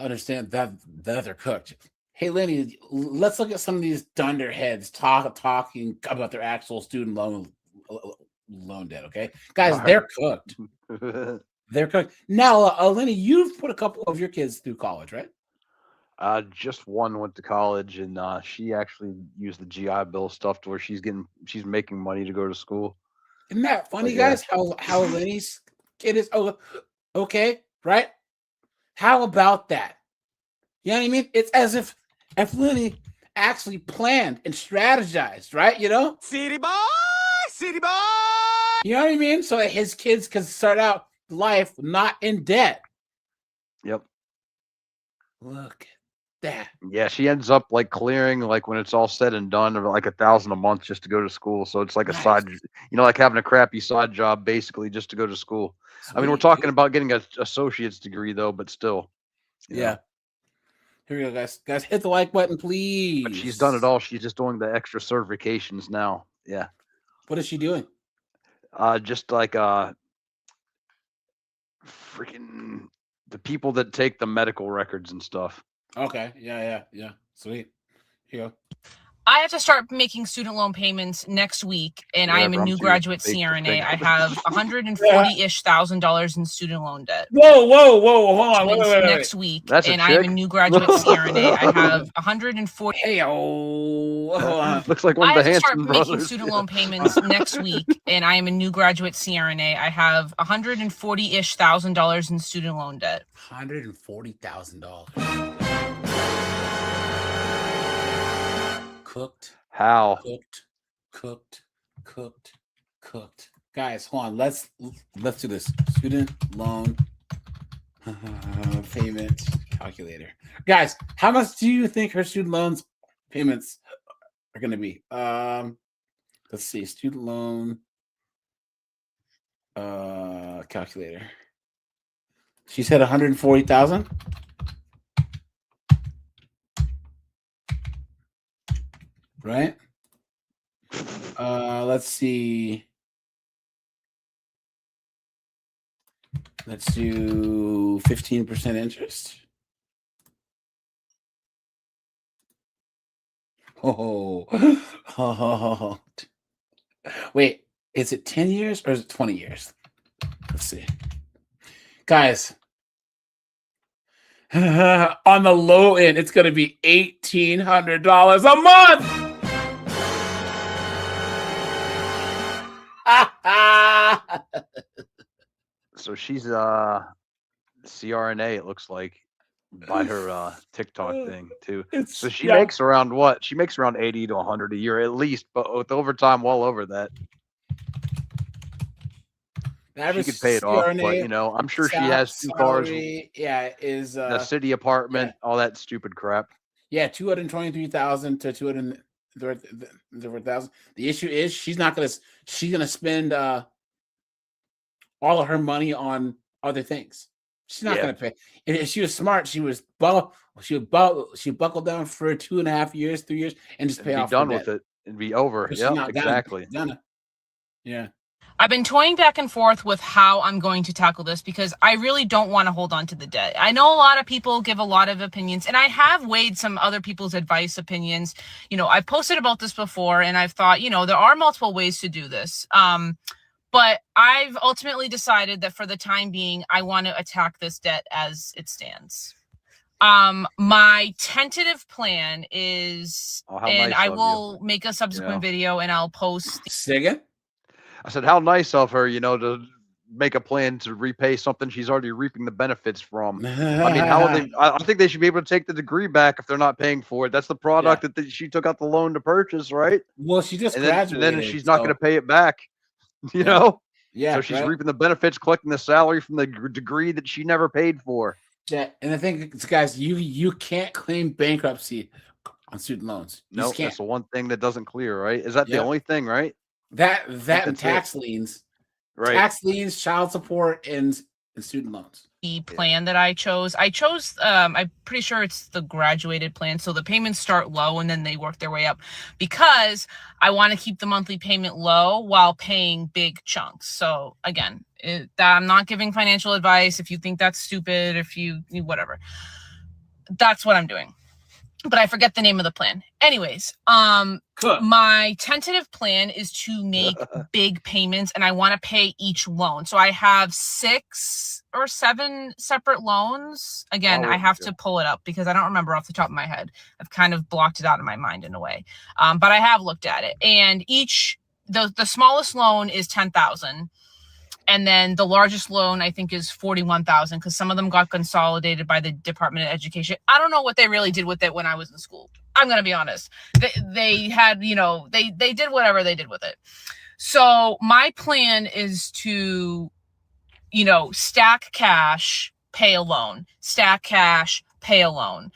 understand that they're cooked. Hey Lenny, let's look at some of these dunderheads talking about their actual student loan debt. Okay, guys, they're cooked. They're cooked. Now, Lenny, you've put a couple of your kids through college, right? Just one went to college, and she actually used the GI Bill stuff to where she's making money to go to school. Isn't that funny, guys? How Lenny's kid is? Oh, okay, right? How about that? You know what I mean? It's as if Lenny actually planned and strategized, right? You know, city boy. You know what I mean? So that his kids can start out life not in debt. Yep. Look at that. Yeah, she ends up like clearing, like when it's all said and done, like $1,000 a month just to go to school. So it's like a side, like having a crappy side job basically just to go to school. I mean, we're talking about getting an associate's degree though, but still. Yeah. Here we go, guys. Guys, hit the like button, please. But she's done it all. She's just doing the extra certifications now. Yeah. What is she doing? Just like freaking the people that take the medical records and stuff. Okay. Yeah. Sweet. Here you go. I have to start making student loan payments next week, and I am a new graduate CRNA. I have $140-ish thousand in student loan debt. Whoa! Hold on. Wait. Next week, and I am a new graduate CRNA. I have 140. Hey, looks like one of the Hanson brothers. I have to start making student loan payments next week, and I am a new graduate CRNA. I have $140-ish thousand in student loan debt. $140,000. Cooked. How? Cooked. Guys, hold on. Let's do this. Student loan payment calculator. Guys, how much do you think her student loans payments are going to be? Let's see. Student loan calculator. She said 140,000. Right? Let's see. Let's do 15% interest. Oh. Wait, is it 10 years or is it 20 years? Let's see. Guys, on the low end, it's going to be $1,800 a month. So she's CRNA, it looks like, by her TikTok thing too. So she makes around what? She makes around 80 to 100 a year at least, but with overtime well over that. She could pay it off, but I'm sure she has 2 cars. Yeah, is the city apartment, all that stupid crap. Yeah, 223,000 to 200,000. The issue is she's gonna spend all of her money on other things. She's not gonna pay. And if she was smart, she would buckle down for 2.5 years, 3 years, and just pay off. Be done with it and be over. Yeah, exactly. Yeah. I've been toying back and forth with how I'm going to tackle this because I really don't want to hold on to the debt. I know a lot of people give a lot of opinions, and I have weighed some other people's opinions. I've posted about this before, and I've thought, there are multiple ways to do this. But I've ultimately decided that for the time being, I want to attack this debt as it stands. My tentative plan is, and I will make a subsequent video and I'll post. Say again? I said, how nice of her, to make a plan to repay something she's already reaping the benefits from. I mean, I think they should be able to take the degree back if they're not paying for it. That's the product that she took out the loan to purchase, right? Well, she just graduated. And then she's not going to pay it back, know? Yeah. So she's reaping the benefits, collecting the salary from the degree that she never paid for. Yeah, and the thing is, guys, you can't claim bankruptcy on student loans. You No, just can't. that's the one thing that doesn't clear, right? Is that the Yep. only thing, right? That and that's tax it. liens, Right. tax liens, child support, and student loans. The plan that I chose, I'm pretty sure it's the graduated plan. So the payments start low and then they work their way up because I want to keep the monthly payment low while paying big chunks. So again, I'm not giving financial advice. If you think that's stupid, whatever, that's what I'm doing. But I forget the name of the plan. Anyways, my tentative plan is to make big payments and I want to pay each loan. So I have 6 or 7 separate loans. Again, I have to pull it up because I don't remember off the top of my head. I've kind of blocked it out of my mind in a way. But I have looked at it, and the smallest loan is $10,000. And then the largest loan, I think, is $41,000 because some of them got consolidated by the Department of Education. I don't know what they really did with it when I was in school. I'm going to be honest. They had, they did whatever they did with it. So my plan is to, stack cash, pay a loan, stack cash, pay a loan,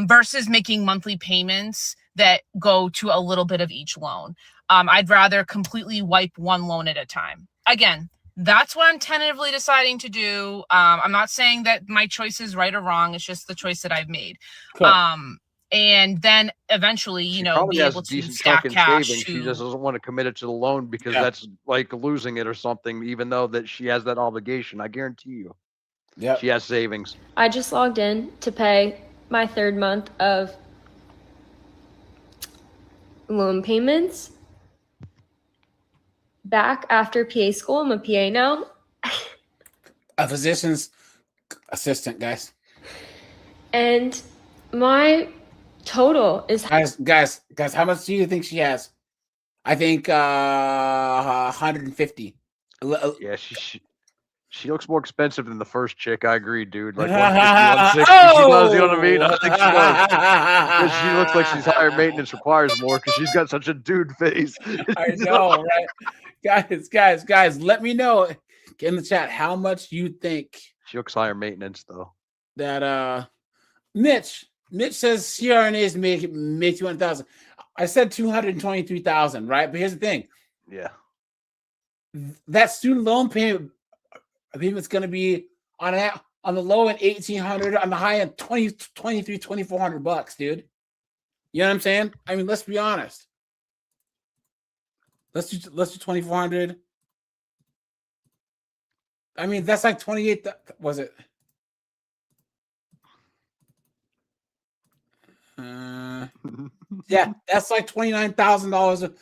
versus making monthly payments that go to a little bit of each loan. I'd rather completely wipe one loan at a time. Again, that's what I'm tentatively deciding to do. I'm not saying that my choice is right or wrong. It's just the choice that I've made. Cool. And then eventually, Probably be has able a to decent stack chunk in cash. savings. She just doesn't want to commit it to the loan because that's like losing it or something, even though that she has that obligation. I guarantee you. Yeah. She has savings. I just logged in to pay my 3rd month of loan payments. Back after PA school. I'm a PA now. A physician's assistant, guys. And my total is guys. How much do you think she has? I think 150. Yeah, she looks more expensive than the first chick. I agree, dude. Like 150, 160. She does, you know what I mean? I think she does. 'Cause she looks like she's higher maintenance, requires more because she's got such a dude face. I know, right? Guys, let me know in the chat how much you think She looks higher maintenance though. that Mitch says CRNAs make 200,000. I said 223,000, right? But here's the thing. Yeah. That student loan payment's going to be on the low end 1,800, on the high end 2,300, 2,400 bucks, dude. You know what I'm saying? I mean, let's be honest. Let's do 2,400. I mean, that's like 28. Was it? Yeah, that's like $29,000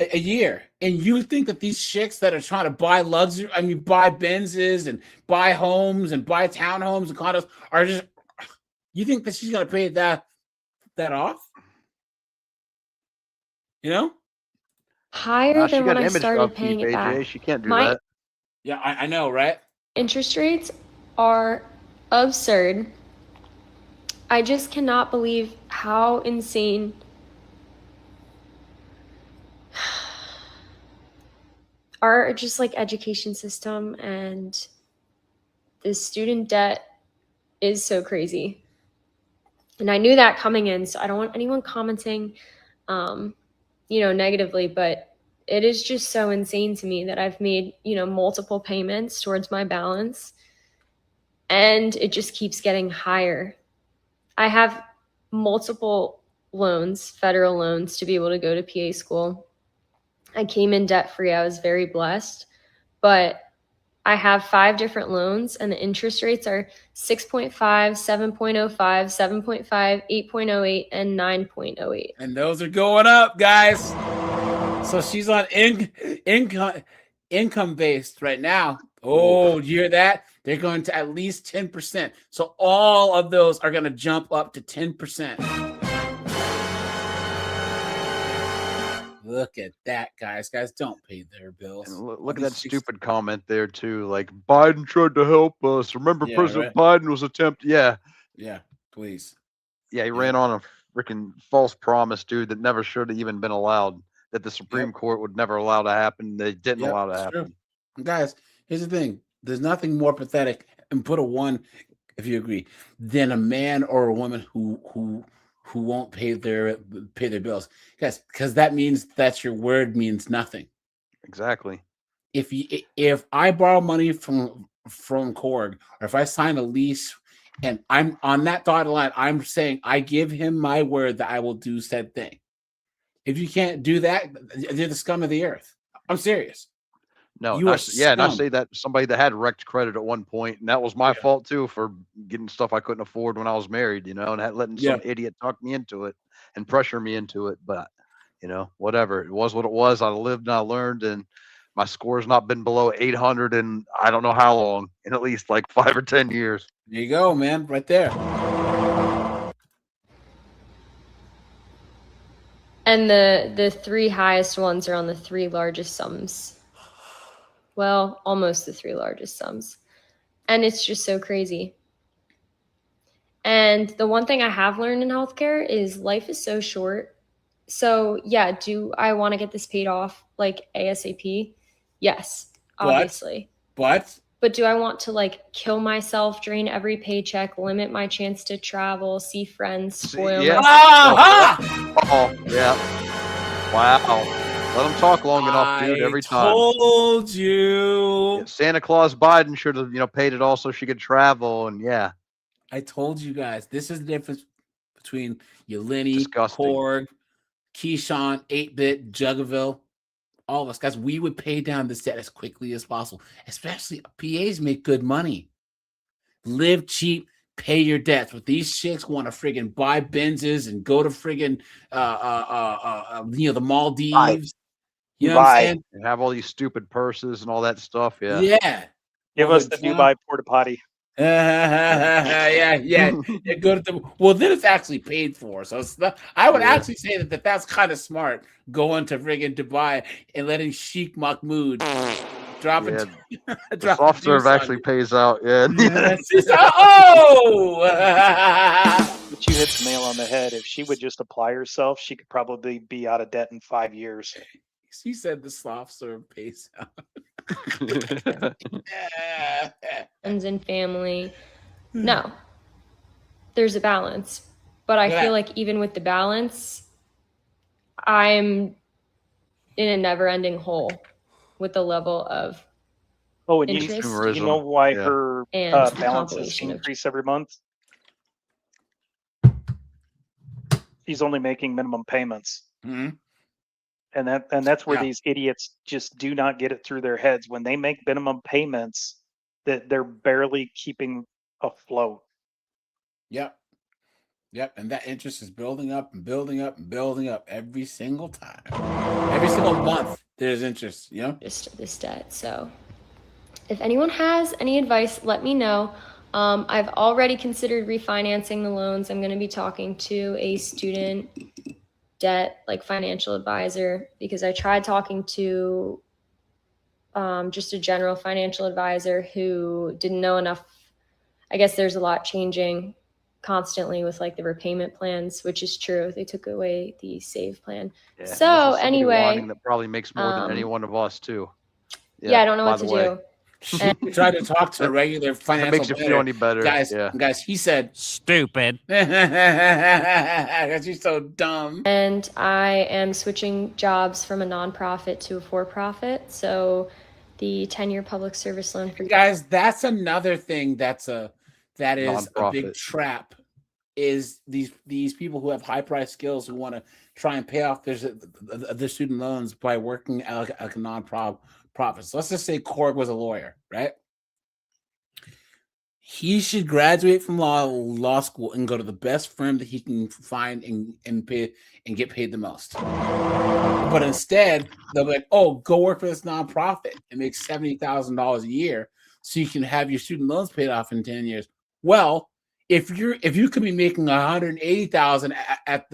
a year. And you think that these chicks that are trying to buy luxury, buy Benzes and buy homes and buy townhomes and condos are just, you think that she's going to pay that off? higher than when I started paying it back. She can't do My that. Yeah, I know, right? interest rates are absurd. I just cannot believe how insane our just like education system and the student debt is so crazy. And I knew that coming in, so I don't want anyone commenting negatively, but it is just so insane to me that I've made, multiple payments towards my balance and it just keeps getting higher. I have multiple loans, federal loans, to be able to go to PA school. I came in debt free. I was very blessed, but I have 5 different loans and the interest rates are 6.5, 7.05, 7.5, 8.08, and 9.08. And those are going up, guys. So she's on income based right now. Oh, you hear that? They're going to at least 10%. So all of those are going to jump up to 10%. Look at that, guys. Guys, don't pay their bills. And look at that stupid comment there too. Like Biden tried to help us. Remember, Yeah, President Biden was attempting. Yeah, please. Yeah, he ran on a freaking false promise, dude, that never should have even been allowed. That the Supreme Court would never allow to happen. They didn't allow to happen. True. Guys, here's the thing. There's nothing more pathetic, and put a 1 if you agree, than a man or a woman who who won't pay their bills, guys, because that means that your word means nothing. Exactly. If I borrow money from Korg, or if I sign a lease and I'm on that dotted line, I'm saying I give him my word that I will do said thing. If you can't do that, you're the scum of the earth. I'm serious. No, You are and I scum. say that somebody that had wrecked credit at one point, and that was my fault too for getting stuff I couldn't afford when I was married, and letting some idiot talk me into it and pressure me into it. But whatever, it was what it was. I lived and I learned, and my score's not been below 800 in I don't know how long, in at least like 5 or 10 years. There you go, man, right there. And the 3 highest ones are on the 3 largest sums. Well, almost the 3 largest sums. And it's just so crazy. And the one thing I have learned in healthcare is life is so short. So yeah, do I want to get this paid off like ASAP? Yes, obviously. But do I want to like kill myself, drain every paycheck, limit my chance to travel, see friends, spoil myself? Oh, yeah. Wow. Let them talk long enough, dude, every time. I told you. Santa Claus Biden should have, paid it all so she could travel, and yeah. I told you guys, this is the difference between Yeleni, Korg, Keyshawn, 8-Bit, Juggerville, all of us. Guys, we would pay down this debt as quickly as possible. Especially PAs make good money. Live cheap, pay your debts. But these chicks want to friggin' buy Benzes and go to friggin' the Maldives. You know what I'm saying? And have all these stupid purses and all that stuff. Yeah. Yeah. Give us the Dubai porta potty. Yeah. Go to well, then it's actually paid for. So it's not, I would actually say that that's kind of smart, going to friggin' Dubai and letting Sheikh Mahmoud drop it. The soft serve actually pays out. Yeah. But you hit the nail on the head. If she would just apply herself, she could probably be out of debt in 5 years. She said the soft serve pays out. Friends and family. No, there's a balance. But I feel like even with the balance, I'm in a never-ending hole with the level of and interest. you know why her And balances increase every month? She's only making minimum payments. Mm-hmm. And that's where these idiots just do not get it through their heads. When they make minimum payments, that they're barely keeping afloat. Yep. And that interest is building up and building up and building up every single time. Every single month there's interest, Just this debt. So if anyone has any advice, let me know. I've already considered refinancing the loans. I'm going to be talking to a student debt financial advisor, because I tried talking to just a general financial advisor who didn't know enough. I guess there's a lot changing constantly with the repayment plans, which is true. They took away the save plan. Yeah, so anyway, that probably makes more than any one of us too. Yeah, I don't know what to do. Try to talk to a regular financial. That makes you feel any better, guys. He said stupid. Because you're so dumb. And I am switching jobs from a nonprofit to a for-profit. So the 10-year public service loan for guys. That's another thing. That is a big trap. Is these people who have high price skills who want to try and pay off their student loans by working at a non-profit. So let's just say Korg was a lawyer, right? He should graduate from law school and go to the best firm that he can find and pay and get paid the most. But instead, they'll be like, "Oh, go work for this nonprofit and make $70,000 a year, so you can have your student loans paid off in 10 years." Well, if you could be making $180,000 at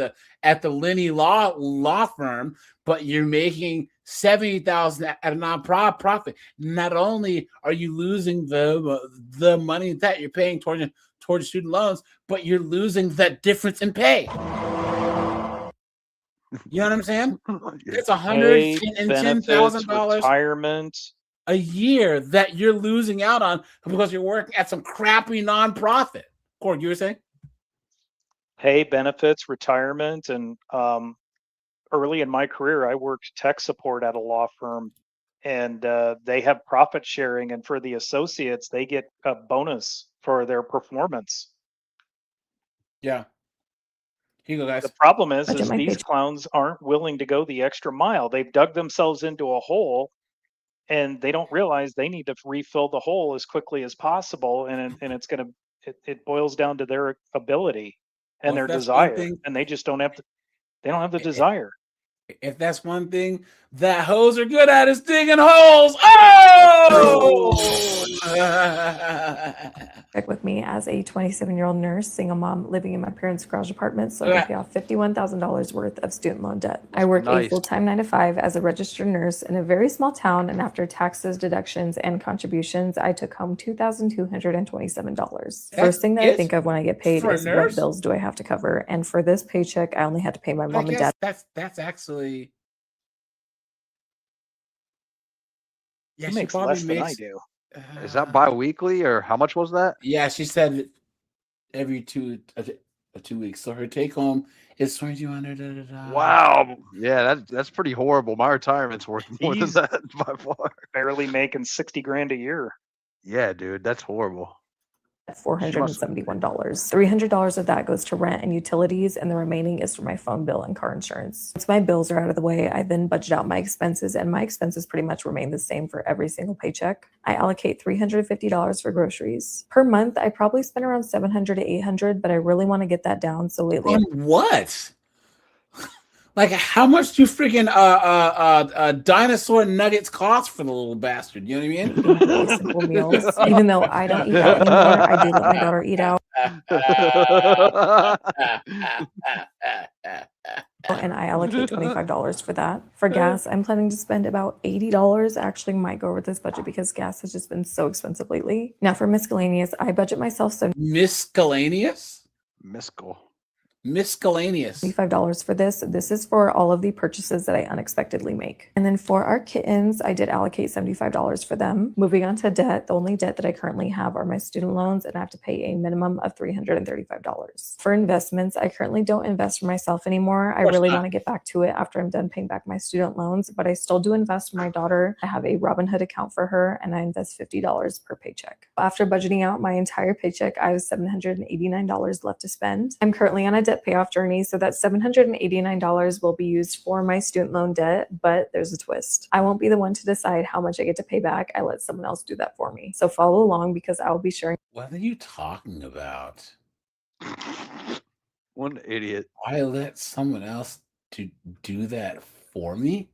the Linney law firm, but you're making $70,000 at a nonprofit, not only are you losing the money that you're paying towards student loans, but you're losing that difference in pay. You know what I'm saying? It's $110,000 retirement a year that you're losing out on because you're working at some crappy nonprofit. Korg, you were saying? pay, benefits, retirement, and early in my career, I worked tech support at a law firm, and they have profit sharing, and for the associates, they get a bonus for their performance. Yeah. Here you go, guys. The problem is Budget my these paycheck. clowns aren't willing to go the extra mile. They've dug themselves into a hole, and they don't realize they need to refill the hole as quickly as possible. And it's gonna it boils down to their ability and Well, their if that's one desire, thing, and they just don't have the desire. if that's one thing that hoes are good at is digging holes. Oh! Check with me as a 27-year-old nurse, single mom living in my parents' garage apartment, so I can pay off $51,000 worth of student loan debt. I work a full-time 9 to 5 as a registered nurse in a very small town, and after taxes, deductions, and contributions, I took home $2,227. First thing that I think of when I get paid for a is nurse? what bills do I have to cover, and for this paycheck, I only had to pay my mom and dad. That's actually. Yeah, He she makes probably less than I makes. do. Is that bi-weekly or how much was that? Yeah, she said every 2 weeks. So her take home is 2,200. Wow. Yeah, that's pretty horrible. My retirement's worth more than He's that by far. barely making 60 grand a year. Yeah, dude, that's horrible. $471. $300 of that goes to rent and utilities, and the remaining is for my phone bill and car insurance. Once my bills are out of the way, I then budget out my expenses, and my expenses pretty much remain the same for every single paycheck. I allocate $350 for groceries. Per month, I probably spend around $700 to $800, but I really want to get that down. So lately, On what? Like, how much do freaking dinosaur nuggets cost for the little bastard? You know what I mean? really simple meals. Even though I don't eat out anymore, I do let my daughter eat out. And I allocate $25 for that. For gas, I'm planning to spend about $80. Actually, might go over this budget because gas has just been so expensive lately. Now for miscellaneous, I budget myself Miscellaneous? Miscellaneous. $25 for this. This is for all of the purchases that I unexpectedly make. And then for our kittens, I did allocate $75 for them. Moving on to debt, the only debt that I currently have are my student loans, and I have to pay a minimum of $335. For investments, I currently don't invest for myself anymore. I really want to get back to it after I'm done paying back my student loans, but I still do invest for my daughter. I have a Robinhood account for her, and I invest $50 per paycheck. After budgeting out my entire paycheck, I have $789 left to spend. I'm currently on a debt payoff journey, so that $789 will be used for my student loan debt, but there's a twist. I won't be the one to decide how much I get to pay back. I let someone else do that for me. So follow along because I will be sharing. What are you talking about? One idiot. I let someone else to do that for me?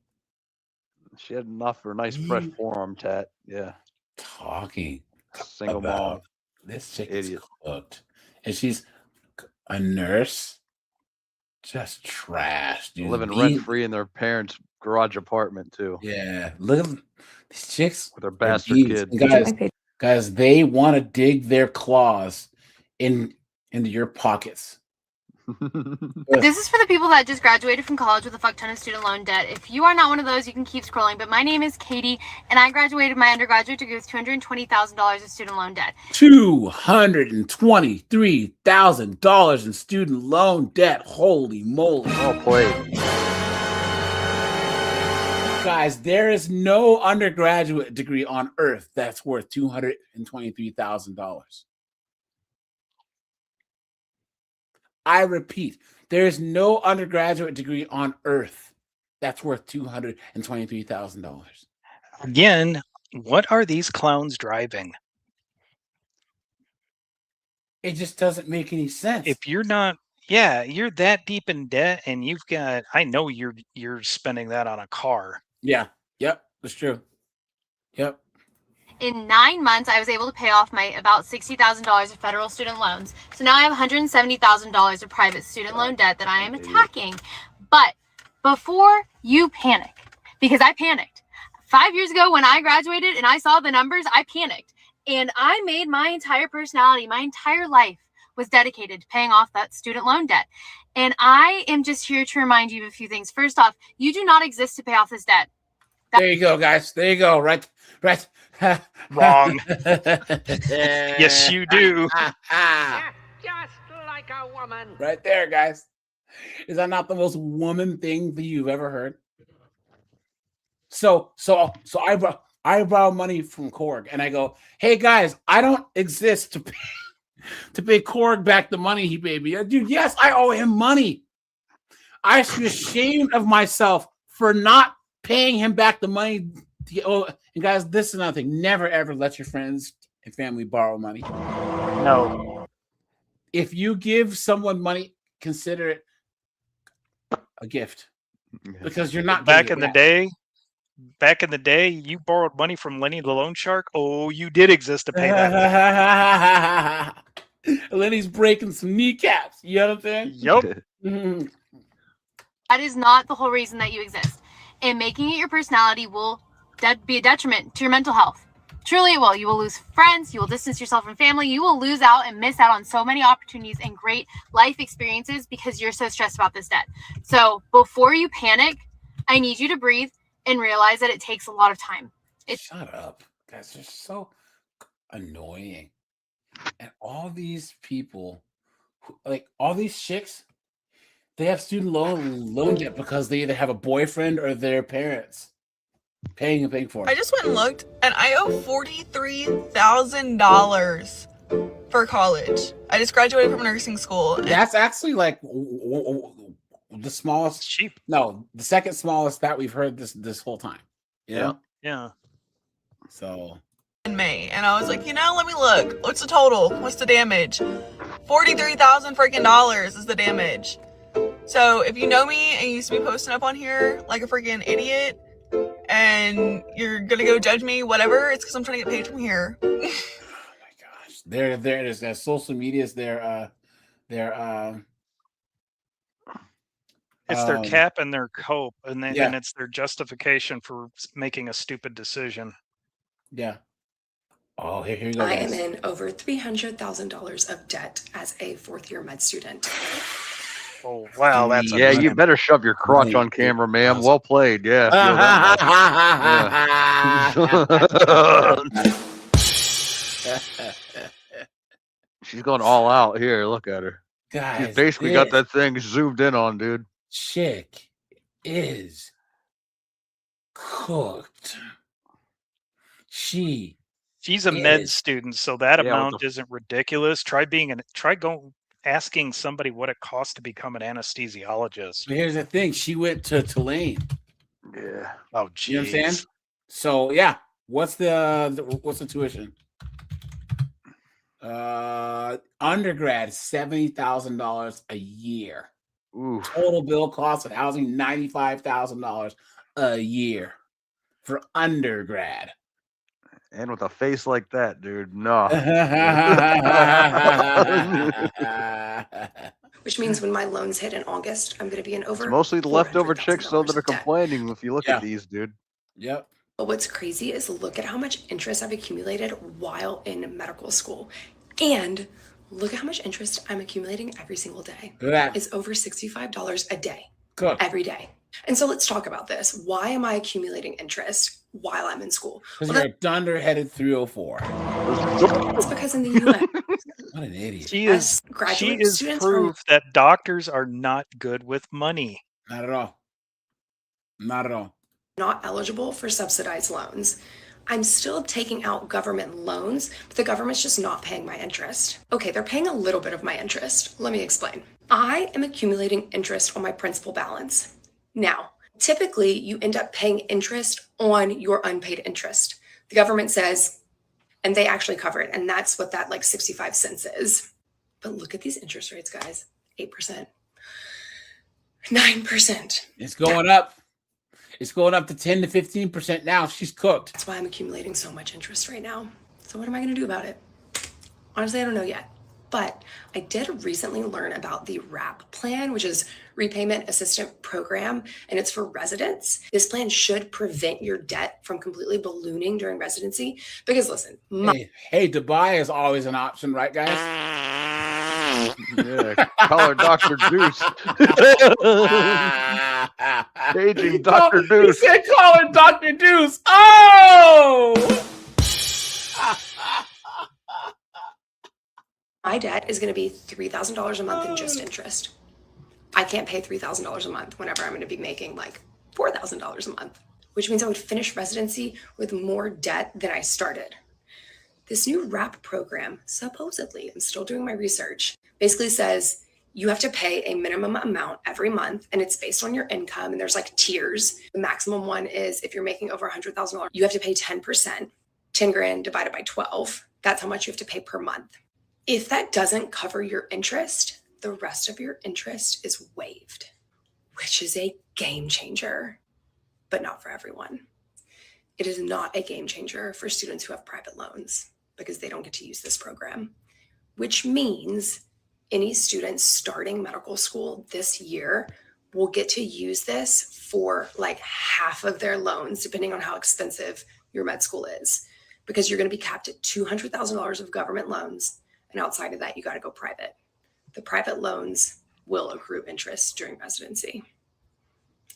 She had enough for a nice fresh forearm tat. Yeah. Talking Single about mom. this chick is cooked. And she's a nurse. Just trash, dude. Living rent free in their parents' garage apartment too. Yeah. Look at these chicks with their they're bastard beasts. kids. Guys, they want to dig their claws into your pockets. This is for the people that just graduated from college with a fuck ton of student loan debt. If you are not one of those, you can keep scrolling. But my name is Katie, and I graduated my undergraduate degree with $220,000 of student loan debt. $223,000 in student loan debt. Holy moly. Oh, boy. Guys, there is no undergraduate degree on earth that's worth $223,000. I repeat, there is no undergraduate degree on earth that's worth $223,000. Again, what are these clowns driving? It just doesn't make any sense. If you're not, you're that deep in debt, and you've got, I know you're spending that on a car. Yeah. Yep. That's true. Yep. In 9 months, I was able to pay off my about $60,000 of federal student loans. So now I have $170,000 of private student loan debt that I am attacking. But before you panic, because I panicked. 5 years ago when I graduated and I saw the numbers, I panicked. And I made my entire personality, my entire life was dedicated to paying off that student loan debt. And I am just here to remind you of a few things. First off, you do not exist to pay off this debt. There you go, guys. There you go. Right. Wrong. Yes, you do. Just like Right there, guys. Is that not the most woman thing that you've ever heard? So I borrow money from Korg, and I go, "Hey guys, I don't exist to pay Korg back the money he paid me, dude. Yes, I owe him money. I should be ashamed of myself for not paying him back the money. And guys, this is another thing: never ever let your friends and family borrow money. No. If you give someone money, consider it a gift, because you're not Back in the day, you borrowed money from Lenny the Loan Shark. Oh, you did exist to pay that. Lenny's breaking some kneecaps. You know what I'm saying? Yep. That is not the whole reason that you exist. And making it your personality will be a detriment to your mental health. Truly it will. You will lose friends. You will distance yourself from family. You will lose out and miss out on so many opportunities and great life experiences because you're so stressed about this debt. So before you panic, I need you to breathe and realize that it takes a lot of time. Shut up. Guys, they're so annoying. And all these people, like all these chicks, they have student loan debt because they either have a boyfriend or their parents paying for it. I just went and looked, and I owe $43,000 for college. I just graduated from nursing school. That's actually like the smallest. Cheap. No, the second smallest that we've heard this whole time. Yeah. So in May, and I was like, let me look. What's the total? What's the damage? $43,000 freaking dollars is the damage. So if you know me and you used to be posting up on here like a freaking idiot, and you're gonna go judge me, whatever, it's because I'm trying to get paid from here. there's their social medias, their It's their cap and their cope, and then and it's their justification for making a stupid decision. Yeah. Oh, here you go. I am in over $300,000 of debt as a fourth-year med student. Oh wow, that's you better shove your crotch on camera, ma'am. Well played. Yeah. She's going all out here. Look at her. Guys, she's basically got that thing zoomed in on, dude. Chick is cooked. She's a med student, so that amount isn't ridiculous. Try asking somebody what it costs to become an anesthesiologist. But here's the thing: she went to Tulane. Yeah. Oh, geez. You know what I'm saying? So yeah, what's the tuition? Undergrad $70,000 a year. Ooh. Total bill cost of housing $95,000 a year for undergrad. And with a face like that, dude, no. Which means when my loans hit in August, I'm going to be in over. It's mostly the leftover chicks though that are complaining. If you look at these, dude. Yep. But what's crazy is look at how much interest I've accumulated while in medical school, and look at how much interest I'm accumulating every single day. Look at that. It's over $65 a day. Good. Every day. And so let's talk about this. Why am I accumulating interest while I'm in school? Because you're a dunderheaded 304. It's because in the U.S. What an idiot. She is proof that doctors are not good with money. Not at all. Not at all. Not eligible for subsidized loans. I'm still taking out government loans, but the government's just not paying my interest. Okay, they're paying a little bit of my interest. Let me explain. I am accumulating interest on my principal balance. Now, typically you end up paying interest on your unpaid interest. The government says, and they actually cover it, and that's what that like 65 cents is. But look at these interest rates, guys. 8%. 9%. It's going up. It's going up to 10 to 15% now. She's cooked. That's why I'm accumulating so much interest right now. So what am I going to do about it? Honestly, I don't know yet. But I did recently learn about the RAP plan, which is Repayment Assistant Program, and it's for residents. This plan should prevent your debt from completely ballooning during residency. Because listen, hey, Dubai is always an option, right, guys? Yeah, call her Dr. Deuce. Paging Dr. Deuce. He said call her Dr. Deuce. Oh! My debt is going to be $3,000 a month in just interest. I can't pay $3,000 a month whenever I'm going to be making like $4,000 a month, which means I would finish residency with more debt than I started. This new RAP program, supposedly, I'm still doing my research, basically says you have to pay a minimum amount every month, and it's based on your income, and there's like tiers. The maximum one is if you're making over $100,000, you have to pay 10%, 10 grand divided by 12. That's how much you have to pay per month. If that doesn't cover your interest, the rest of your interest is waived, which is a game changer, but not for everyone. It is not a game changer for students who have private loans because they don't get to use this program, which means any students starting medical school this year will get to use this for like half of their loans, depending on how expensive your med school is, because you're going to be capped at $200,000 of government loans. And outside of that, you got to go private. The private loans will accrue interest during residency.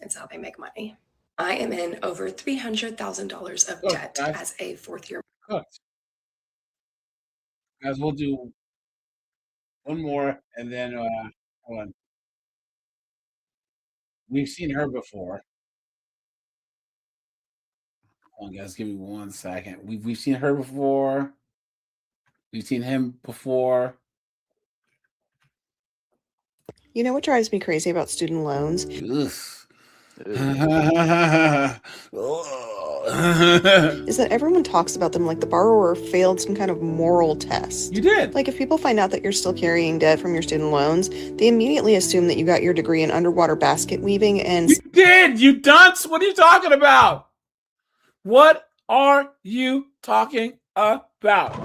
It's how they make money. I am in over $300,000 of debt as a fourth year. Guys, we'll do one more, and then hold on. We've seen her before. Hold on, guys, give me 1 second. We've seen her before. We've seen him before. You know what drives me crazy about student loans? Is that everyone talks about them like the borrower failed some kind of moral test. You did. Like if people find out that you're still carrying debt from your student loans, they immediately assume that you got your degree in underwater basket weaving and... You did, you dunce! What are you talking about? What are you talking about?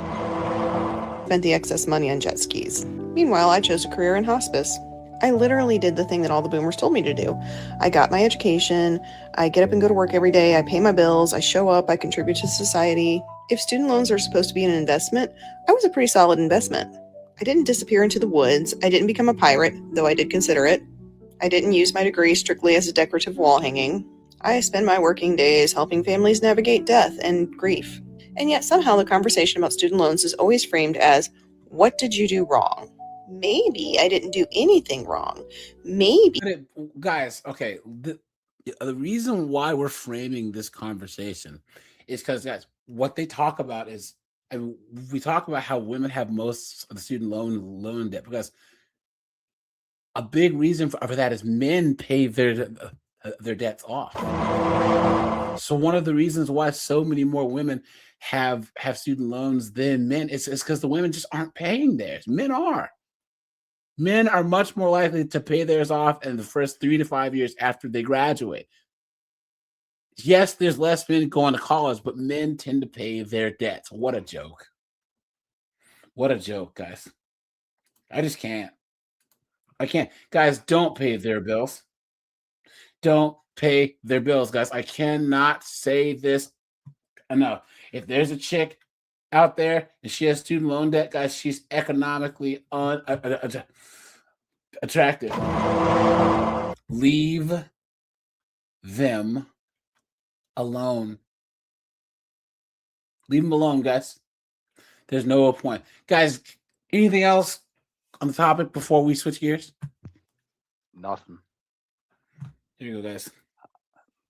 Spent the excess money on jet skis. Meanwhile, I chose a career in hospice. I literally did the thing that all the boomers told me to do. I got my education, I get up and go to work every day, I pay my bills, I show up, I contribute to society. If student loans are supposed to be an investment, I was a pretty solid investment. I didn't disappear into the woods, I didn't become a pirate, though I did consider it. I didn't use my degree strictly as a decorative wall hanging. I spend my working days helping families navigate death and grief. And yet somehow the conversation about student loans is always framed as, what did you do wrong? Maybe I didn't do anything wrong. Maybe. Guys, okay. The reason why we're framing this conversation is because, guys, what they talk about is, and we talk about how women have most of the student loan debt, because a big reason for that is men pay their debts off. So one of the reasons why so many more women have student loans than men is because the women just aren't paying theirs. Men are. Men are much more likely to pay theirs off in the first 3 to 5 years after they graduate. Yes, there's less men going to college, but men tend to pay their debts. What a joke. What a joke, guys. I just can't. I can't. Guys, don't pay their bills. Don't pay their bills, guys. I cannot say this enough. If there's a chick out there and she has student loan debt, guys, she's economically attractive. Leave them alone. Leave them alone, guys. There's no point. Guys, anything else on the topic before we switch gears? Nothing. Here you go, guys.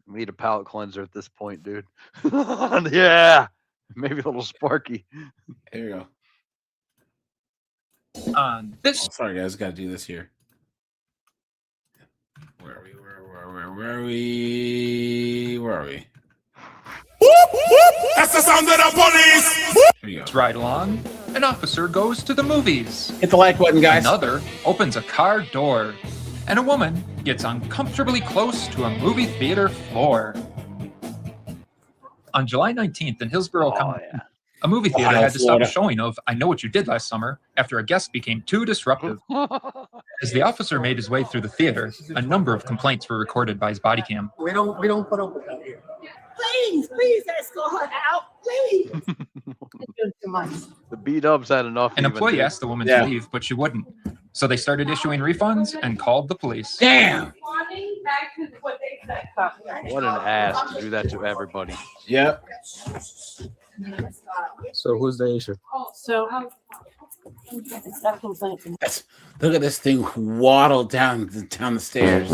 We need a palate cleanser at this point, dude. Yeah. Maybe a little sparky. Here you go. This. Oh, sorry, guys. Got to do this here. Where are we? Where are we? Where are we? That's the sound of the police! Here you go. Let's ride along. An officer goes to the movies. Hit the like button, guys. Another opens a car door. And a woman gets uncomfortably close to a movie theater floor. On July 19th in Hillsborough County, a movie theater had to stop a showing of I Know What You Did Last Summer after a guest became too disruptive. As the officer made his way through the theater, a number of complaints were recorded by his body cam. We don't put up with that here. Please, escort her out, please. Too much. The B-dubs had enough. An employee asked the woman to leave, but she wouldn't. So they started issuing refunds and called the police. Damn! What an ass to do that to everybody. Yep. So who's the issue? So Look at this thing waddle down the stairs.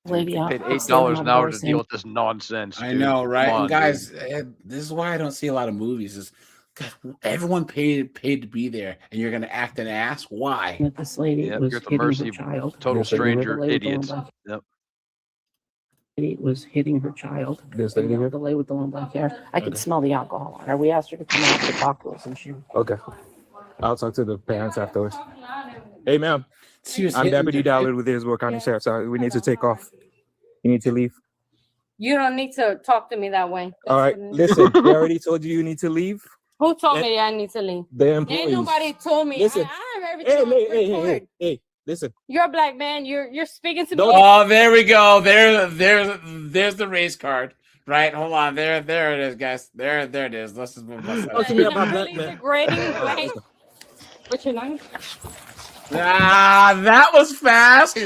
Lady, paid $8 an hour to deal with this nonsense. I dude. know, right? Come on, And guys, dude. this is why I don't see a lot of movies. Is God, everyone paid to be there, and you're gonna act an ass? Why? This lady Yep, was you're at the hitting mercy her of child. total stranger idiots. Yep. Lady was hitting her child. This lady here? The lady with the long black hair. I could smell the alcohol on her. We asked her to come out to talk to us, and she. Okay. I'll talk to the parents afterwards. Hey, ma'am. She was I'm hitting Deputy her- Dallard with the Hillsborough County Sheriff. Sorry, we need to take off. You need to leave. You don't need to talk to me that way. All right. Listen, they already told you need to leave. Who told Eh, me I need to leave? The Ain't employees. nobody told me. Listen. I have everything. Hey, listen. You're a black man. You're speaking to me. Oh, there we go. There's the race card. Right, hold on. There it is, guys. There it is. Let's just move on. Talk to me about black men. Degrading, right? What's your name? Ah, that was fast.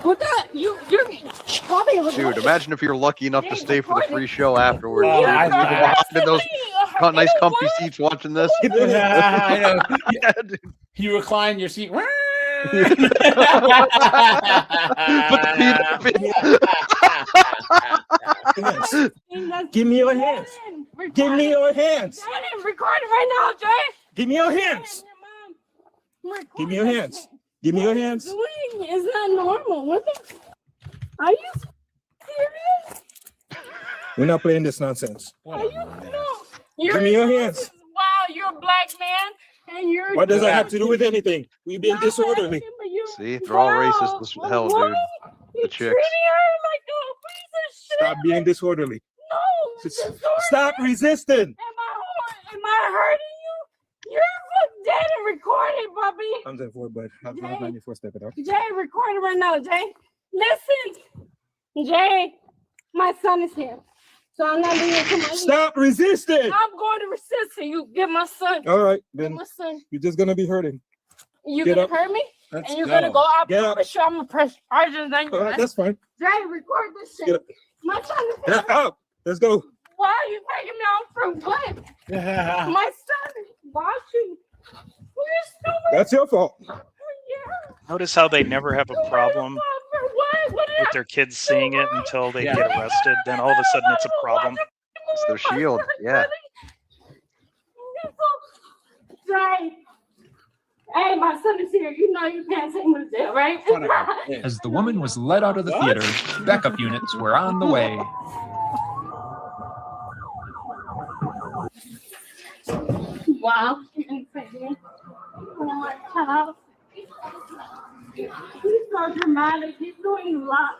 What the? You're probably Dude, imagine if you're lucky enough to stay for the free show afterwards. Oh, dude. I People know. behind in those nice comfy seats watching this. I know. You recline your seat. Put the feet up. Give me your hands. Give me your hands. Recording right now, Jay. Give me your hands. Give me your hands. Give me your hands. It's not normal. What the? Are you serious? We're not playing this nonsense. Are you? No. Give me your hands. Wow, you're a black man, and you're. What does that have to do with anything? We've been disorderly. See, they're all racist as hell, dude. The chicks. Stop being disorderly. No. Stop resisting. Am I hurting you? You're dead and recording, puppy. I'm 10-4, but I'm Jay. 94 step it up. Jay, recording right now, Jay. Listen, Jay, my son is here. So I'm not leaving to my Stop resisting. I'm going to resist and you get my son. All right, Get then my son. you're just gonna be hurting. You're Get gonna up. hurt me? Let's and you're go. gonna go out. Get up. I'm gonna press charges on you. All right, that's fine. Jay, record this shit. Get up. My son is Get here. up. Let's go. Why are you taking me out from what? My son is watching. We're stupid. That's your fault. Notice how they never have a problem with their kids seeing it until they get arrested. Then all of a sudden it's a problem. It's their shield. Yeah. Jay. Hey, my son is here. You know you can't take him to jail, right? As the woman was led out of the theater, backup units were on the way. Wow. He's so dramatic. He's doing a lot.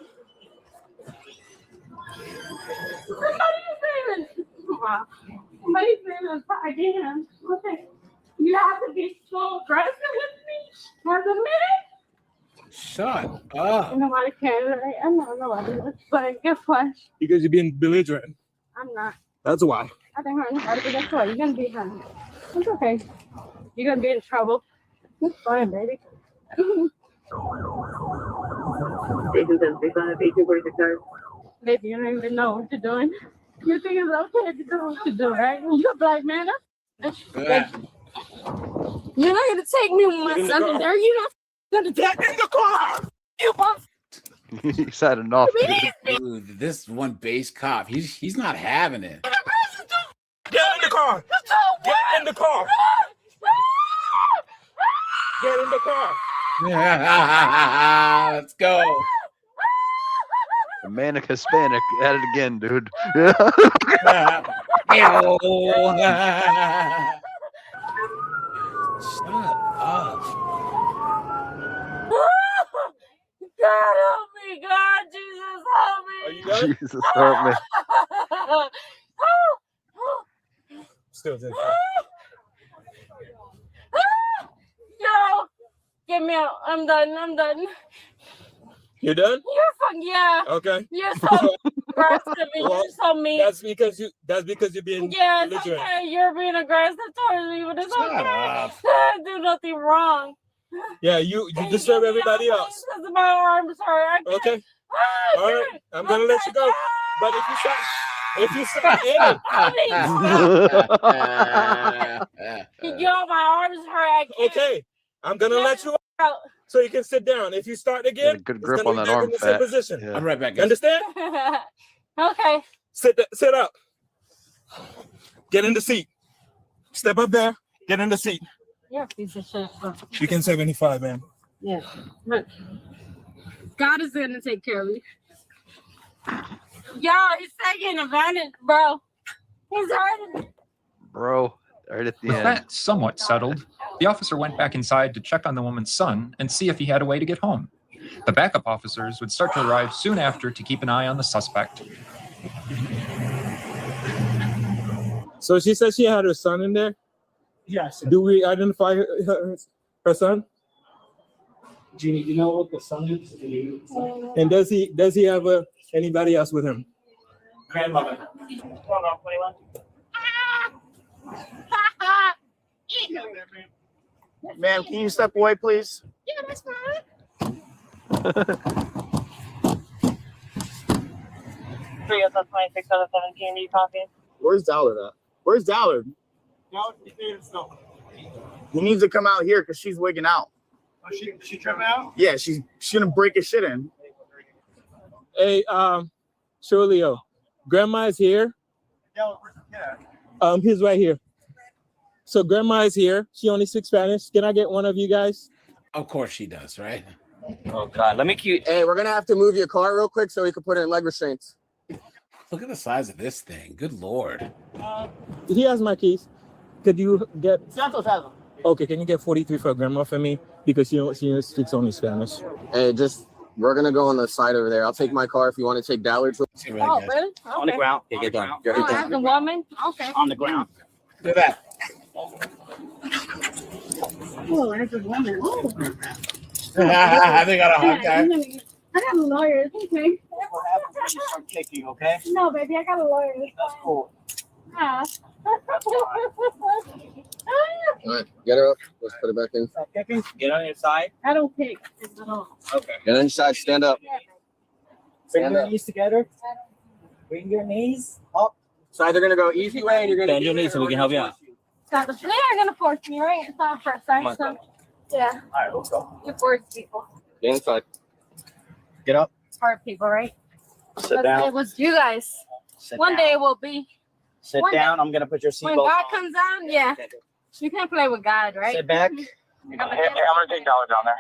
Somebody's saying, wow. Somebody's saying again. Okay. You have to be so aggressive with me for the minute. Shut up. Nobody cares, right? I know nobody. But guess what? Because you're being belligerent. I'm not. That's why. I think hurt nobody, but guess what? You're gonna be hurt. It's okay. You're gonna be in trouble. It's fine, baby. Baby, you don't even know what you're doing. You think it's okay to do what you do, right? You're a black man. Yeah. You're not gonna take me with my son in there. You're not gonna take me in the car. You want He's had enough. Dude. Dude, this one base cop, he's not having it. Get in the car. Get in the car. Get in the car. Let's go. The manic Hispanic at it again, dude. Shut up. God help me, God, Jesus help me. Are you done? Jesus help me. Still dead. No, get me out. I'm done. You're done? You're fucking yeah. Okay. You're so aggressive. You're so mean. That's because you're being Yes, belligerent. okay. You're being aggressive towards me, but it's Shut okay. up. I didn't do nothing wrong. Yeah, you disturb everybody else. Because my arms hurt. Okay. All right. I'm gonna let you go. But if you start, hey. Yo, my arms hurt. I can't. Okay. I'm gonna let you out so you can sit down. If you start again, Good grip it's on gonna that be back arm in the same fat. position. Yeah. I'm right back. You Guys. understand? Okay. Sit up. Get in the seat. Step up there. Get in the seat. You're a piece of shit. You can 75, man. Yeah. Look. God is gonna take care of me. Yo, he's taking advantage, bro. He's hurting me. Bro, right at the With end. that somewhat settled, the officer went back inside to check on the woman's son and see if he had a way to get home. The backup officers would start to arrive soon after to keep an eye on the suspect. So she said she had her son in there? Yes. Do we identify her son? Jeannie, do you know what the son is? And does he have anybody else with him? Grandmother. Hold on, 21. Ma'am, can you step away, please? Yeah, that's fine. 26 out of 17, are you talking? Where's Dallard at? Where's Dallard? He needs to come out here because she's wigging out. Oh, she tripping out? Yeah, she's gonna break his shit in. Hey, Shirley, Grandma is here. He's right here. So Grandma is here. She only speaks Spanish. Can I get one of you guys? Of course she does, right? Oh God, let me cue. Hey, we're gonna have to move your car real quick so we can put it in leg restraints. Look at the size of this thing. Good Lord. He has my keys. Could you get? Santos has them. Okay, can you get 43 for Grandma for me? Because she speaks only Spanish. Hey, we're gonna go on the side over there. I'll take my car if you want to take Dallard's. Oh, really? Okay. On the ground. Yeah, get down. Oh, as a woman? Okay. On the ground. Do that. Oh, as a woman. Oh. They got a hot guy. I got a lawyer. It's okay. Start kicking, okay? No, baby, I got a lawyer. That's cool. Ah. All right, get her up. Let's put it back in. Kicking. Get on your side. I don't kick at all. Okay. Get on your side. Stand up. Bring your knees together. Bring your knees up. So either gonna go easy way and you're gonna Bend your knees so we can help you out. They are gonna force me, right? It's not first time, so yeah. All right, let's go. You force people. Get inside. Get up. Hard people, right? Sit down. It was you guys. Sit One down. day it will be. Sit one down. I'm gonna put your When seatbelt God on. comes down, yeah. You can't play with God, right? Sit back. I'm I'm gonna take Dollar down there.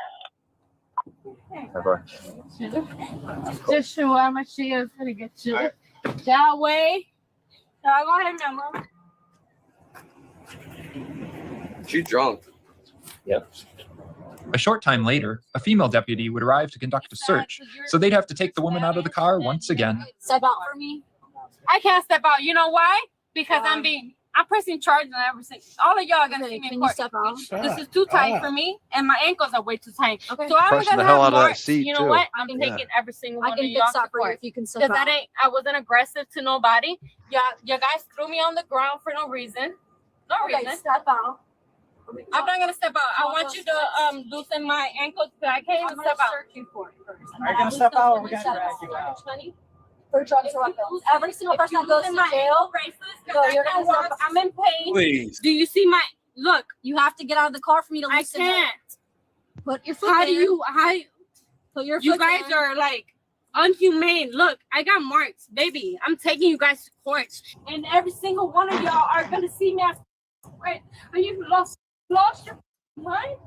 just show how much she is gonna get you. That way. Go ahead, Mama. She's drunk. Yep. A short time later, a female deputy would arrive to conduct a search, so they'd have to take the woman out of the car once again. Step out for me. I can't step out. You know why? Because I'm pressing charge and everything. All of y'all are gonna see me in court. Step out? This is too tight for me, and my ankles are way too tight. Okay. So I'm Pressing gonna the hell have out of that marks. seat, You know too. what? I'm Yeah. taking every single I one can of fix y'all that to for you court. if you can step Because out. I wasn't aggressive to nobody. You guys threw me on the ground for no reason. No reason. Step out. I'm not gonna step out. I want you to loosen my ankles, but I can't even step out. Are you gonna step out or we're gonna drag you out? For drugs or weapons. Every single person that goes to jail, So you're gonna step out. I'm in pain. Please. Do you see my look? you have to get out of the car for me to I loosen it. can't. Put your foot How there. do you? How Put your you foot guys there. are like unhumane. Look, I got marks, baby. I'm taking you guys to court, and every single one of y'all are gonna see me after court. And you lost your mind.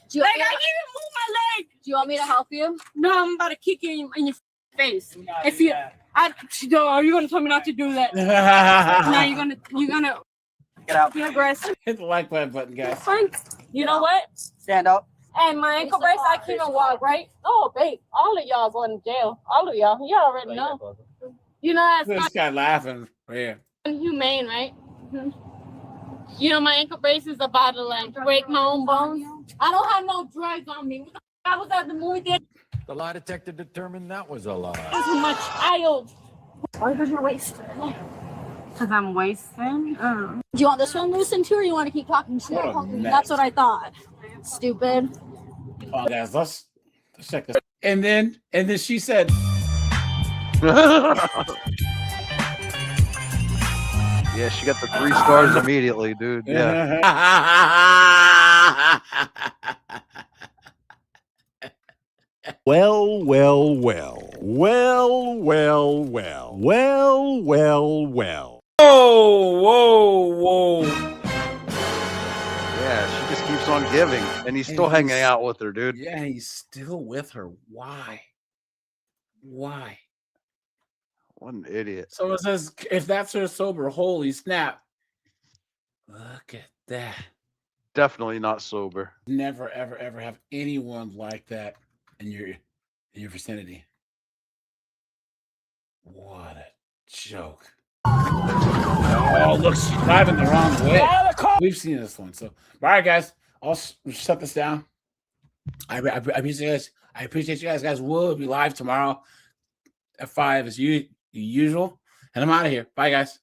Do you, Like want me I to, can't even move my leg. do you want me to help you? No, I'm about to kick you in your face. If you, no, you're gonna tell me not to do that. Now you're gonna Get out. be aggressive. Hit the like button, guys. Fine. You know what? Stand up. And my ankle brace, I can't even walk, right? Oh, babe, all of y'all going to jail. All of y'all. Y'all already know. You know that's This not guy laughing. Yeah. inhumane, right? You know my ankle brace is about to like break my own bones. I don't have no drugs on me. I was at the movie theater. The lie detector determined that was a lie. Too much child. Why does your waist? Because I'm wasting. Do you want this one loosened too, or you want to keep talking shit? What a mess. That's what I thought. Stupid. Oh, guys, let's check this. And then she said, Yeah, she got the 3 stars immediately, dude. Yeah. Well. Whoa. Yeah, she just keeps on giving, and he's still hanging out with her, dude. Yeah, he's still with her. Why? Why? What an idiot. So it says, if that's her sober, holy snap. Look at that. Definitely not sober. Never, ever, ever have anyone like that in your vicinity. What a joke. Oh, look, she's driving the wrong way. We've seen this one. So, all right, guys, I'll shut this down. I appreciate you guys. I appreciate you guys. Guys, we'll be live tomorrow at 5 as usual. And I'm out of here. Bye, guys.